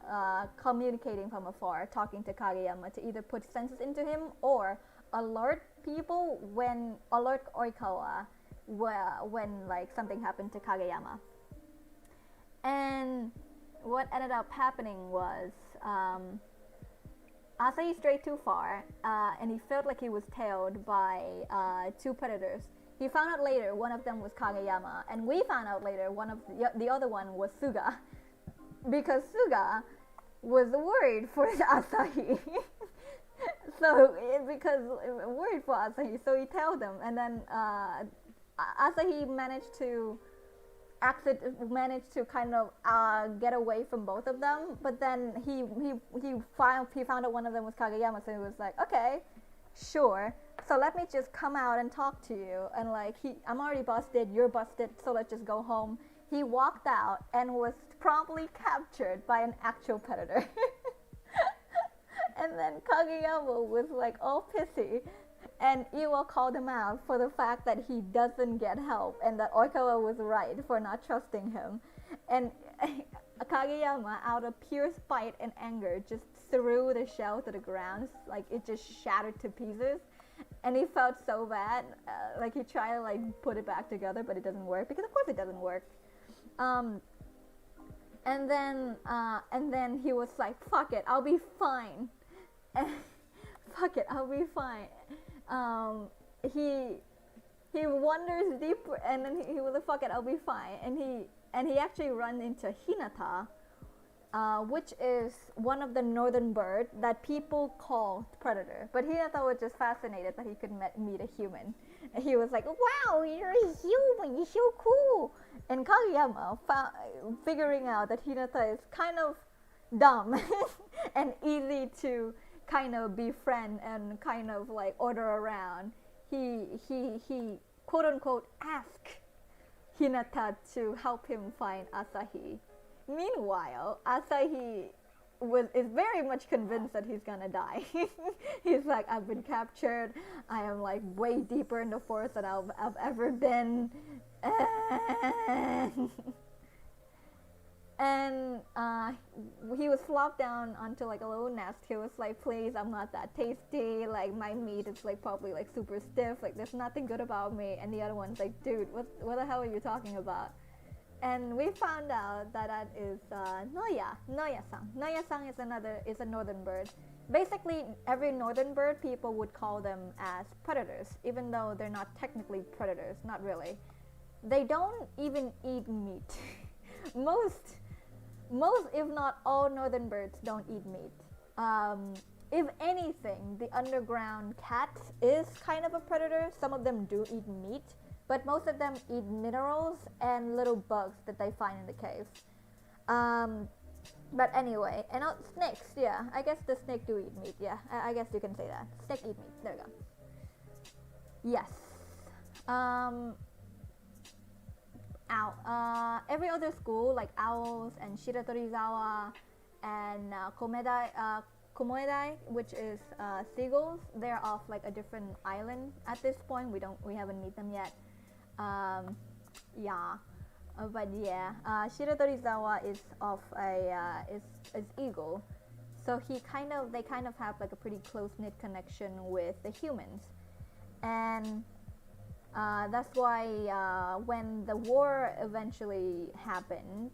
communicating from afar, talking to Kageyama to either put senses into him or alert Oikawa when like something happened to Kageyama. And what ended up happening was Asahi strayed too far, and he felt like he was tailed by two predators. He found out later one of them was Kageyama, and we found out later the other one was Suga, because Suga was worried for Asahi. So he tailed them, and then Asahi managed to kind of get away from both of them, but then he found out one of them was Kageyama, so he was like, okay, sure, so let me just come out and talk to you, and like I'm already busted, you're busted, so let's just go home. He walked out and was promptly captured by an actual predator. And then Kageyama was like all pissy, and Iwa called him out for the fact that he doesn't get help, and that Oikawa was right for not trusting him. And Kageyama, out of pure spite and anger, just threw the shell to the ground. Like it just shattered to pieces, and he felt so bad. Like he tried to like put it back together, but it doesn't work, because of course it doesn't work. And then he was like, "Fuck it, I'll be fine." Fuck it, I'll be fine. Um, he wonders deeper, and then he was like, "Fuck it, I'll be fine." And he actually run into Hinata, which is one of the northern bird that people call predator. But Hinata was just fascinated that he could meet a human. And he was like, "Wow, you're a human! You're so cool!" And Kageyama figuring out that Hinata is kind of dumb and easy to kind of befriend and kind of like order around, he quote unquote asked Hinata to help him find Asahi. Meanwhile, Asahi is very much convinced that he's gonna die. He's like, "I've been captured. I am like way deeper in the forest than I've ever been." And he was flopped down onto like a little nest. He was like, "Please, I'm not that tasty. Like my meat is like probably like super stiff. Like there's nothing good about me." And the other one's like, "Dude, what the hell are you talking about?" And we found out that is Noya-san. Noya-san is a northern bird. Basically, every northern bird people would call them as predators, even though they're not technically predators. Not really. They don't even eat meat. most, if not all, northern birds don't eat meat. If anything, the underground cat is kind of a predator. Some of them do eat meat, but most of them eat minerals and little bugs that they find in the caves. But anyway, and snakes, yeah, I guess the snake do eat meat, yeah, I guess you can say that. Snake eat meat, there we go. Yes. Every other school, like Owls and Shiratorizawa and Komoedai, which is seagulls, they're off like a different island at this point. We haven't met them yet. Yeah, but yeah, Shiratorizawa is of is eagle, so they kind of have like a pretty close knit connection with the humans, and that's why when the war eventually happened,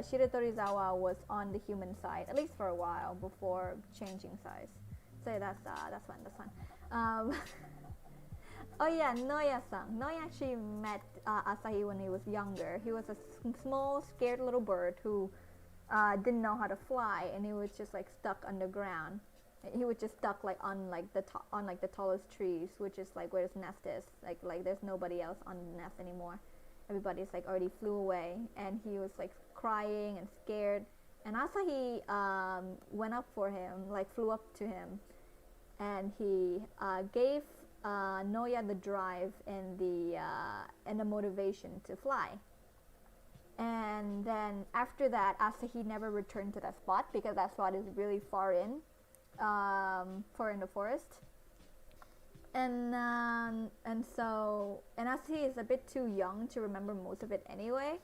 Shiratorizawa was on the human side, at least for a while, before changing sides. So that's fun. Oh yeah, Noya-san. Noya actually met Asahi when he was younger. He was a small, scared little bird who didn't know how to fly, and he was just like stuck underground. He was just stuck like on the tallest trees, which is like where his nest is. Like there's nobody else on the nest anymore. Everybody's like already flew away, and he was like crying and scared. And Asahi went up for him, like flew up to him, and he gave Noya the drive and the motivation to fly. And then after that, Asahi never returned to that spot because that spot is really far in the forest. And Asahi is a bit too young to remember most of it anyway.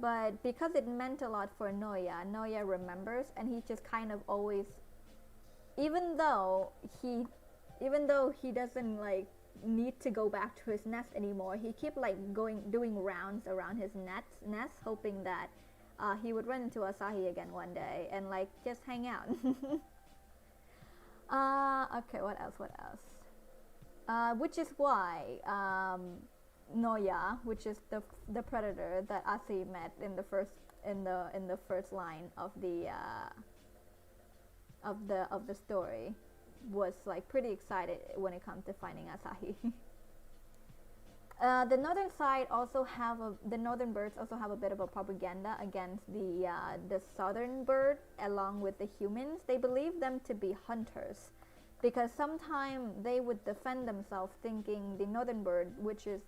But because it meant a lot for Noya remembers, and he just kind of always, even though he doesn't like need to go back to his nest anymore, he kept like doing rounds around his nest, hoping that he would run into Asahi again one day and like just hang out. Okay, what else? Which is why Noya, which is the predator that Asahi met in the first line of the story, was like pretty excited when it comes to finding Asahi. The northern birds also have a bit of a propaganda against the southern bird along with the humans. They believe them to be hunters, because sometimes they would defend themselves thinking the northern bird, which is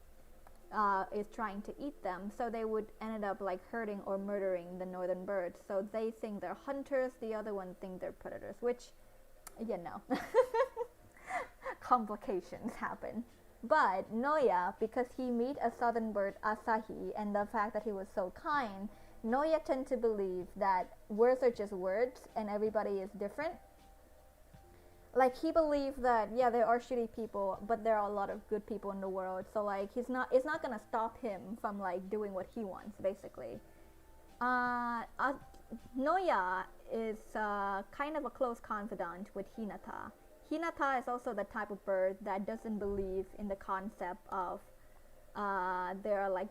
trying to eat them, so they would end up like hurting or murdering the northern bird. So they think they're hunters, the other one think they're predators, which, you know, complications happen. But Noya, because he met a southern bird, Asahi, and the fact that he was so kind, Noya tend to believe that words are just words and everybody is different. like he believed that yeah, there are shitty people, but there are a lot of good people in the world. So like it's not gonna stop him from like doing what he wants, basically. Uh, uh, Noya is kind of a close confidant with Hinata. Hinata is also the type of bird that doesn't believe in the concept of there are like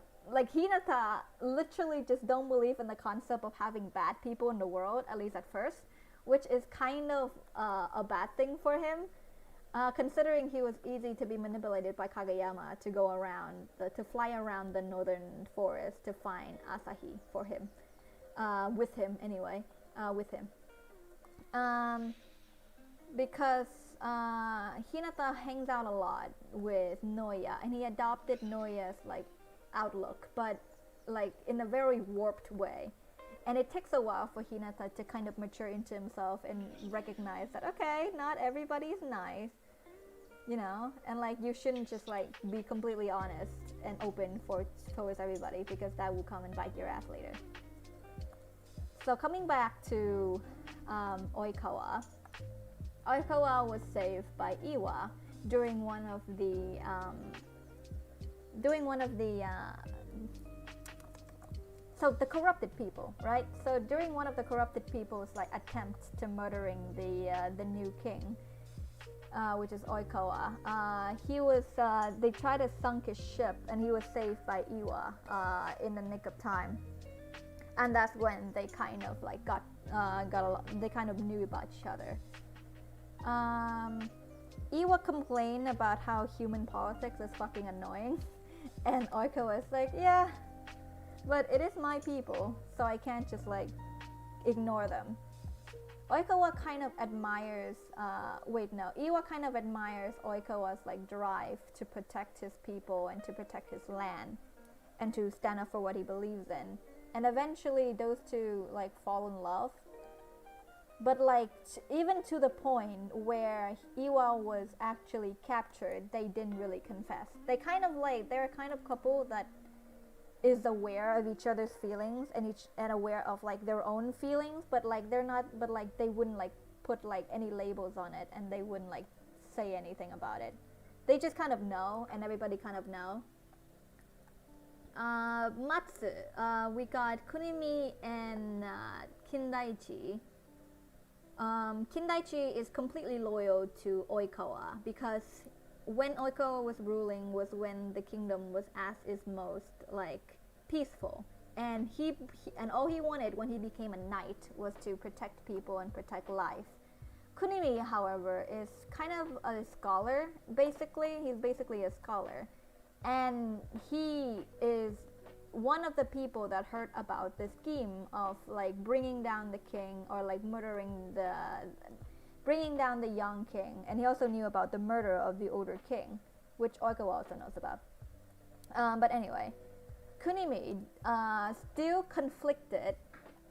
Hinata literally just don't believe in the concept of having bad people in the world, at least at first, which is kind of a bad thing for him, considering he was easy to be manipulated by Kageyama to go around, to fly around the northern forest to find Asahi for him, with him anyway, with him. Because Hinata hangs out a lot with Noya, and he adopted Noya's like outlook, but like in a very warped way. And it takes a while for Hinata to kind of mature into himself and recognize that okay, not everybody's nice, you know, and like you shouldn't just like be completely honest and open towards everybody, because that will come and bite your ass later. So coming back to Oikawa. Oikawa was saved by Iwa during one of the so the corrupted people, right? So during one of the corrupted people's like attempt to murdering the new king, which is Oikawa, he was they tried to sunk his ship, and he was saved by Iwa in the nick of time, and that's when they kind of like they kind of knew about each other. Iwa complained about how human politics is fucking annoying, and Oikawa is like, yeah, but it is my people, so I can't just like ignore them. Oikawa kind of admires, Iwa kind of admires Oikawa's like drive to protect his people and to protect his land and to stand up for what he believes in. And eventually those two like fall in love. But like even to the point where Iwa was actually captured, they didn't really confess. They're a kind of couple that is aware of each other's feelings and aware of like their own feelings, but like they wouldn't like put like any labels on it, and they wouldn't like say anything about it. They just kind of know, and everybody kind of know. Matsu, we got Kunimi and Kindaichi. Kindaichi is completely loyal to Oikawa, because when Oikawa was ruling was when the kingdom was at its most like peaceful, and he and all he wanted when he became a knight was to protect people and protect life. Kunimi, however, is kind of a scholar. He's basically a scholar, and he is one of the people that heard about the scheme of like bringing down the king, or like bringing down the young king, and he also knew about the murder of the older king, which Oikawa also knows about. But anyway, Kunimi, still conflicted,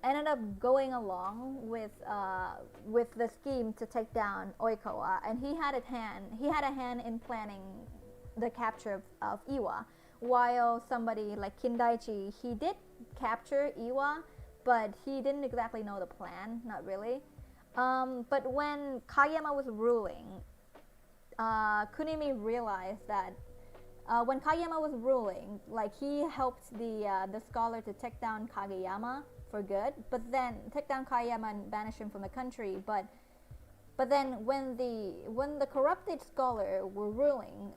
ended up going along with the scheme to take down Oikawa, and he had a hand in planning the capture of Iwa. While somebody like Kindaichi, he did capture Iwa, but he didn't exactly know the plan, not really. But when Kageyama was ruling, Kunimi realized that when Kageyama was ruling, like he helped the scholar to take down Kageyama for good, but then take down Kageyama and banish him from the country. But then when the corrupted scholar were ruling,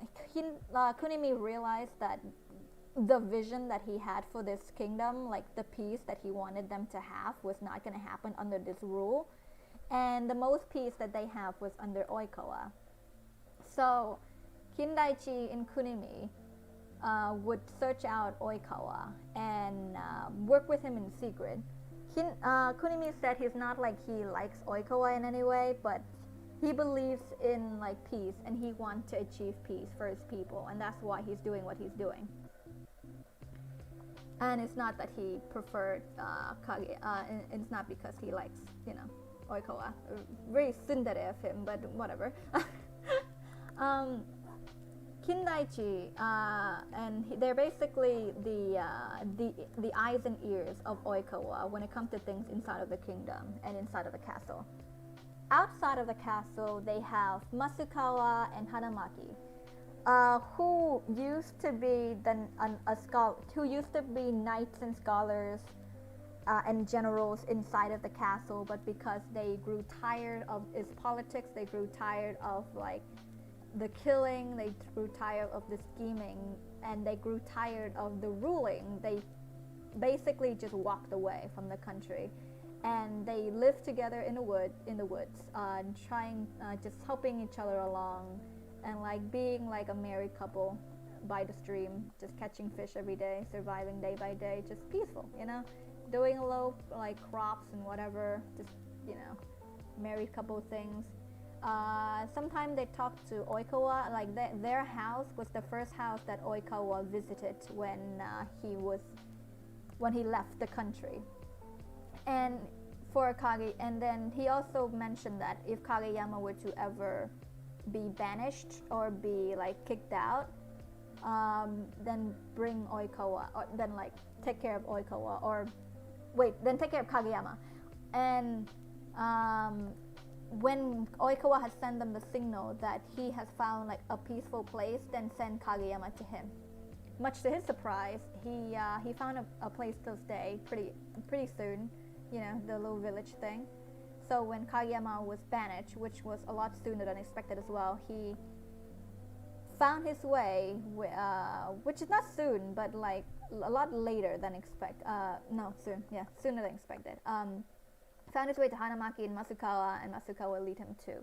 Kunimi realized that the vision that he had for this kingdom, like the peace that he wanted them to have, was not going to happen under this rule, and the most peace that they have was under Oikawa. So Kindaichi and Kunimi would search out Oikawa and work with him in secret. Kunimi said he's not like he likes Oikawa in any way, but he believes in like peace, and he wants to achieve peace for his people, and that's why he's doing what he's doing. And it's not that he preferred it's not because he likes, Oikawa. Very tsundere of him, but whatever. Kindaichi, and they're basically the eyes and ears of Oikawa when it comes to things inside of the kingdom and inside of the castle. outside of the castle, they have Masukawa and Hanamaki, who used to be who used to be knights and scholars and generals inside of the castle, but because they grew tired of its politics, they grew tired of like the killing, they grew tired of the scheming, and they grew tired of the ruling, they basically just walked away from the country, and they lived together in the woods, trying, just helping each other along, and like being like a married couple by the stream, just catching fish every day, surviving day by day, just peaceful, doing a little like crops and whatever, just married couple things. Sometimes they talked to Oikawa, like their house was the first house that Oikawa visited when he left the country. And and then he also mentioned that if Kageyama were to ever be banished or be like kicked out, then bring Oikawa, or then like take care of Oikawa, or then take care of Kageyama. And when Oikawa has sent them the signal that he has found like a peaceful place, then send Kageyama to him. Much to his surprise, he found a place to stay pretty soon, the little village thing. So when Kageyama was banished, which was a lot sooner than expected as well, he found his way, which is not soon, but like a lot later than expected. Sooner than expected. Found his way to Hanamaki and Masukawa, and Masukawa lead him to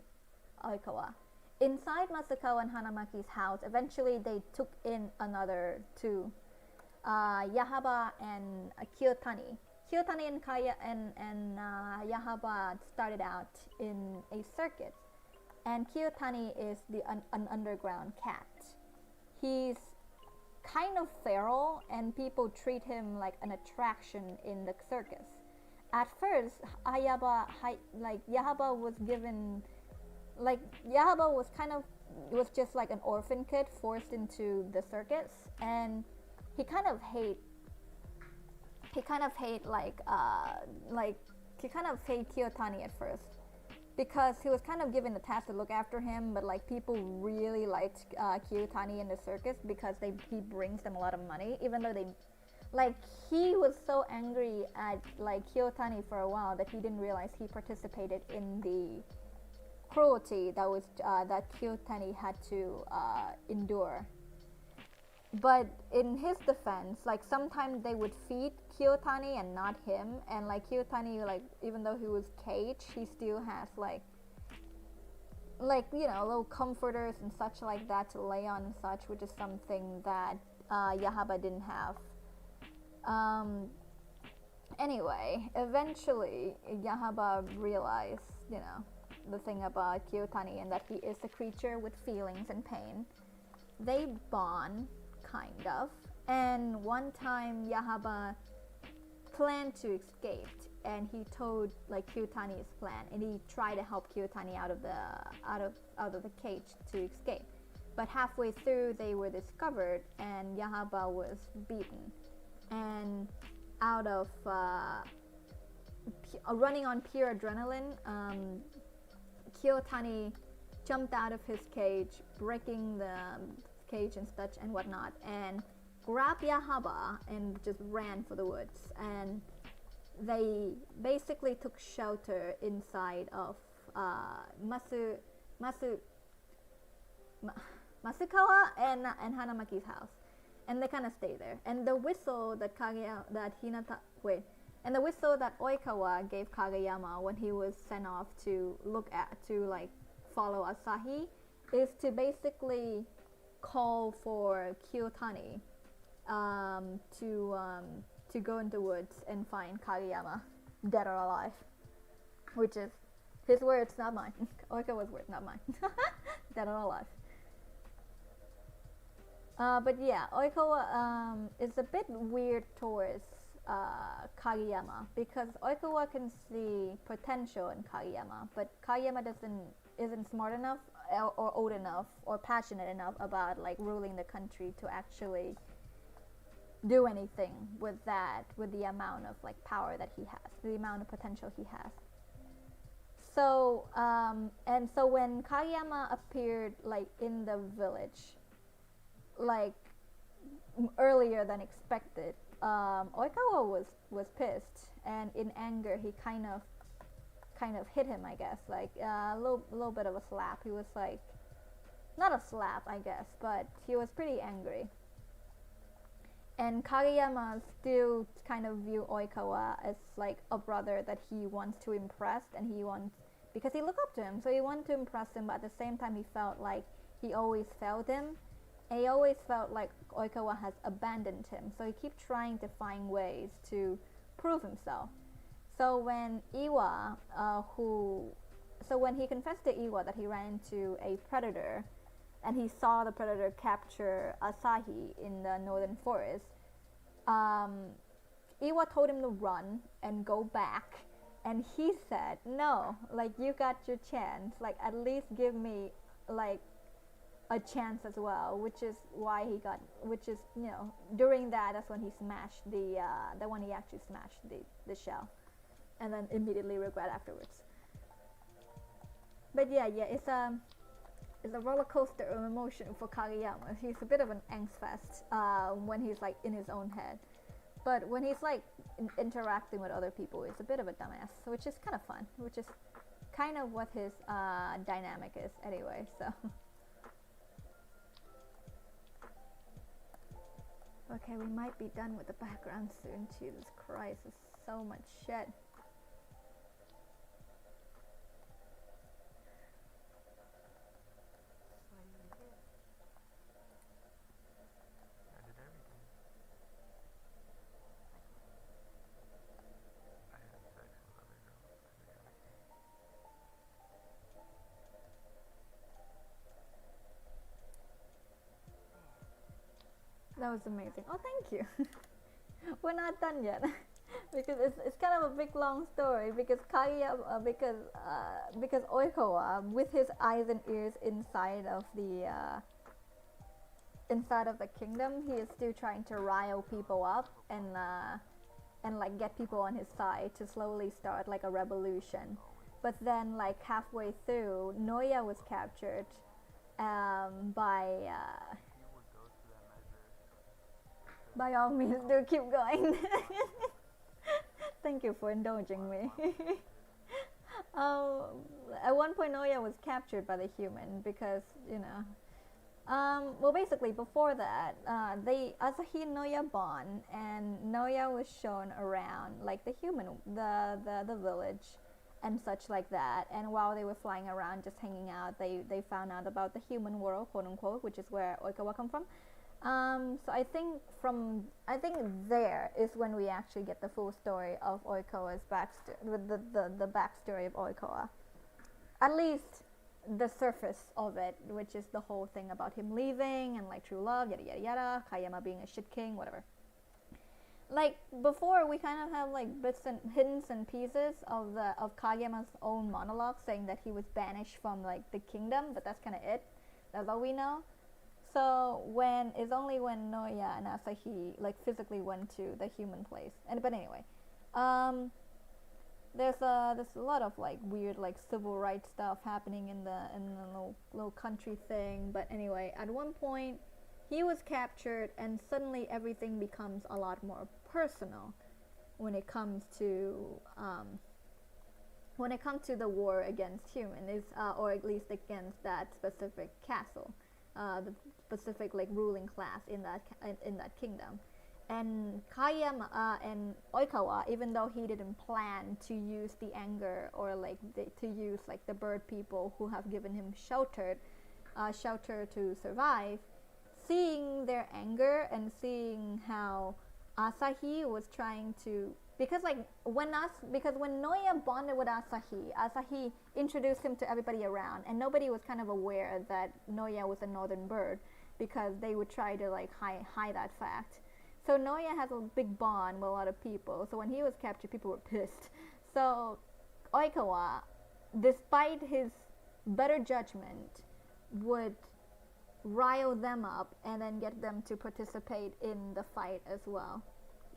Oikawa. Inside Masukawa and Hanamaki's house, eventually they took in another two, Yahaba and Kiyotani. Kiyotani and Yahaba started out in a circus, and Kiyotani is an underground cat. He's kind of feral, and people treat him like an attraction in the circus. At first, Yahaba was just like an orphan kid forced into the circus, and he kind of hate Kiyotani at first, because he was kind of given the task to look after him, but like people really liked Kiyotani in the circus because he brings them a lot of money, even though he was so angry at like Kiyotani for a while that he didn't realize he participated in the cruelty that Kiyotani had to endure. But in his defense, like sometimes they would feed Kiyotani and not him, and like Kiyotani, like even though he was caged, he still has like little comforters and such like that to lay on and such, which is something that Yahaba didn't have. Anyway, eventually Yahaba realized, the thing about Kiyotani, and that he is a creature with feelings and pain. They bond, kind of, and one time Yahaba planned to escape, and he told like Kiyotani his plan, and he tried to help Kiyotani out of the cage to escape. But halfway through, they were discovered, and Yahaba was beaten. And out of running on pure adrenaline, Kiyotani jumped out of his cage, breaking the cage and such and whatnot, and grabbed Yahaba and just ran for the woods. And they basically took shelter inside of Masukawa and Hanamaki's house. And they kind of stay there. And the whistle that the whistle that Oikawa gave Kageyama when he was sent off to follow Asahi, is to basically call for Kiyotani to go into the woods and find Kageyama, dead or alive, which is his words, not mine. Oikawa's words, not mine. Dead or alive. But yeah, Oikawa is a bit weird towards Kageyama, because Oikawa can see potential in Kageyama, but Kageyama isn't smart enough or old enough or passionate enough about like ruling the country to actually do anything with the amount of like power that he has, the amount of potential he has. so when Kageyama appeared like in the village, like earlier than expected, Oikawa was pissed, and in anger he kind of hit him, I guess, like a little bit of a slap. He was like, not a slap, I guess, but he was pretty angry. And Kageyama still kind of view Oikawa as like a brother that he wants to impress, and he wants, because he looked up to him, so he wanted to impress him, but at the same time he felt like he always failed him, and he always felt like Oikawa has abandoned him, so he kept trying to find ways to prove himself. So when when he confessed to Iwa that he ran into a predator, and he saw the predator capture Asahi in the northern forest, Iwa told him to run and go back, and he said, no, like, you got your chance, like, at least give me like a chance as well, which is during that's when he smashed when he actually smashed the shell, and then immediately regret afterwards. But yeah, it's a roller coaster of emotion for Kageyama. He's a bit of an angst fest when he's like in his own head, but when he's like interacting with other people, he's a bit of a dumbass, which is kind of fun, which is kind of what his dynamic is anyway. So okay, we might be done with the background soon. Jesus Christ, there's so much shit. That was amazing. Oh, thank you. We're not done yet because it's kind of a big long story, because Kageyama, because Oikawa, with his eyes and ears inside of the kingdom, he is still trying to rile people up and like get people on his side to slowly start like a revolution. But then like halfway through, Noya was captured by all means, do keep going. Thank you for indulging me. At one point, Noya was captured by the human because, well, basically before that, Asahi and Noya bond, and Noya was shown around like the village and such like that. And while they were flying around, just hanging out, they found out about the human world, quote unquote, which is where Oikawa come from. So I think there is when we actually get the full story of Oikawa's backstory, the backstory of Oikawa. At least the surface of it, which is the whole thing about him leaving and like true love, yada yada yada, Kageyama being a shit king, whatever. Like before, we kind of have like bits and hints and pieces of Kageyama's own monologue saying that he was banished from like the kingdom, but that's kind of it. That's all we know. So it's only when Noya and Asahi like physically went to the human place. But anyway, there's a lot of like weird like civil rights stuff happening in the little country thing. But anyway, at one point he was captured, and suddenly everything becomes a lot more personal when it comes to the war against humans, or at least against that specific castle. The specific like ruling class in that kingdom, and Kageyama and Oikawa, even though he didn't plan to use the anger or like to use like the bird people who have given him shelter to survive, seeing their anger and seeing how Asahi was trying to, because when Noya bonded with Asahi introduced him to everybody around, and nobody was kind of aware that Noya was a northern bird, because they would try to like hide that fact. So Noya has a big bond with a lot of people. So when he was captured, people were pissed. So Oikawa, despite his better judgment, would rile them up and then get them to participate in the fight as well.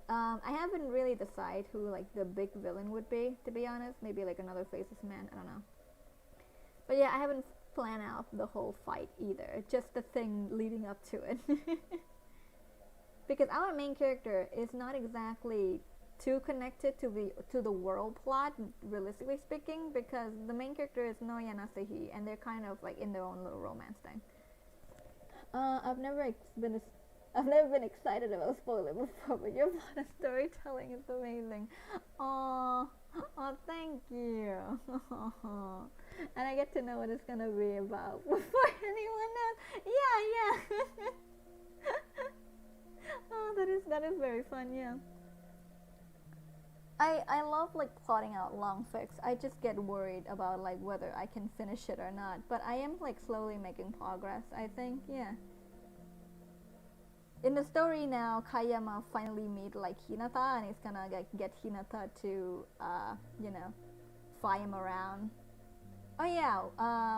I haven't really decided who like the big villain would be, to be honest. Maybe like another faceless man, I don't know. But yeah, I haven't planned out the whole fight either, just the thing leading up to it. Because our main character is not exactly too connected to the world plot, realistically speaking, because the main character is Noya and Asahi, and they're kind of like in their own little romance thing. I've never been excited about spoiler before, but your plot and storytelling is amazing. Oh, thank you. And I get to know what it's gonna be about before anyone else. Yeah. Oh, that is very fun. Yeah. I love like plotting out long fics. I just get worried about like whether I can finish it or not. But I am like slowly making progress, I think. Yeah. In the story now, Kayama finally meet like Hinata, and he's gonna get Hinata to fly him around. Oh yeah,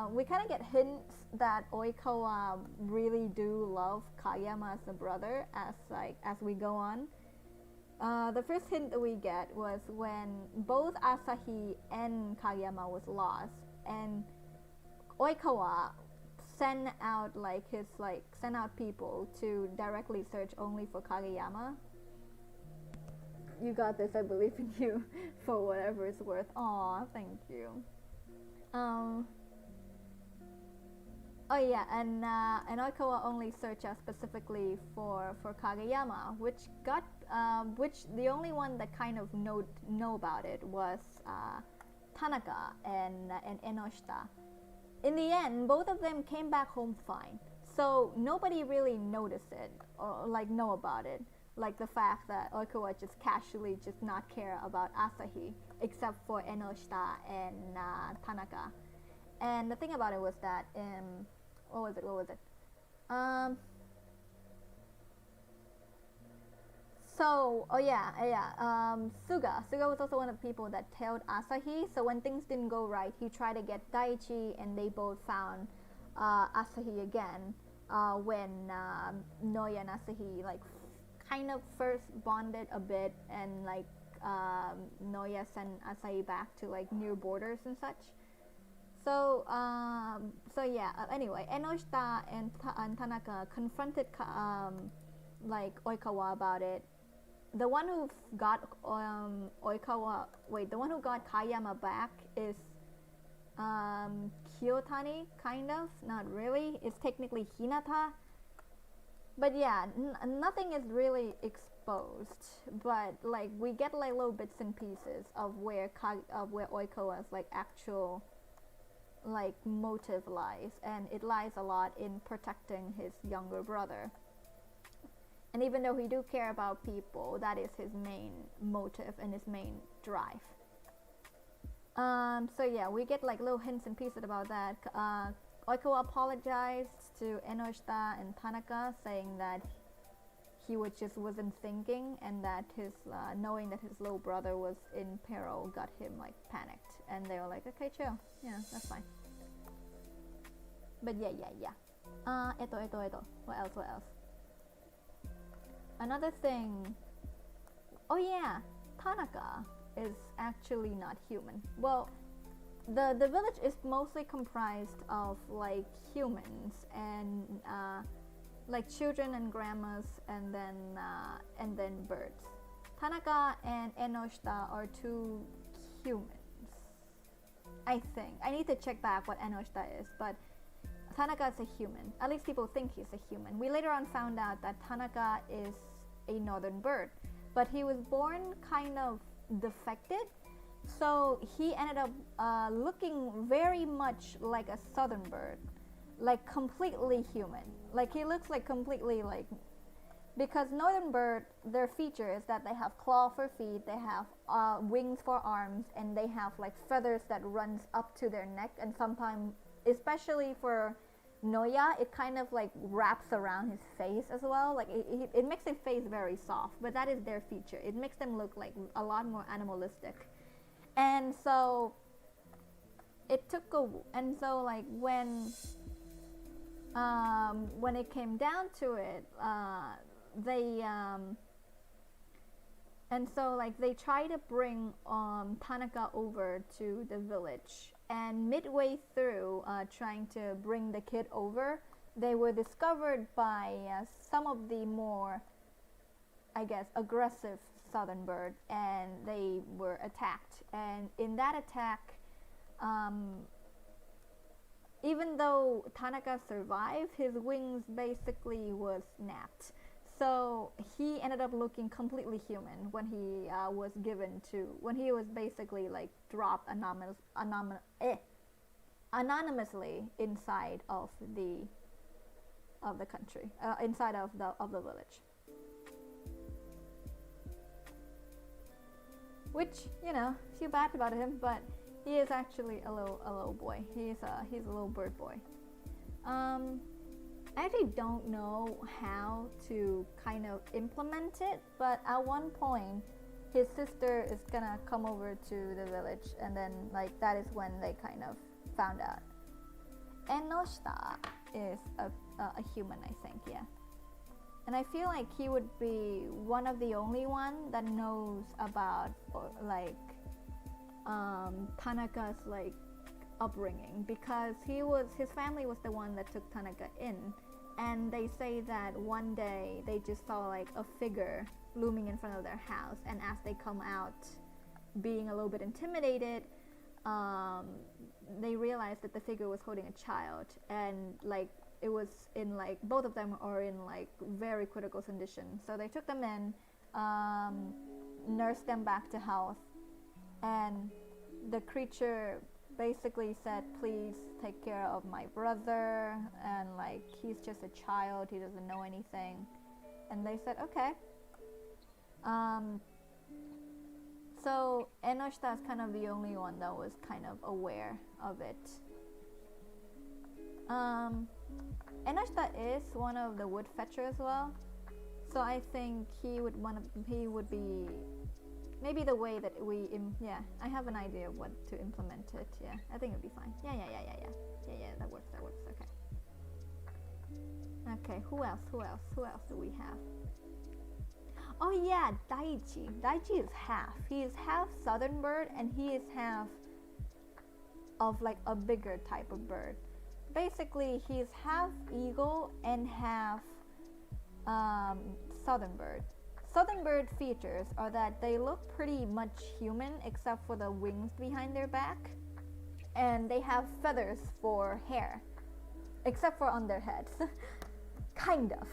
we kind of get hints that Oikawa really do love Kayama as a brother as we go on. The first hint that we get was when both Asahi and Kageyama was lost, and Oikawa sent out people to directly search only for Kageyama. You got this, I believe in you, for whatever it's worth. Aw, thank you. Oh yeah, and Oikawa only searched specifically for Kageyama, which the only one that kind of know about it was Tanaka and Enoshita. In the end, both of them came back home fine, so nobody really noticed it or like know about it, like the fact that Oikawa just casually just not care about Asahi, except for Enoshita and Tanaka. And the thing about it was that what was it? Suga was also one of the people that told Asahi. So when things didn't go right, he tried to get Daichi, and they both found Asahi again when Noya and Asahi like kind of first bonded a bit, and like Noya sent Asahi back to like near borders and such. Anyway, Enoshita and Tanaka confronted like Oikawa about it. The one who got Kayama back is Kiyotani, kind of, not really. It's technically Hinata. But yeah, nothing is really exposed. But like we get like little bits and pieces of where Oikawa's like actual like motive lies, and it lies a lot in protecting his younger brother. And even though he do care about people, that is his main motive and his main drive. So yeah, we get like little hints and pieces about that. Oikawa apologized to Enoshita and Tanaka, saying that he wasn't thinking, and that his knowing that his little brother was in peril got him like panicked, and they were like, okay, chill, yeah, that's fine. But yeah. What else? Another thing. Oh yeah, Tanaka is actually not human. Well, the village is mostly comprised of like humans and like children and grandmas, and then birds. Tanaka and Enoshita are two humans, I think. I need to check back what Enoshita is, but Tanaka is a human. At least people think he's a human. We later on found out that Tanaka is a northern bird, but he was born kind of defected, so he ended up looking very much like a southern bird, like completely human. Like he looks like completely like, because northern bird, their feature is that they have claw for feet, they have wings for arms, and they have like feathers that runs up to their neck, and sometimes, especially for Noya, it kind of like wraps around his face as well. Like it makes his face very soft, but that is their feature. It makes them look like a lot more animalistic. And so like when it came down to it, And so like they try to bring Tanaka over to the village, and midway through trying to bring the kid over, they were discovered by some of the more, I guess, aggressive southern bird, and they were attacked. And in that attack, even though Tanaka survived, his wings basically was snapped. So he ended up looking completely human when he when he was basically like dropped anonymously inside of the country, inside of the village. Which, you know, feel bad about him, but he is actually a little boy. He's a little bird boy. I actually don't know how to kind of implement it, but at one point his sister is gonna come over to the village, and then like that is when they kind of found out. Enoshita is a human, I think, yeah. And I feel like he would be one of the only one that knows about like Tanaka's like upbringing, because his family was the one that took Tanaka in, and they say that one day they just saw like a figure looming in front of their house, and as they come out being a little bit intimidated, they realized that the figure was holding a child, and like it was in like both of them are in like very critical condition. So they took them in, nursed them back to health, and the creature basically said, please take care of my brother, and like he's just a child, he doesn't know anything. And they said okay. So Enoshita is kind of the only one that was kind of aware of it. Enoshita is one of the wood fetcher as well, so I think he would be maybe the way that we I have an idea of what to implement it. Yeah, I think it'd be fine. Yeah, that works, okay. Who else do we have? Oh yeah, Daichi is half. He is half southern bird, and he is half of like a bigger type of bird. Basically he's half eagle and half southern bird. Southern bird features are that they look pretty much human except for the wings behind their back, and they have feathers for hair except for on their heads. Kind of.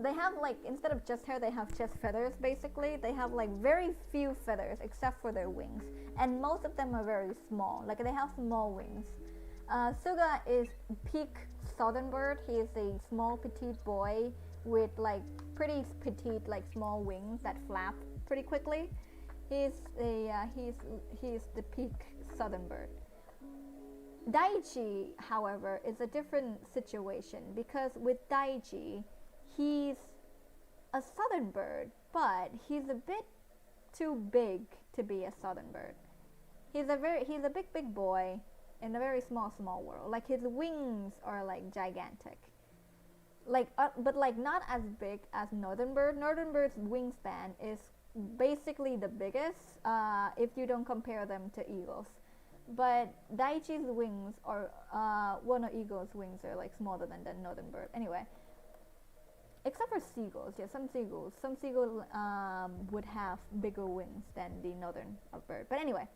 They have like, instead of just hair, they have just feathers. Basically they have like very few feathers except for their wings, and most of them are very small, like they have small wings. Suga is peak southern bird. He is a small petite boy with like pretty petite like small wings that flap pretty quickly. He's the peak southern bird. Daichi, however, is a different situation, because with Daichi, he's a southern bird, but he's a bit too big to be a southern bird. He's a big boy in a very small world. Like his wings are like gigantic, like but like not as big as northern bird. Northern bird's wingspan is basically the biggest if you don't compare them to eagles. But Daichi's wings are no, eagle's wings are like smaller than the northern bird. Anyway, except for seagulls, yeah, some seagulls would have bigger wings than the northern bird. But anyway,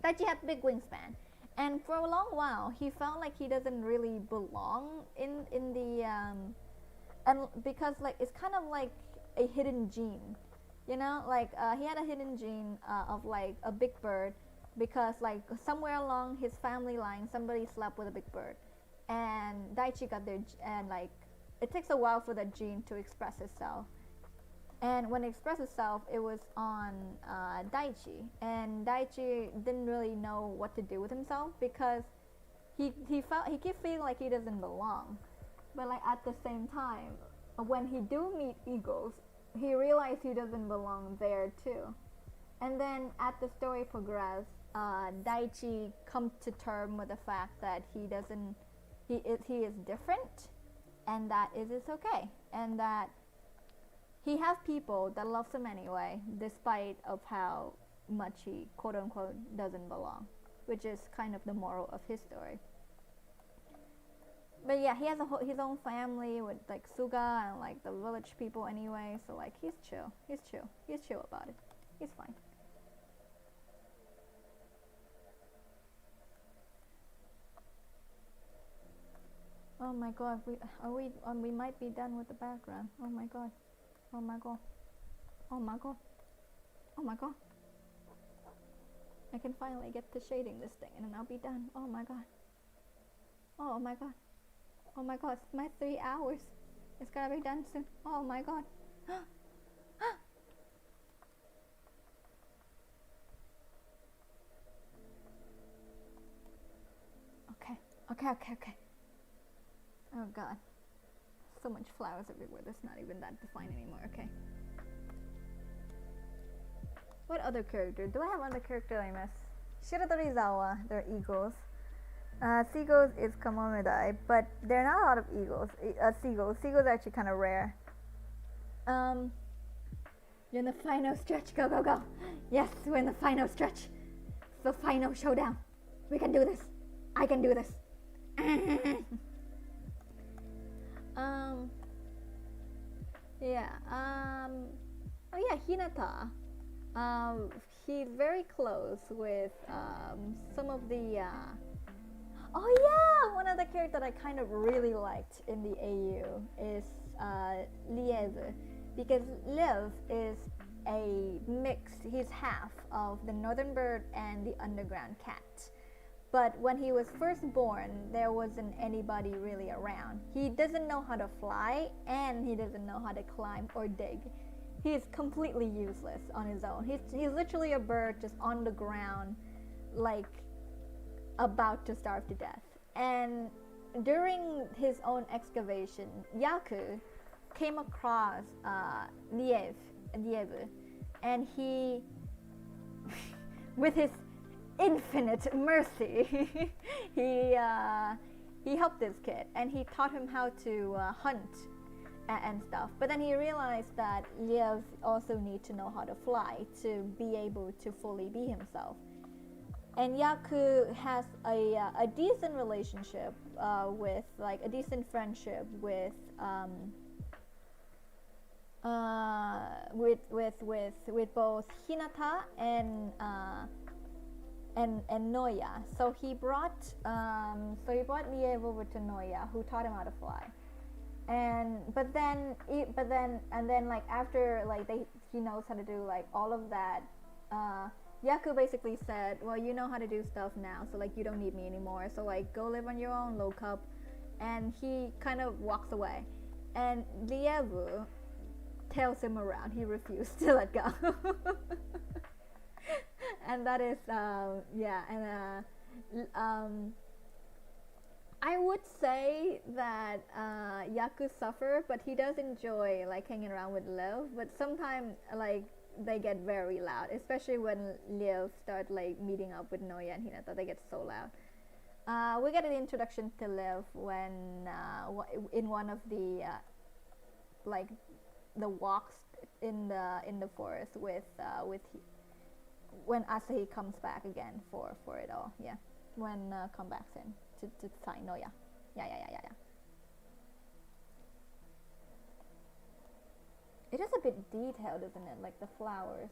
Daichi had big wingspan, and for a long while he felt like he doesn't really belong in the and because like it's kind of like a hidden gene, you know, like he had a hidden gene of like a big bird, because like somewhere along his family line somebody slept with a big bird, and Daichi got there, and like it takes a while for that gene to express itself, and when it expressed itself it was on Daichi, and Daichi didn't really know what to do with himself, because he kept feeling like he doesn't belong. But like at the same time, when he do meet eagles, he realized he doesn't belong there too. And then as the story progressed, Daichi comes to terms with the fact that he is different, and that it's okay, and that he has people that loves him anyway, despite of how much he quote unquote doesn't belong, which is kind of the moral of his story. But yeah, he has his own family with like Suga and like the village people anyway, so like he's chill about it, he's fine. Oh my god, we might be done with the background. Oh my god. Oh my god. Oh my god. Oh my god. I can finally get to shading this thing and then I'll be done. Oh my god. Oh my god. Oh my god, it's my 3 hours. It's gonna be done soon. Oh my god. Okay. Oh god. So much flowers everywhere. That's not even that defined anymore. Okay. What other character? Do I have other character I miss? Shiratorizawa, they're eagles. Seagulls is Kamomedai, but there are not a lot of eagles. Seagulls. Seagulls are actually kind of rare. You're in the final stretch. Go. Yes, we're in the final stretch. The final showdown. We can do this. I can do this. Oh yeah, Hinata. He's very close with some of the. Oh yeah, one of the characters that I kind of really liked in the AU is Liev, because Liev is a mix. He's half of the northern bird and the underground cat. But when he was first born, there wasn't anybody really around. He doesn't know how to fly, and he doesn't know how to climb or dig. He's completely useless on his own. He's literally a bird just on the ground, like about to starve to death. And during his own excavation, Yaku came across Liev, and he, with his infinite mercy, he helped this kid, and he taught him how to hunt and stuff. But then he realized that Liev also needs to know how to fly to be able to fully be himself. And Yaku has a decent relationship with, like, a decent friendship with both Hinata and Noya. So he brought Liev over to Noya, who taught him how to fly. But then like after like he knows how to do like all of that, Yaku basically said, well, you know how to do stuff now, so like you don't need me anymore, so like go live on your own, low cup. And he kind of walks away, and Lievu tails him around. He refused to let go. And that is I would say that Yaku suffer, but he does enjoy like hanging around with Liev. But sometimes like they get very loud, especially when Liev start like meeting up with Noya and Hinata. They get so loud. We get an introduction to Liev when in one of the like the walks in the forest with when Asahi comes back again for it all. Yeah, when come back in to find Noya. Yeah. It is a bit detailed, isn't it? Like the flowers.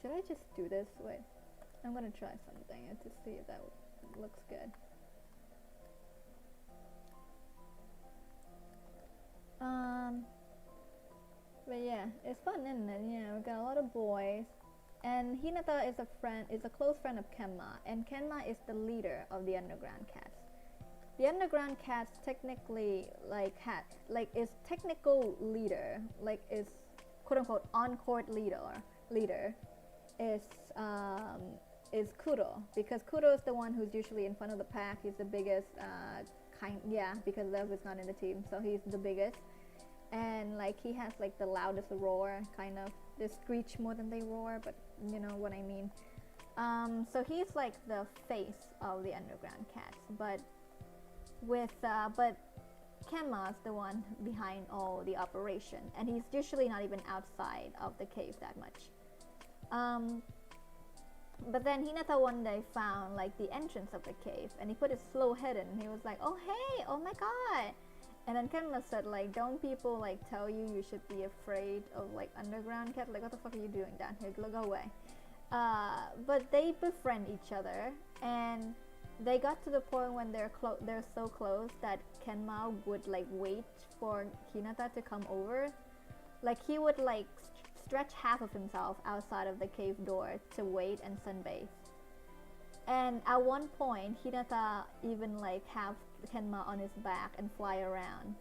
Should I just do this? Wait, I'm gonna try something to see if that looks good. But yeah, it's fun, isn't it? Yeah, we got a lot of boys. And Hinata is a close friend of Kenma, and Kenma is the leader of the underground cats. The underground cats technically is technical leader, like is quote unquote on court leader is Kuro, because Kuro is the one who's usually in front of the pack. He's the biggest because Lev is not in the team, so he's the biggest. And like he has like the loudest roar, kind of. They screech more than they roar, but you know what I mean. So he's like the face of the underground cats, but Kenma's the one behind all the operation, and he's usually not even outside of the cave that much. But then Hinata one day found like the entrance of the cave, and he put his slow head in, and he was like, "Oh hey, oh my god!" And then Kenma said like, "Don't people like tell you you should be afraid of like underground cat? Like what the fuck are you doing down here? Go away." But they befriend each other, and they got to the point when they're so close that Kenma would like wait for Hinata to come over. Like he would like stretch half of himself outside of the cave door to wait and sunbathe. And at one point, Hinata even like have Kenma on his back and fly around.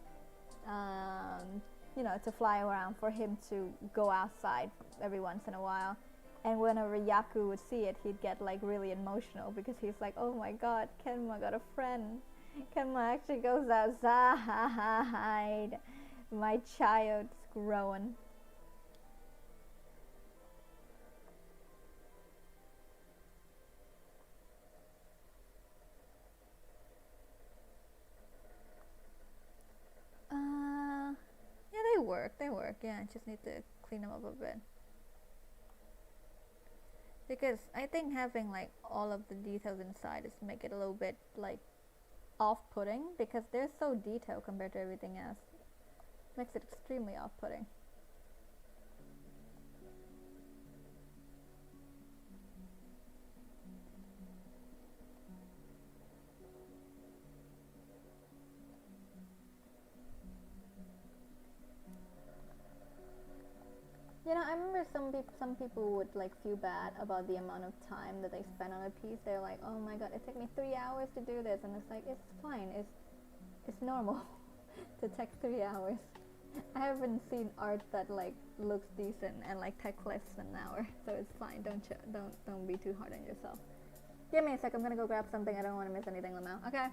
To fly around for him to go outside every once in a while. And whenever Yaku would see it, he'd get like really emotional because he's like, "Oh my god, Kenma got a friend. Kenma actually goes outside. My child's growing." Yeah, they work. Yeah, I just need to clean them up a bit. Because I think having like all of the details inside is make it a little bit like off-putting, because they're so detailed compared to everything else. Makes it extremely off-putting. I remember some people would like feel bad about the amount of time that they spend on a piece. They're like, "Oh my god, it took me 3 hours to do this," and it's like, it's fine. It's normal to take 3 hours. I haven't seen art that like looks decent and like takes less than an hour, so it's fine. Don't be too hard on yourself. Give me a sec. I'm gonna go grab something. I don't want to miss anything, Lamau. Okay.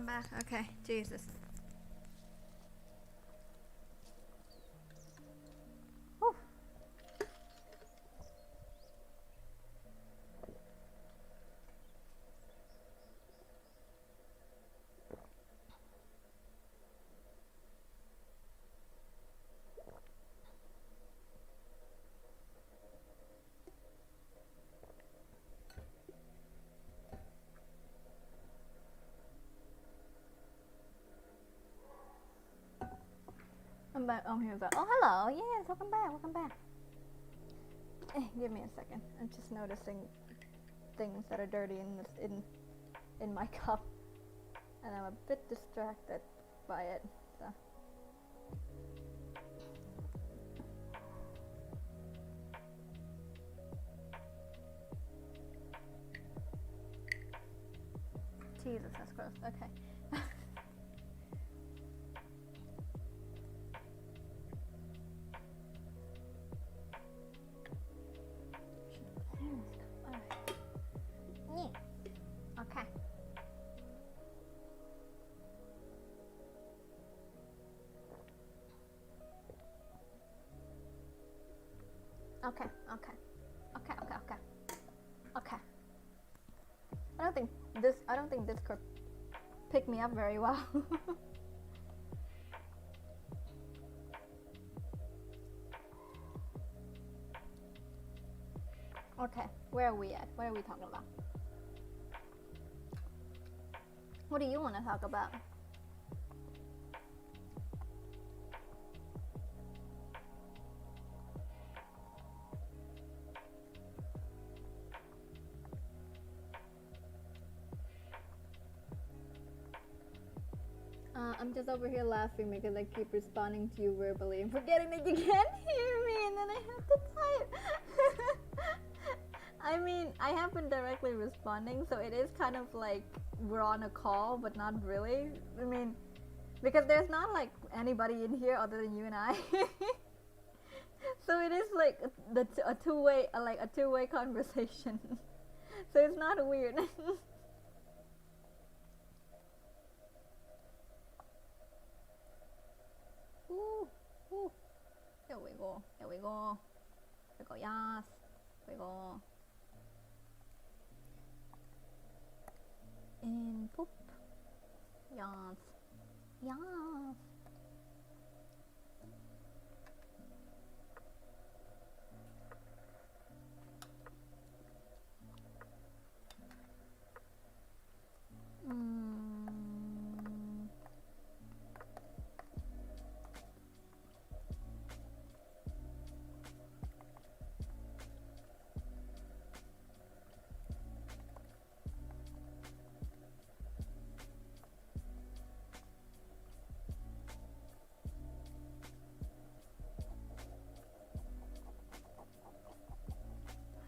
I'm back. Okay, Jesus. Whew. I'm back. Oh, here's that. Oh, hello. Yes, welcome back. Welcome back. Give me a second. I'm just noticing things that are dirty in my cup, and I'm a bit distracted by it. So. Jesus, that's gross. Okay. Okay. Okay. Okay. Okay. Okay. Okay. Okay. I don't think this could pick me up very well. Okay, where are we at? What are we talking about? What do you want to talk about? I'm just over here laughing because I keep responding to you verbally and forgetting that you can't hear me, and then I have to type. I mean, I have been directly responding, so it is kind of like we're on a call, but not really. I mean, because there's not like anybody in here other than you and I. So it is like a two-way conversation. So it's not weird. Ooh, ooh. Here we go. Here we go. Here we go. Yes. Here we go. In poop. Yes. Yes.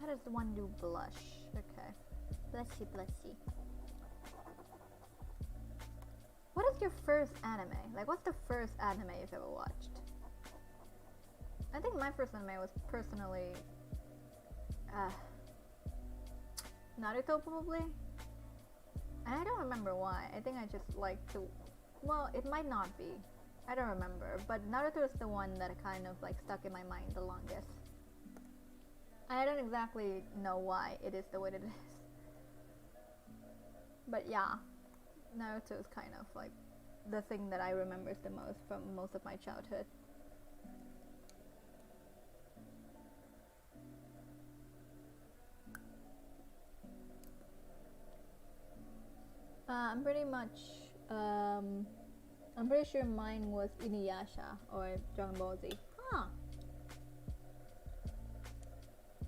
How does one do blush? Okay. Blushy, blushy. What is your first anime? Like, what's the first anime you've ever watched? I think my first anime was personally Naruto, probably. And I don't remember why. I think I just like to. Well, it might not be. I don't remember. But Naruto is the one that kind of like stuck in my mind the longest. I don't exactly know why it is the way it is. But yeah, Naruto is kind of like the thing that I remember the most from most of my childhood. I'm pretty much, I'm pretty sure mine was Inuyasha or Dragon Ball Z. Huh.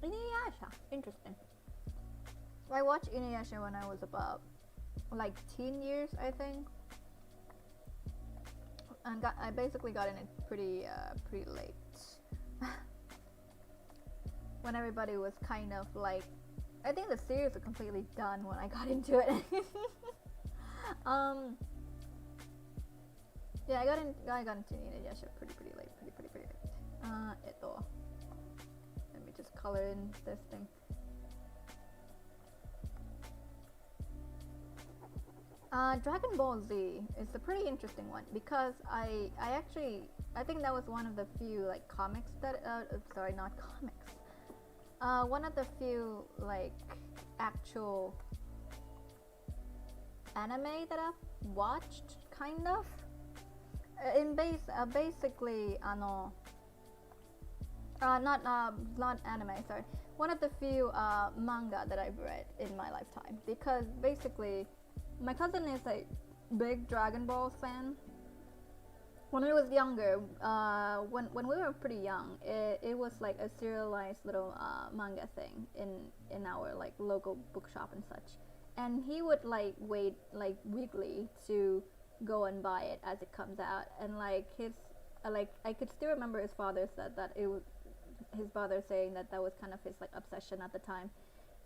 Inuyasha, interesting. I watched Inuyasha when I was about like teen years, I think, and I basically got in it pretty late. When everybody was kind of like, I think the series was completely done when I got into it. Yeah, I got into Inuyasha pretty late, pretty late. Let me just color in this thing. Dragon Ball Z is a pretty interesting one because I think that was one of the few like comics that sorry, not comics. One of the few like actual anime that I've watched, kind of. Basically, not anime. Sorry, one of the few manga that I've read in my lifetime, because basically, my cousin is a big Dragon Ball fan. When I was younger, when we were pretty young, it was like a serialized little manga thing in our like local bookshop and such, and he would like wait like weekly to go and buy it as it comes out, and like his like I could still remember his father said that it was his father saying that was kind of his like obsession at the time.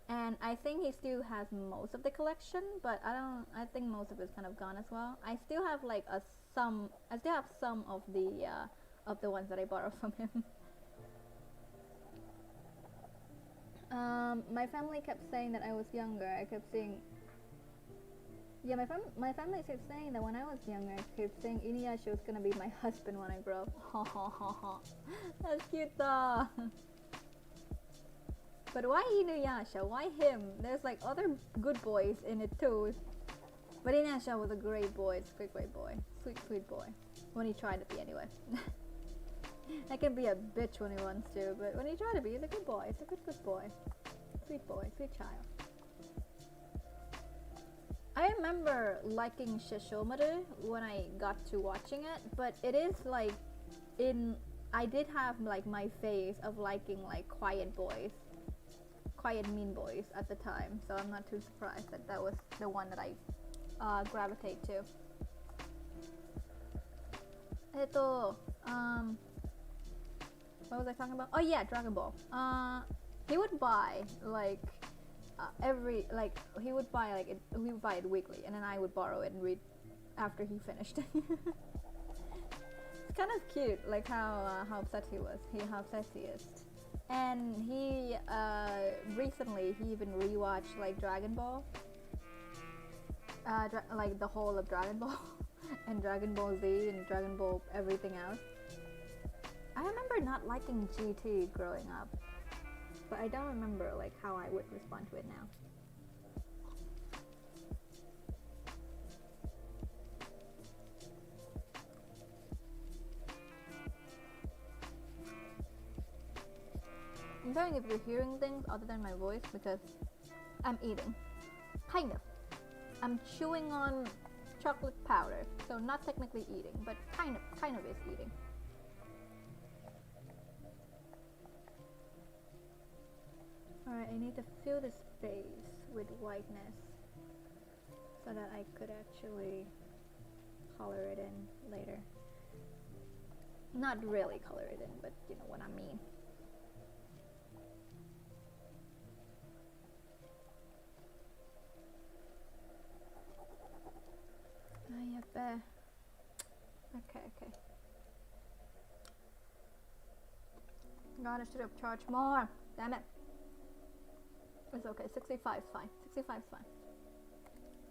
And I think he still has most of the collection, but I think most of it's kind of gone as well. I still have like I still have some of the ones that I borrowed from him. My family kept saying that I was younger. I kept saying, yeah, my family kept saying that when I was younger, I kept saying Inuyasha was gonna be my husband when I grow up. Ha ha ha ha. That's cute though. But why Inuyasha? Why him? There's like other good boys in it too. But Inuyasha was a great boy. It's a great boy. Sweet boy. When he tried to be, anyway. I can be a bitch when he wants to, but when he tried to be, he's a good boy. It's a good boy. Sweet child. I remember liking Shishomaru when I got to watching it, but it is like I did have like my phase of liking like quiet mean boys at the time, so I'm not too surprised that was the one that I gravitate to. What was I talking about? Oh yeah, Dragon Ball. He would buy like he would buy it weekly, and then I would borrow it and read after he finished. It's kind of cute, like how upset he is. And he recently he even rewatched like Dragon Ball, like the whole of Dragon Ball, and Dragon Ball Z and Dragon Ball everything else. I remember not liking GT growing up, but I don't remember like how I would respond to it now. I'm sorry if you're hearing things other than my voice, because I'm eating. Kind of. I'm chewing on chocolate powder, so not technically eating, but kind of is eating. Alright, I need to fill the space with whiteness so that I could actually color it in later. Not really color it in, but you know what I mean. Okay. God, I should have charged more. Damn it. It's okay. 65 is fine. 65 is fine.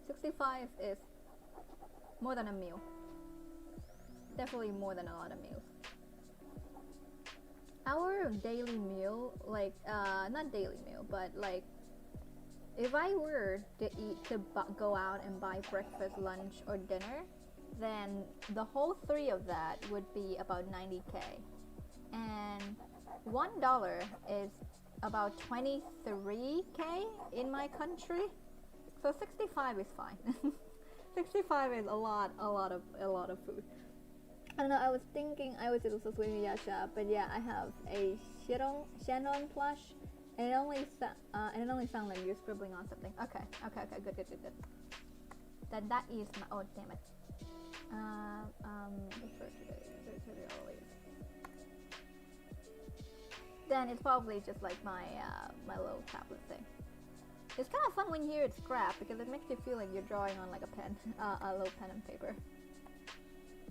65 is more than a meal. Definitely more than a lot of meals. Our daily meal, like, not daily meal, but like, if I were to go out and buy breakfast, lunch, or dinner, then the whole three of that would be about 90k. And $1 is about 23k in my country. So 65 is fine. 65 is a lot of food. I don't know, I was thinking I was also swimming Yasha, but yeah, I have a Shannon plush. And it only sounds like you're scribbling on something. Okay, good. Then that is my, oh damn it. Then it's probably just like my little tablet thing. It's kind of fun when you hear it scrap, because it makes you feel like you're drawing on like a pen, a little pen and paper.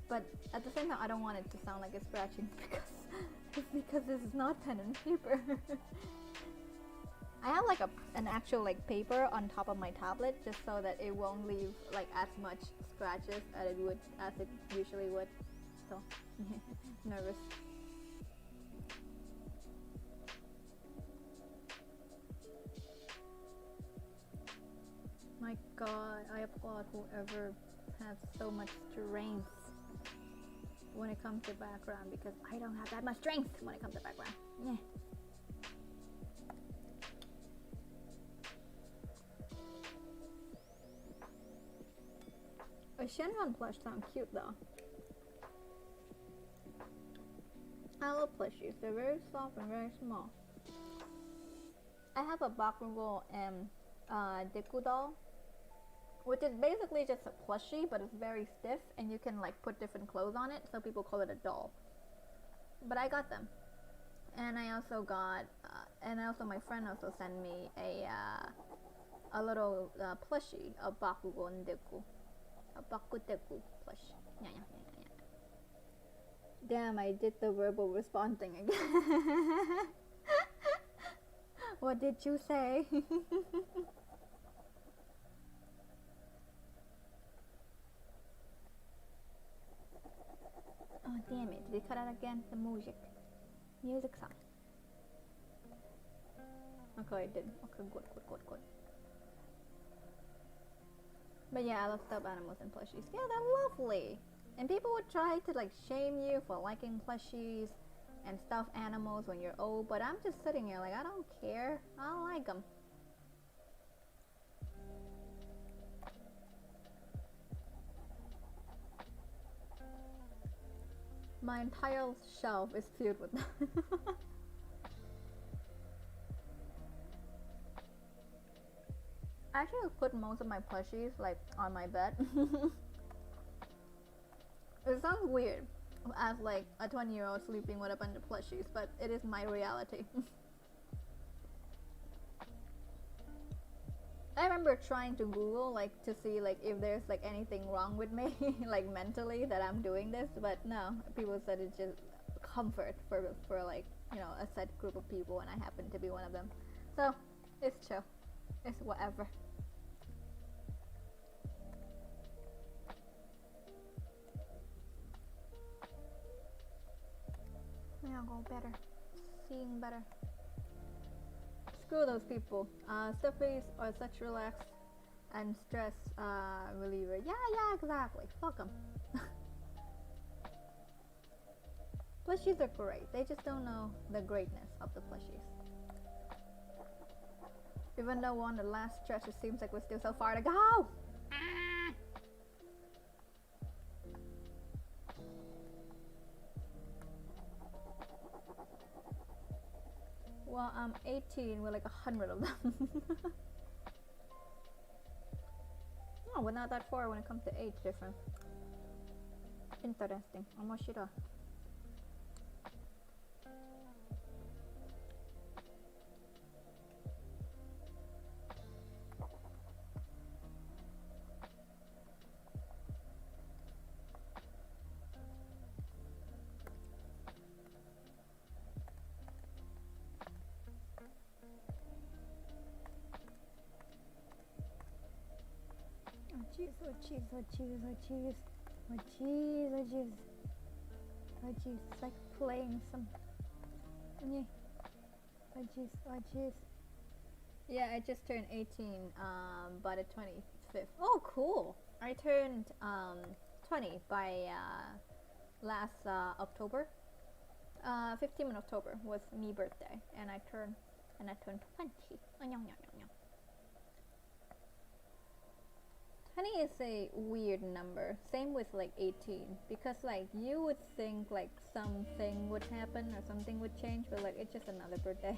But at the same time, I don't want it to sound like it's scratching because this is not pen and paper. I have like an actual like paper on top of my tablet just so that it won't leave like as much scratches as it usually would. So nervous. My god, I applaud whoever has so much strength when it comes to background, because I don't have that much strength when it comes to background. Yeah. A Shenron plush sounds cute though. I love plushies. They're very soft and very small. I have a Bakugo and Deku doll, which is basically just a plushie, but it's very stiff, and you can like put different clothes on it, so people call it a doll. But I got them, and I also got, my friend also sent me a little plushie of Bakugo and Deku, a Bakudeku plush. Yeah. Damn, I did the verbal responding again. What did you say? Oh damn it, did they cut out again? The music sound. Okay, it didn't. Okay, good. But yeah, I love stuffed animals and plushies. Yeah, they're lovely. And people would try to like shame you for liking plushies and stuffed animals when you're old, but I'm just sitting here like, I don't care. I like them. My entire shelf is filled with them. I actually put most of my plushies like on my bed. It sounds weird as like a 20-year-old sleeping with a bunch of plushies, but it is my reality. I remember trying to Google like to see like if there's like anything wrong with me like mentally that I'm doing this, but no, people said it's just comfort for like, you know, a set group of people, and I happen to be one of them. So it's chill. It's whatever. Yeah, go better. Seeing better. Screw those people. Stuffies are such relax and stress reliever. Yeah, exactly. Fuck them. Plushies are great. They just don't know the greatness of the plushies. Even though we're on the last stretch, it seems like we're still so far to go. Well, I'm 18 with like 100 of them. Oh, we're not that far when it comes to age difference. Interesting. Omoshiro. Oh jeez, it's like playing some. Oh jeez. Yeah, I just turned 18 by the 25th. Oh cool. I turned 20 by last October. 15th of October was me birthday, and I turned 20. 20 is a weird number. Same with like 18, because like you would think like something would happen or something would change, but like it's just another birthday.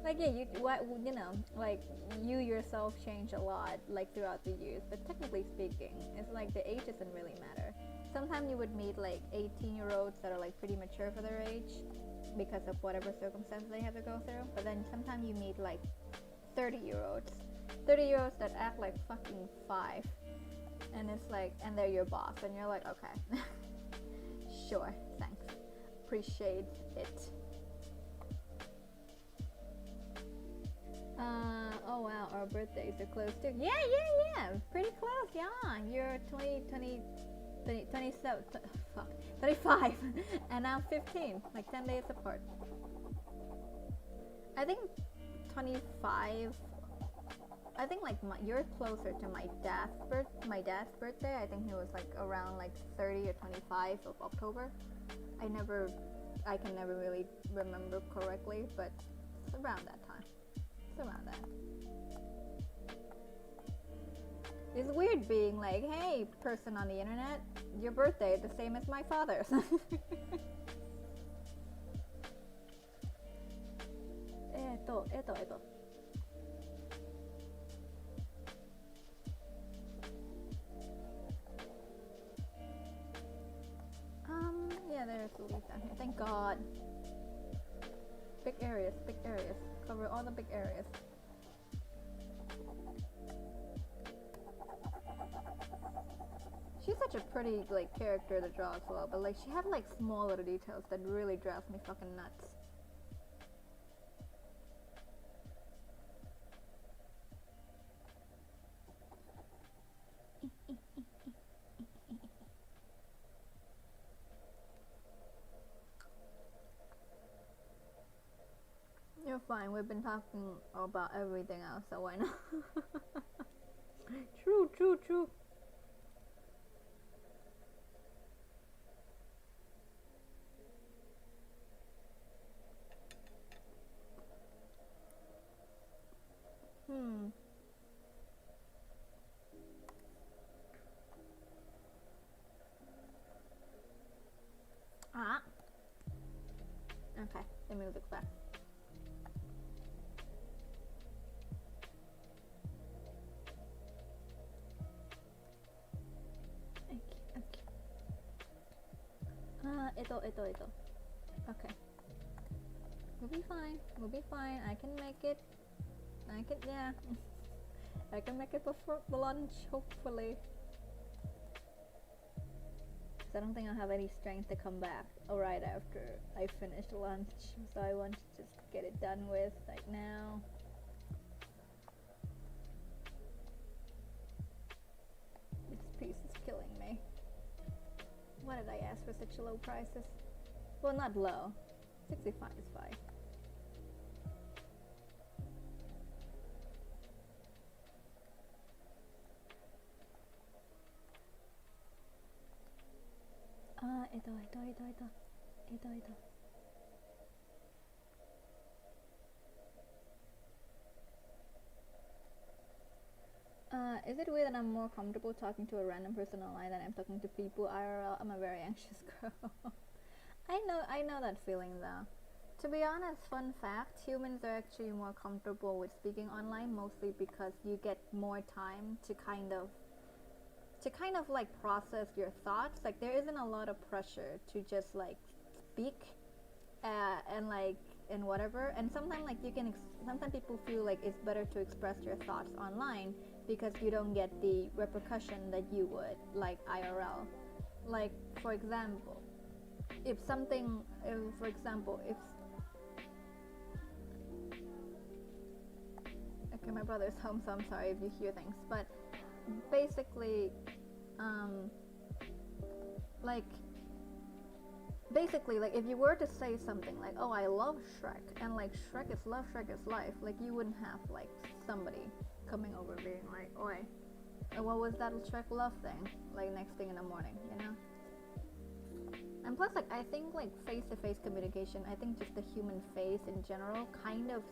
Like yeah, you know, like you yourself change a lot like throughout the years, but technically speaking, it's like the age doesn't really matter. Sometimes you would meet like 18-year-olds that are like pretty mature for their age because of whatever circumstances they have to go through, but then sometimes you meet like 30-year-olds that act like fucking 5, and it's like, and they're your boss, and you're like, okay. Sure, thanks, appreciate it. Oh wow, our birthdays are close too. Yeah, pretty close. Yeah, you're 27, fuck, 35, and I'm 15, like 10 days apart. I think 25. I think like you're closer to my dad's birthday. I think he was like around like 30 or 25 of October. I can never really remember correctly, but it's around that time. It's around that. It's weird being like, hey, person on the internet, your birthday the same as my father's. Eto. Yeah, there's a leaf down here. Thank God. Big areas. Cover all the big areas. She's such a pretty like character to draw as well, but like she had like small little details that really drives me fucking nuts. You're fine. We've been talking about everything else, so why not? True. Okay, the music's back. Okay. Ito. Okay. We'll be fine. I can make it. Yeah. I can make it before lunch, hopefully. I don't think I'll have any strength to come back right after I finish lunch, so I want to just get it done with right now. This piece is killing me. Why did I ask for such low prices? Well, not low. 65 is fine. Ito. Is it weird that I'm more comfortable talking to a random person online than I'm talking to people IRL? I'm a very anxious girl. I know that feeling though. To be honest, fun fact, humans are actually more comfortable with speaking online, mostly because you get more time to kind of like process your thoughts. Like there isn't a lot of pressure to just like speak and whatever. And sometimes like sometimes people feel like it's better to express your thoughts online because you don't get the repercussion that you would like IRL. Like for example, if okay, my brother's home, so I'm sorry if you hear things, but basically like if you were to say something like, oh, I love Shrek, and like Shrek is love, Shrek is life, like you wouldn't have like somebody coming over being like, oi, what was that Shrek love thing, like next thing in the morning, you know? And plus, like I think like face-to-face communication, I think just the human face in general kind of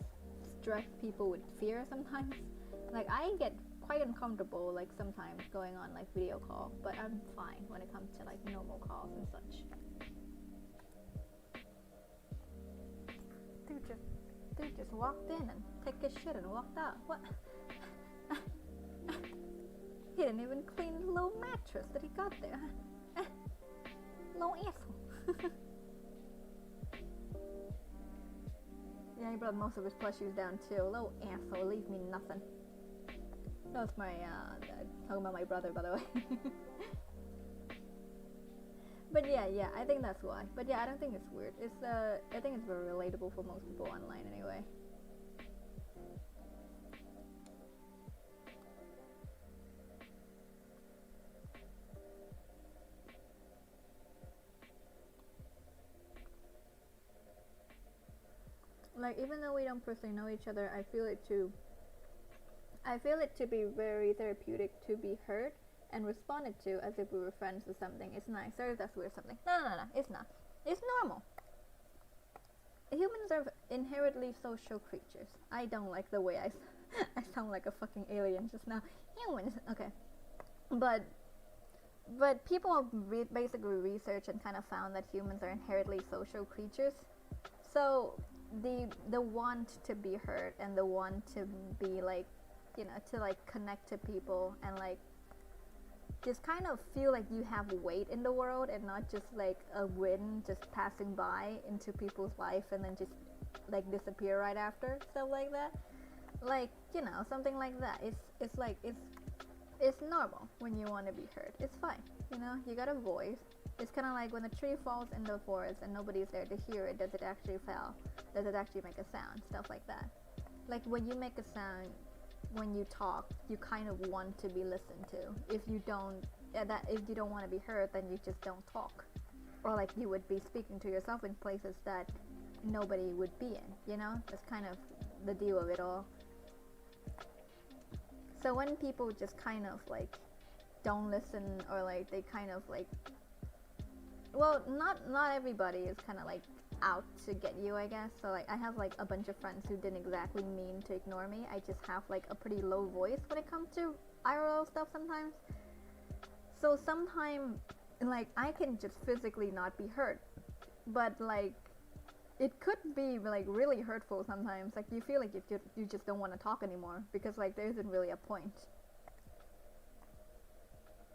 strikes people with fear sometimes. Like I get quite uncomfortable like sometimes going on like video call, but I'm fine when it comes to like normal calls and such. Dude just walked in and took his shit and walked out. What? He didn't even clean the little mattress that he got there. Little asshole. Yeah, he brought most of his plushies down too. Little asshole, leave me nothing. That was my talking about my brother, by the way. But yeah, I think that's why. But yeah, I don't think it's weird. I think it's very relatable for most people online anyway. like even though we don't personally know each other, I feel it to be very therapeutic to be heard and responded to as if we were friends or something. It's nice. Sorry if that's weird or something. No, it's not. It's normal. Humans are inherently social creatures. I don't like the way I sound like a fucking alien just now. Humans, okay. But people have basically researched and kind of found that humans are inherently social creatures. So the want to be heard and the want to be like, you know, to like connect to people and like just kind of feel like you have weight in the world and not just like a wind just passing by into people's life and then just like disappear right after, stuff like that. Like, you know, something like that. It's like it's normal when you want to be heard. It's fine, you know. You got a voice. It's kind of like when a tree falls in the forest and nobody's there to hear it. Does it actually fall? Does it actually make a sound? Stuff like that. Like when you make a sound, when you talk, you kind of want to be listened to. If you don't want to be heard, then you just don't talk. Or like you would be speaking to yourself in places that nobody would be in. You know, that's kind of the deal of it all. So when people just kind of like don't listen, or like they kind of like, well, not everybody is kind of like out to get you, I guess. So like I have like a bunch of friends who didn't exactly mean to ignore me. I just have like a pretty low voice when it comes to IRL stuff sometimes. So sometimes like I can just physically not be heard, but like it could be like really hurtful sometimes. Like you feel like you just don't want to talk anymore because like there isn't really a point.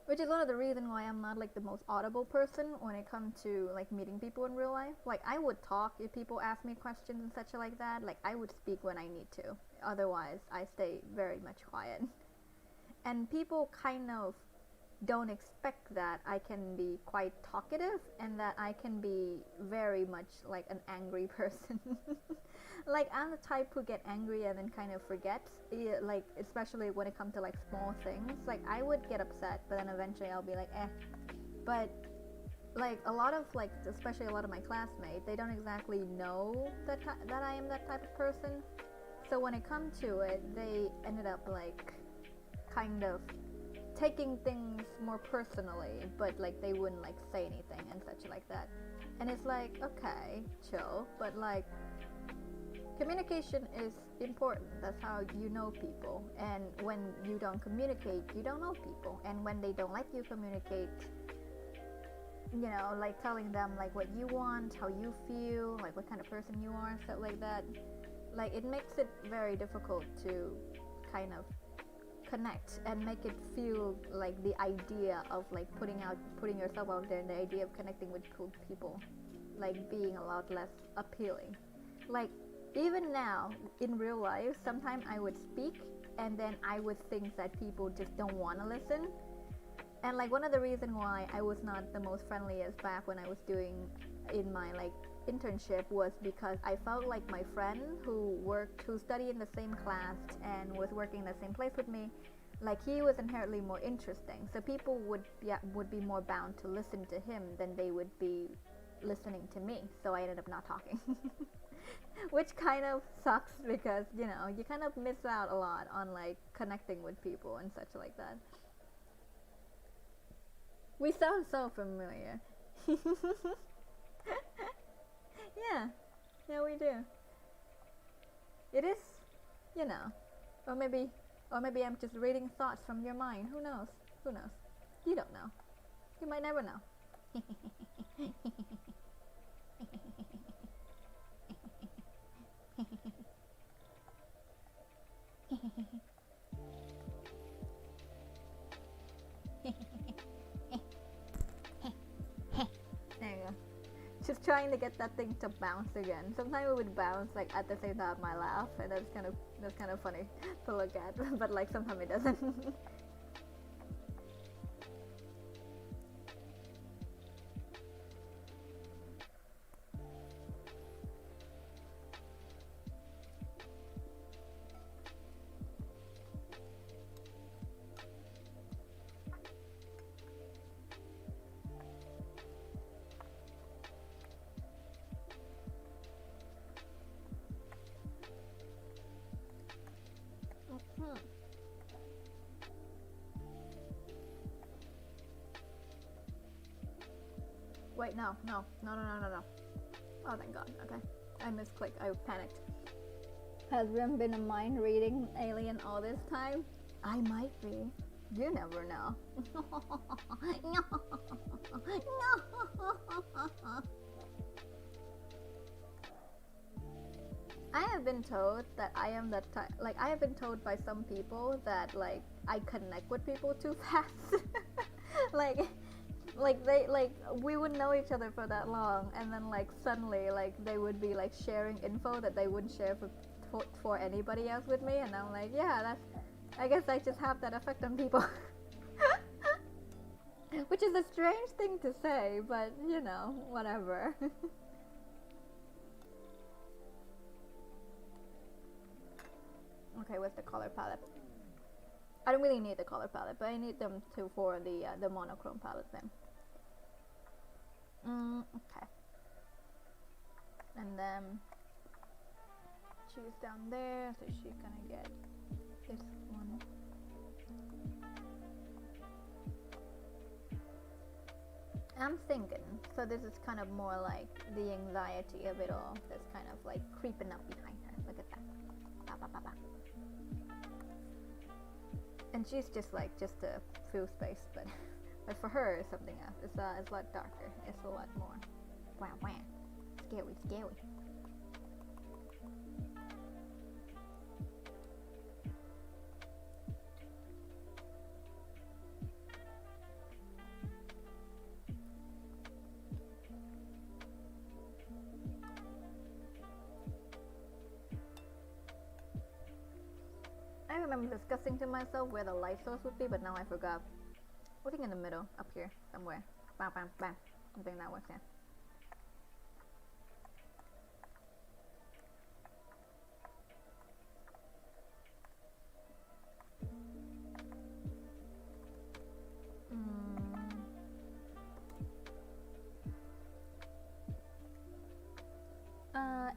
Which is one of the reasons why I'm not like the most audible person when it comes to like meeting people in real life. Like I would talk if people ask me questions and such like that. Like I would speak when I need to. Otherwise I stay very much quiet. And people kind of don't expect that I can be quite talkative and that I can be very much like an angry person. Like I'm the type who get angry and then kind of forgets, like especially when it comes to like small things. Like I would get upset, but then eventually I'll be like but like a lot of like, especially a lot of my classmates, they don't exactly know that I am that type of person. So when it comes to it, they ended up like kind of taking things more personally, but like they wouldn't like say anything and such like that. And it's like, okay, chill, but like communication is important. That's how you know people. And when you don't communicate, you don't know people. And when they don't let you communicate, you know, like telling them like what you want, how you feel, like what kind of person you are, stuff like that, like it makes it very difficult to kind of connect and make it feel like the idea of like putting yourself out there and the idea of connecting with cool people like being a lot less appealing. Like even now in real life, sometimes I would speak and then I would think that people just don't want to listen. And like one of the reasons why I was not the most friendliest back when I was doing in my like internship was because I felt like my friend who studied in the same class and was working in the same place with me, like he was inherently more interesting. So people would be more bound to listen to him than they would be listening to me. So I ended up not talking. Which kind of sucks because, you know, you kind of miss out a lot on like connecting with people and such like that. We sound so familiar. Yeah, we do. It is, you know, or maybe I'm just reading thoughts from your mind. Who knows? You don't know. You might never know. There you go. Just trying to get that thing to bounce again. Sometimes it would bounce like at the same time I laugh, and that's kind of funny to look at. But like sometimes it doesn't. Wait, no. Oh, thank God. Okay. I misclicked. I panicked. Has Rim been a mind reading alien all this time? I might be. You never know. I have been told that I am that type. Like, I have been told by some people that, like, I connect with people too fast. like, we would know each other for that long, and then, like, suddenly, like, they would be, like, sharing info that they wouldn't share for anybody else with me, and I'm like, yeah, I guess I just have that effect on people. Which is a strange thing to say, but, you know, whatever. Okay, where's the color palette? I don't really need the color palette, but I need them to for the monochrome palette then. Okay. And then she's down there, so she's gonna get this one. I'm thinking, so this is kind of more like the anxiety of it all that's kind of like creeping up behind her. Look at that. Ba, ba, ba, ba. And she's just like, just a few space, but for her it's something else. It's a lot darker. It's a lot more wow. Scary. I remember discussing to myself where the light source would be, but now I forgot. Putting in the middle, up here, somewhere. Bam, bam, bam. I think that works, yeah.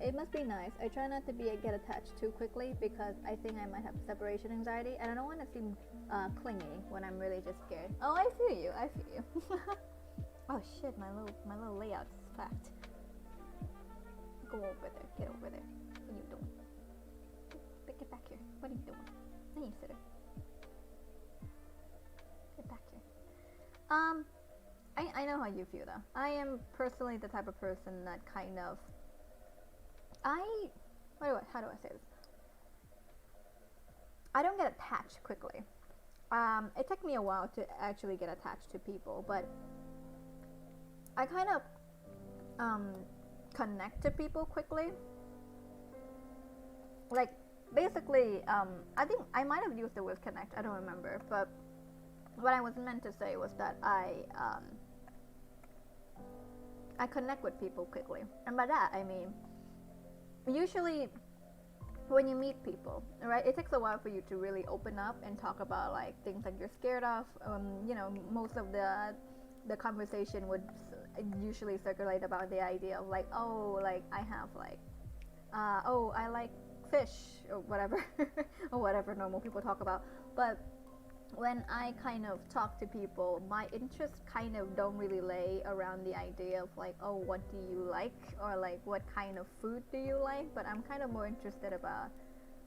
It must be nice. I try not to get attached too quickly because I think I might have separation anxiety, and I don't want to seem clingy when I'm really just scared. Oh, I feel you. Oh shit, my little layout is flat. Go over there. Get over there. What are you doing? Get back here. What are you doing? There you sitter. Get back here. I know how you feel though. I am personally the type of person that kind of how do I say this? I don't get attached quickly. It took me a while to actually get attached to people, but I kind of connect to people quickly. Like, basically, I think I might have used the word connect, I don't remember, but what I was meant to say was that I connect with people quickly. And by that, I mean, usually when you meet people, right, it takes a while for you to really open up and talk about like things that you're scared of. You know, most of the conversation would usually circulate about the idea of like, oh, like I have like, oh, I like fish or whatever, or whatever normal people talk about. But when I kind of talk to people, my interests kind of don't really lay around the idea of like, oh, what do you like, or like what kind of food do you like, but I'm kind of more interested about,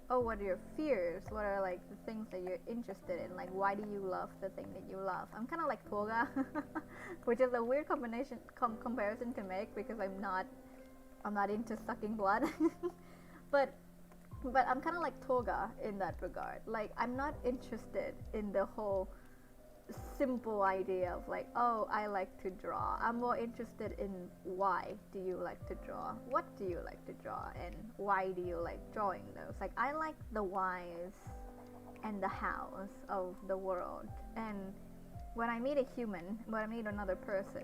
oh, what are your fears, what are like the things that you're interested in, like why do you love the thing that you love. I'm kind of like Toga, which is a weird comparison to make because I'm not into sucking blood. But I'm kind of like Toga in that regard. Like, I'm not interested in the whole simple idea of like, oh, I like to draw. I'm more interested in why do you like to draw? What do you like to draw? And why do you like drawing those? Like, I like the whys and the hows of the world. And when I meet a human, when I meet another person,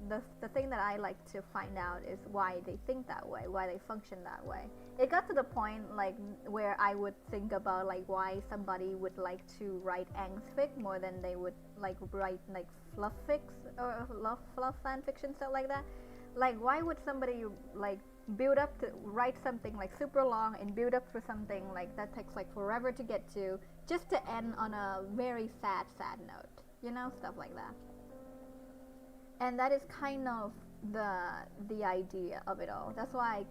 the thing that I like to find out is why they think that way, why they function that way. It got to the point like where I would think about like why somebody would like to write angstfic more than they would like write like fluff fics or fluff fan fiction, stuff like that. Like, why would somebody like build up to write something like super long and build up for something like that takes like forever to get to, just to end on a very sad note, you know, stuff like that. And that is kind of the idea of it all. That's why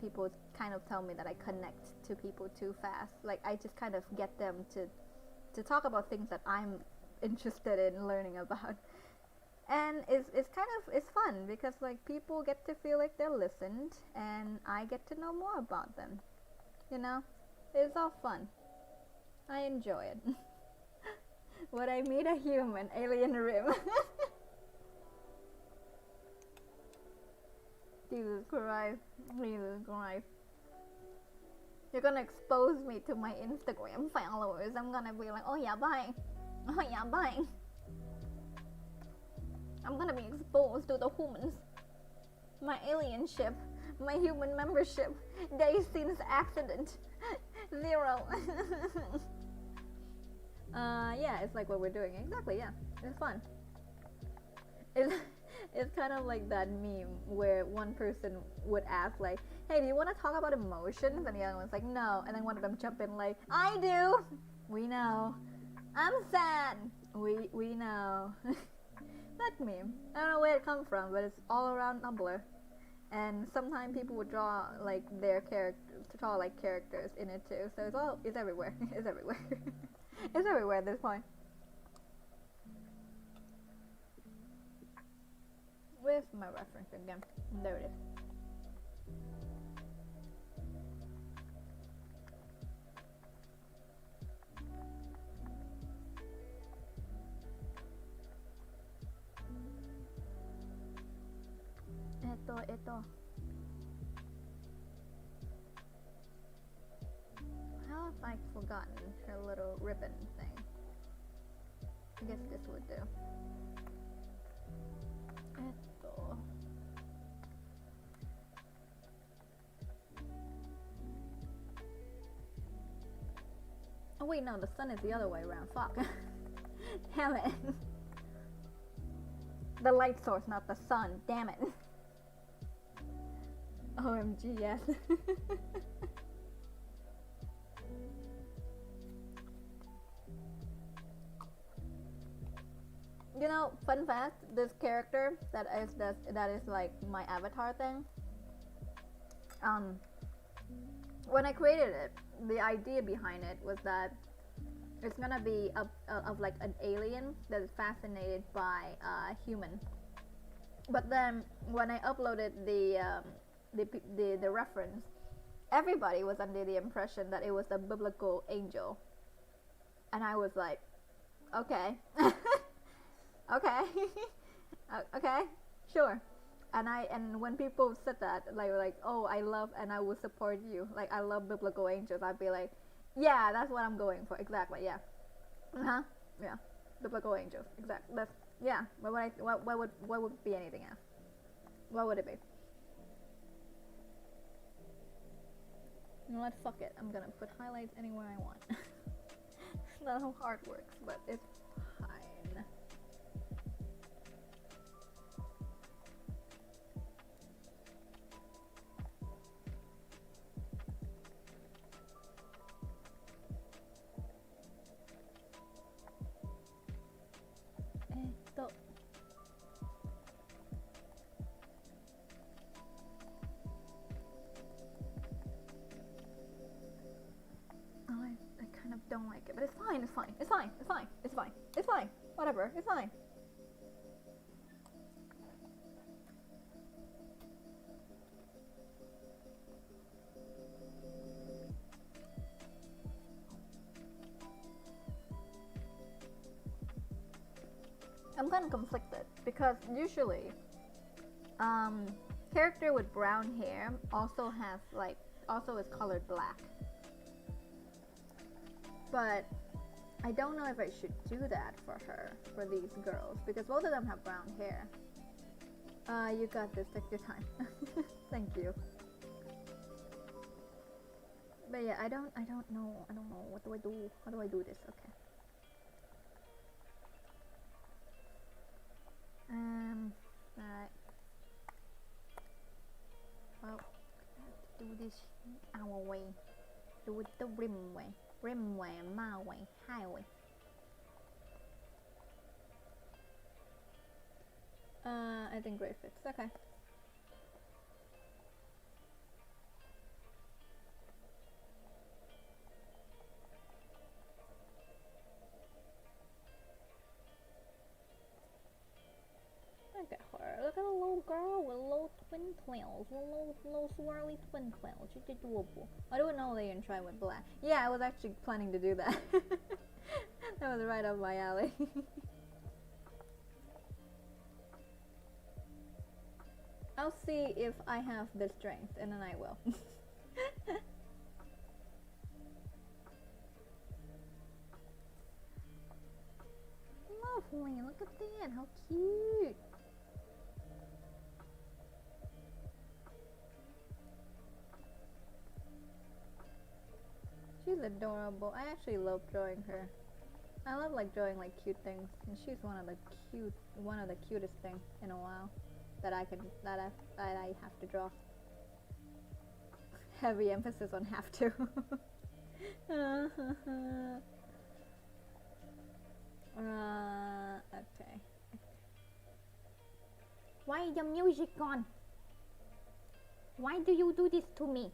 people kind of tell me that I connect to people too fast. Like I just kind of get them to talk about things that I'm interested in learning about. And it's kind of it's fun because like people get to feel like they're listened and I get to know more about them. You know? It's all fun. I enjoy it. When I meet a human, alien rim. Jesus Christ. Jesus Christ. You're gonna expose me to my Instagram followers. I'm gonna be like, oh yeah, bye. Oh yeah, bye. I'm gonna be exposed to the humans. My alien ship. My human membership. Day since accident. 0. Yeah, it's like what we're doing. Exactly, yeah. It's fun. It's kind of like that meme where one person would ask like, hey, do you want to talk about emotions? And the other one's like, no. And then one of them jump in like, I do. We know. I'm sad. We know. That meme. I don't know where it comes from, but it's all around Tumblr. And sometimes people would draw like their characters, characters in it too. So it's everywhere. It's everywhere. It's everywhere at this point. Where's my reference again? There it is. Ito. How have I forgotten her little ribbon thing? I guess this would do. Ito. Oh wait, no, the sun is the other way around. Fuck. Damn it. The light source, not the sun. Damn it. OMG, yes. You know, fun fact, this character that is like my avatar thing. When I created it, the idea behind it was that it's gonna be of like an alien that is fascinated by human. But then when I uploaded the reference, everybody was under the impression that it was a biblical angel, and I was like, okay. Okay. Okay, sure. And when people said that, like, oh, I love and I will support you, like I love biblical angels, I'd be like, yeah, that's what I'm going for. Exactly, yeah. Yeah. Biblical angels. Exactly. That's yeah. But what would be anything else? What would it be? You know what? Fuck it. I'm gonna put highlights anywhere I want. It's not how art works, but it's fine. I kind of don't like it, but it's fine, it's fine, it's fine, it's fine, it's fine, it's fine, whatever, it's fine. I'm kind of conflicted because usually character with brown hair also is colored black, but I don't know if I should do that for these girls because both of them have brown hair. You got this, take your time. Thank you. But yeah, I don't know what do I do? How do I do this? Okay. Alright. Well, do this our way. Do it the rim way. Rim way, my way, highway. I think gray fits. Okay. Look at her. Look at a little girl with little twin tails. Little swirly twin tails. She's adorable. I don't know they didn't try with black. Yeah, I was actually planning to do that. That was right up my alley. I'll see if I have the strength, and then I will. Lovely, look at that, how cute. She's adorable. I actually love drawing her. I love like drawing like cute things, and she's one of the cutest things in a while that I have to draw. Heavy emphasis on have to. Okay. Why is the music gone? Why do you do this to me?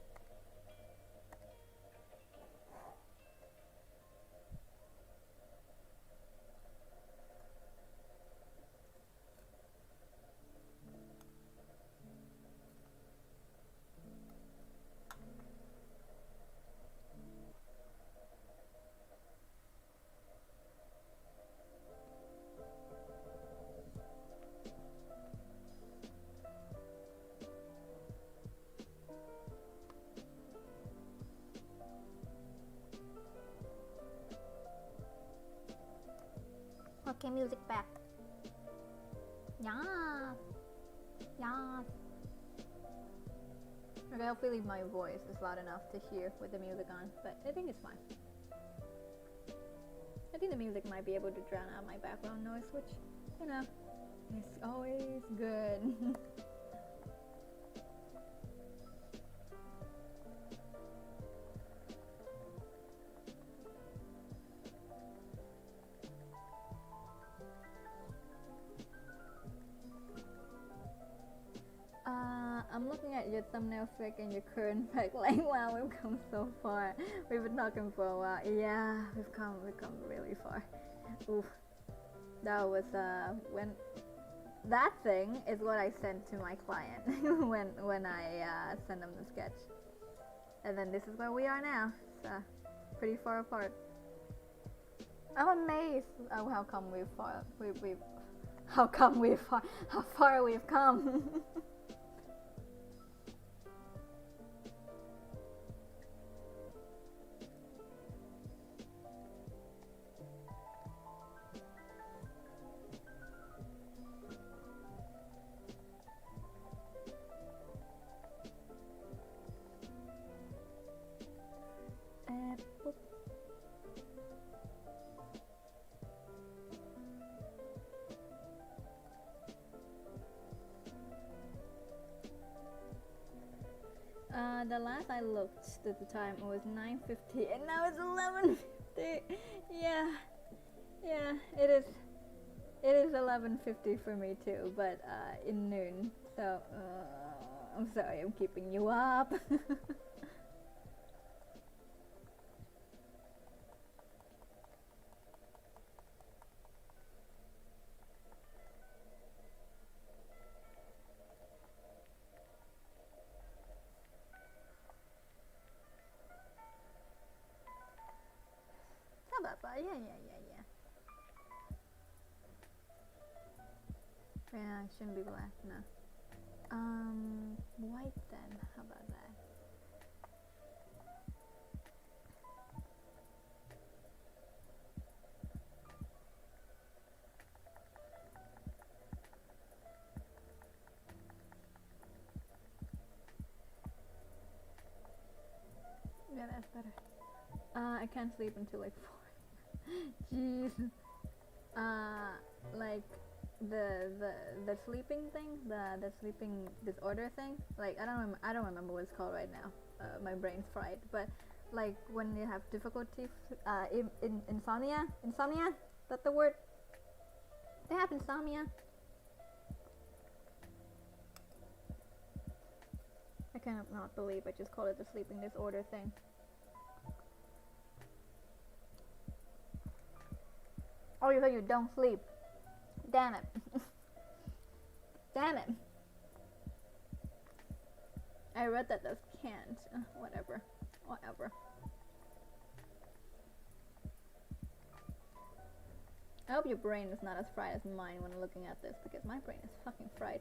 Okay, music back. Yeah. Yeah. Okay, hopefully my voice is loud enough to hear with the music on, but I think it's fine. I think the music might be able to drown out my background noise, which, you know, is always good. I'm looking at your thumbnail flick and your current backlight. Wow, we've come so far. We've been talking for a while. Yeah, we've come really far. Oof. That was when that thing is what I sent to my client when I sent them the sketch. And then this is where we are now. It's pretty far apart. I'm amazed how far we've come. The last I looked at the time it was 9:50 and now it's 11:50. Yeah, it is 11:50 for me too, but in noon. So I'm sorry, I'm keeping you up. Yeah. Yeah, it shouldn't be black, no. White then, how about that? Yeah, that's better. I can't sleep until like 4. Jeez. Like the sleeping thing, the sleeping disorder thing. Like I don't remember what it's called right now. My brain's fried. But like when you have difficulty, insomnia. Is that the word? They have insomnia. I cannot not believe I just called it the sleeping disorder thing. Oh, you said you don't sleep. Damn it. Damn it. I read that as can't. Whatever. Whatever. I hope your brain is not as fried as mine when looking at this, because my brain is fucking fried.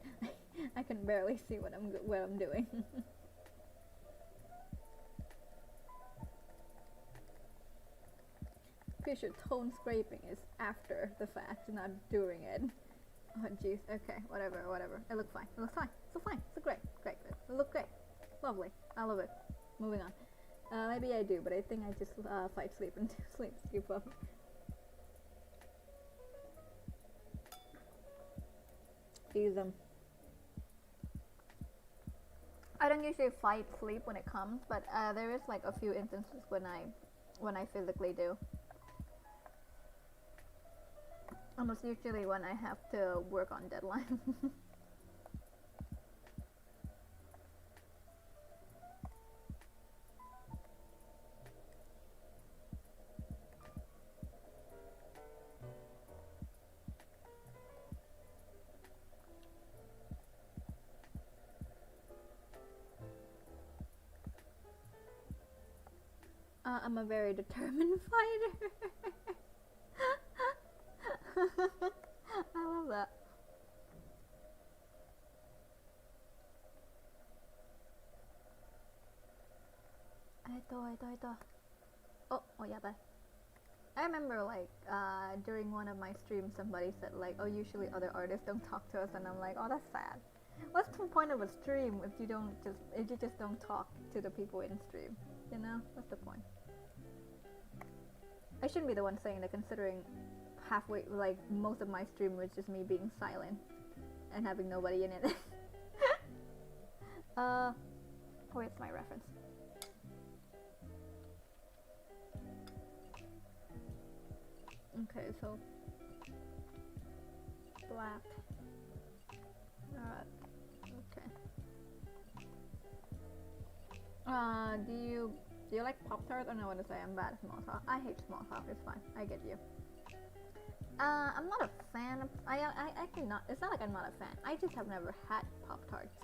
I can barely see what I'm doing. Pretty sure tone scraping is after the fact, not during it. Oh jeez. Okay. Whatever. It looks fine. It looks fine. So fine. So great. Great. It looks great. Lovely. I love it. Moving on. Maybe I do, but I think I just fight sleep and sleep up. I don't usually fight sleep when it comes, but there is like a few instances when I physically do. Almost usually when I have to work on deadline. I'm a very determined fighter. I love that. Oh, yeah, bye. I remember like during one of my streams somebody said like, oh, usually other artists don't talk to us, and I'm like, oh, that's sad. What's the point of a stream if you just don't talk to the people in stream? You know, what's the point? I shouldn't be the one saying that, considering halfway, like most of my stream was just me being silent and having nobody in it. Where's my reference? Okay, so black. Okay. Do you like Pop-Tarts? I don't know what to say. I'm bad at small talk. I hate small talk. It's fine. I get you. I'm not a fan of. I cannot. It's not like I'm not a fan. I just have never had Pop-Tarts.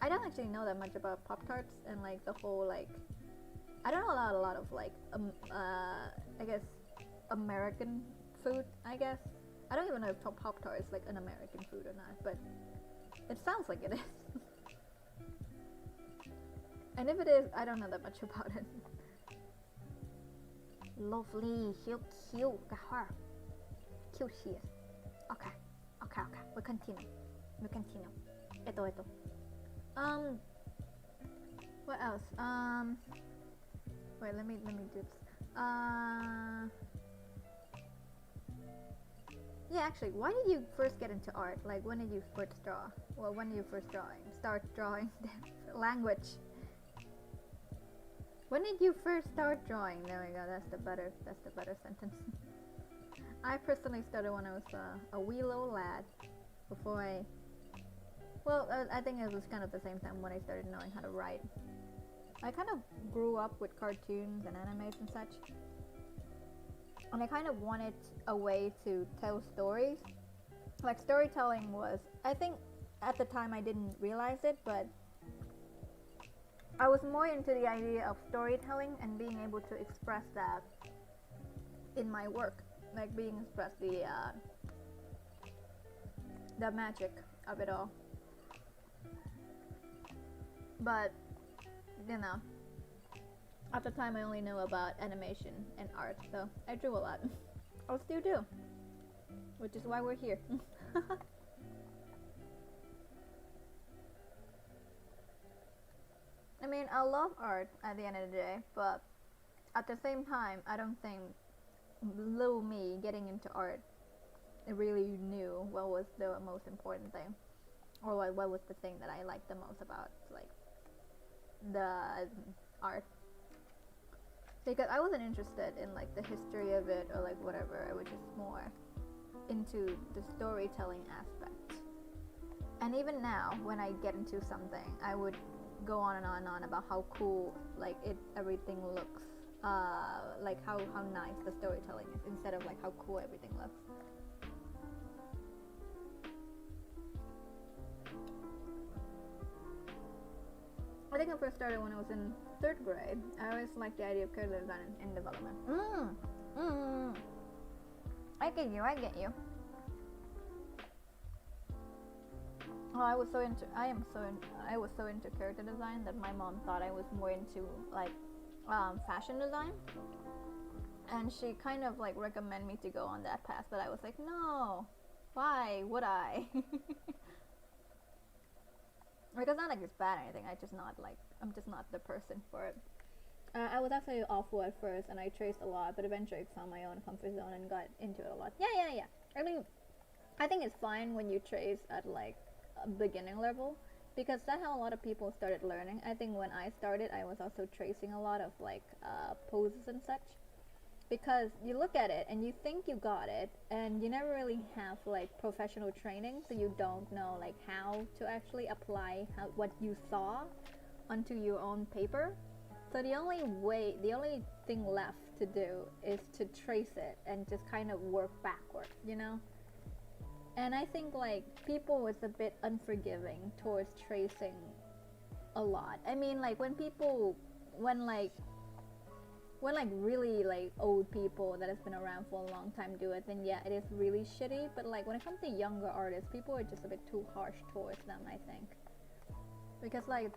I don't actually know that much about Pop-Tarts and like the whole like. I don't know a lot of like I guess American food. I guess I don't even know if Pop-Tart is like an American food or not, but it sounds like it is. And if it is, I don't know that much about it. Lovely, cute, her. Cute she is. Okay. We continue. Eto. What else? Wait, let me do this. Yeah, actually, why did you first get into art? Like, when did you first draw? Well, when did you first start drawing language? When did you first start drawing? There we go. That's the better sentence. I personally started when I was a wee little lad. Before I think it was kind of the same time when I started knowing how to write. I kind of grew up with cartoons and animes and such, and I kind of wanted a way to tell stories. Like, storytelling was, I think at the time I didn't realize it, but I was more into the idea of storytelling and being able to express that in my work, like being expressed the magic of it all. But you know, at the time I only knew about animation and art, so I drew a lot. I still do, which is why we're here. I mean, I love art at the end of the day, but at the same time, I don't think little me getting into art really knew what was the most important thing, or what was the thing that I liked the most about like the art. Because I wasn't interested in like the history of it or like whatever. I was just more into the storytelling aspect. And even now, when I get into something, I would go on and on about how cool like everything looks, like how nice the storytelling is, instead of like how cool everything looks. I think I first started when I was in 3rd grade. I always liked the idea of character design and development. I get you. Oh, I was so into character design that my mom thought I was more into like fashion design, and she kind of like recommended me to go on that path, but I was like, no, why would I? Because not like it's bad or anything. I'm just not the person for it. I was actually awful at first, and I traced a lot, but eventually I found my own comfort zone and got into it a lot. Yeah. I mean, I think it's fine when you trace at like a beginning level, because that's how a lot of people started learning. I think when I started, I was also tracing a lot of like poses and such, because you look at it and you think you got it, and you never really have like professional training, so you don't know like how to actually apply what you saw onto your own paper. So the only thing left to do is to trace it and just kind of work backward, you know? And I think like people was a bit unforgiving towards tracing a lot. I mean, like when really like old people that has been around for a long time do it, then yeah, it is really shitty. But like when it comes to younger artists, people are just a bit too harsh towards them, I think, because like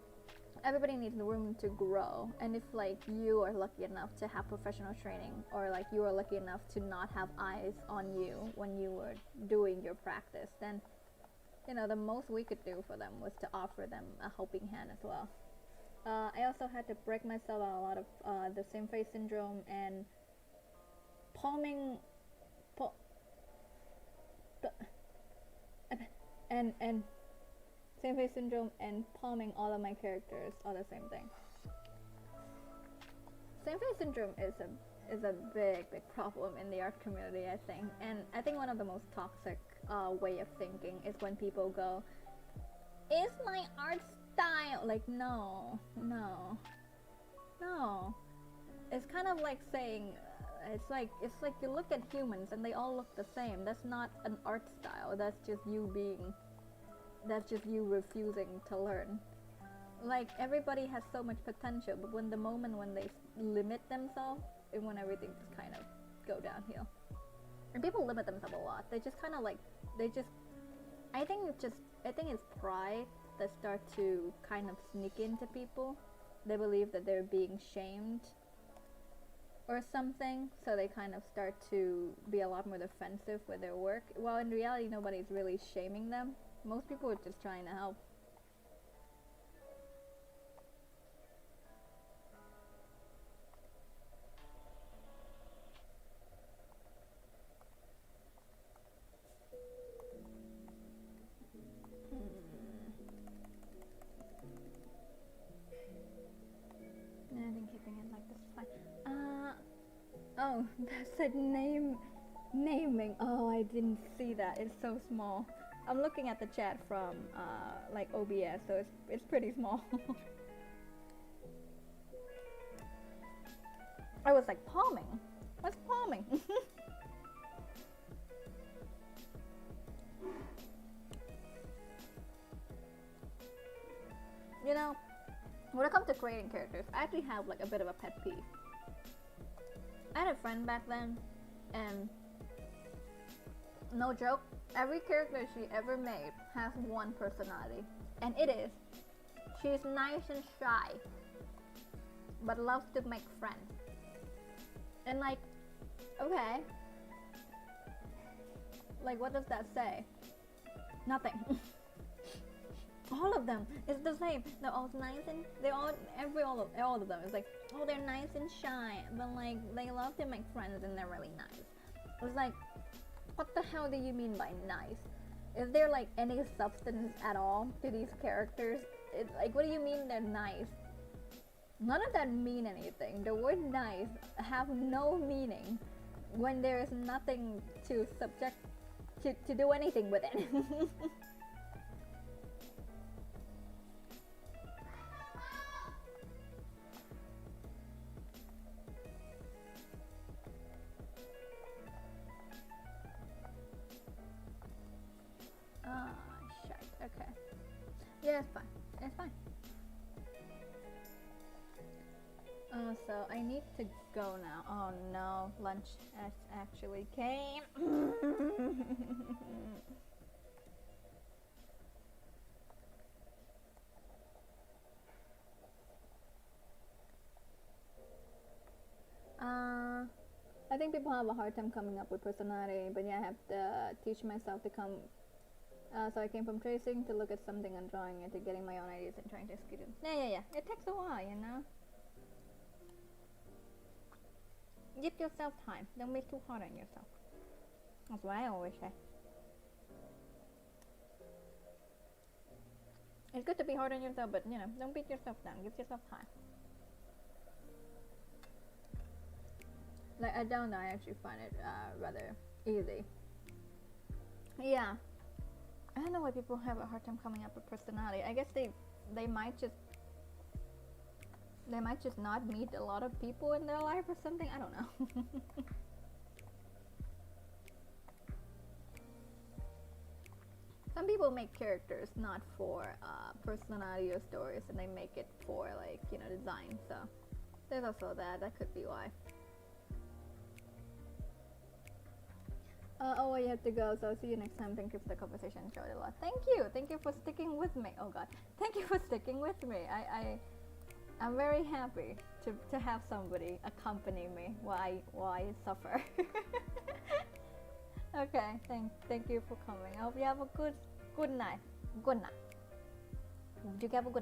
everybody needs room to grow. And if like you are lucky enough to have professional training, or like you are lucky enough to not have eyes on you when you were doing your practice, then you know the most we could do for them was to offer them a helping hand as well. I also had to break myself on a lot of the same face syndrome and palming, and same face syndrome and palming all of my characters are the same thing. Same face syndrome is a big problem in the art community, I think, and I think one of the most toxic way of thinking is when people go, "It's my art style." Like, no. It's kind of like saying, it's like you look at humans and they all look the same. That's not an art style. That's just you refusing to learn. Like, everybody has so much potential, but when they limit themselves, and when everything just kind of go downhill. And people limit themselves a lot. They just kind of like, I think it's pride that start to kind of sneak into people. They believe that they're being shamed or something, so they kind of start to be a lot more defensive with their work, while in reality nobody's really shaming them. Most people are just trying to help. I think keeping it like this is fine. Oh, that said naming. Oh, I didn't see that. It's so small. I'm looking at the chat from like OBS, so it's pretty small. I was like, palming? What's palming? You know, when it comes to creating characters, I actually have like a bit of a pet peeve. I had a friend back then, and no joke, every character she ever made has one personality, and it is, she's nice and shy, but loves to make friends. And like, okay, like what does that say? Nothing. All of them is the same. They're all nice and all of them is like, oh, they're nice and shy, but like they love to make friends and they're really nice. It's like, what the hell do you mean by nice? Is there like any substance at all to these characters? Like, what do you mean they're nice? None of that mean anything. The word nice have no meaning when there is nothing to subject to do anything with it. Yeah, it's fine. It's fine. So I need to go now. Oh no, lunch has actually came. I think people have a hard time coming up with personality, but yeah, I have to teach myself to come. So I came from tracing to look at something and drawing it to getting my own ideas and trying to execute it. Yeah. It takes a while, you know. Give yourself time. Don't be too hard on yourself. That's what I always say. It's good to be hard on yourself, but you know, don't beat yourself down. Give yourself time. Like I don't know, I actually find it rather easy. Yeah, I don't know why people have a hard time coming up with personality. I guess they might just not meet a lot of people in their life or something. I don't know. Some people make characters not for personality or stories, and they make it for like, you know, design. So there's also that. That could be why. Oh, you have to go, so I'll see you next time. Thank you for the conversation. Enjoyed it a lot. Thank you for sticking with me. Oh god, thank you for sticking with me. I'm very happy to have somebody accompany me while I suffer. Okay, thank you for coming. I hope you have a good night. Good night. You have a good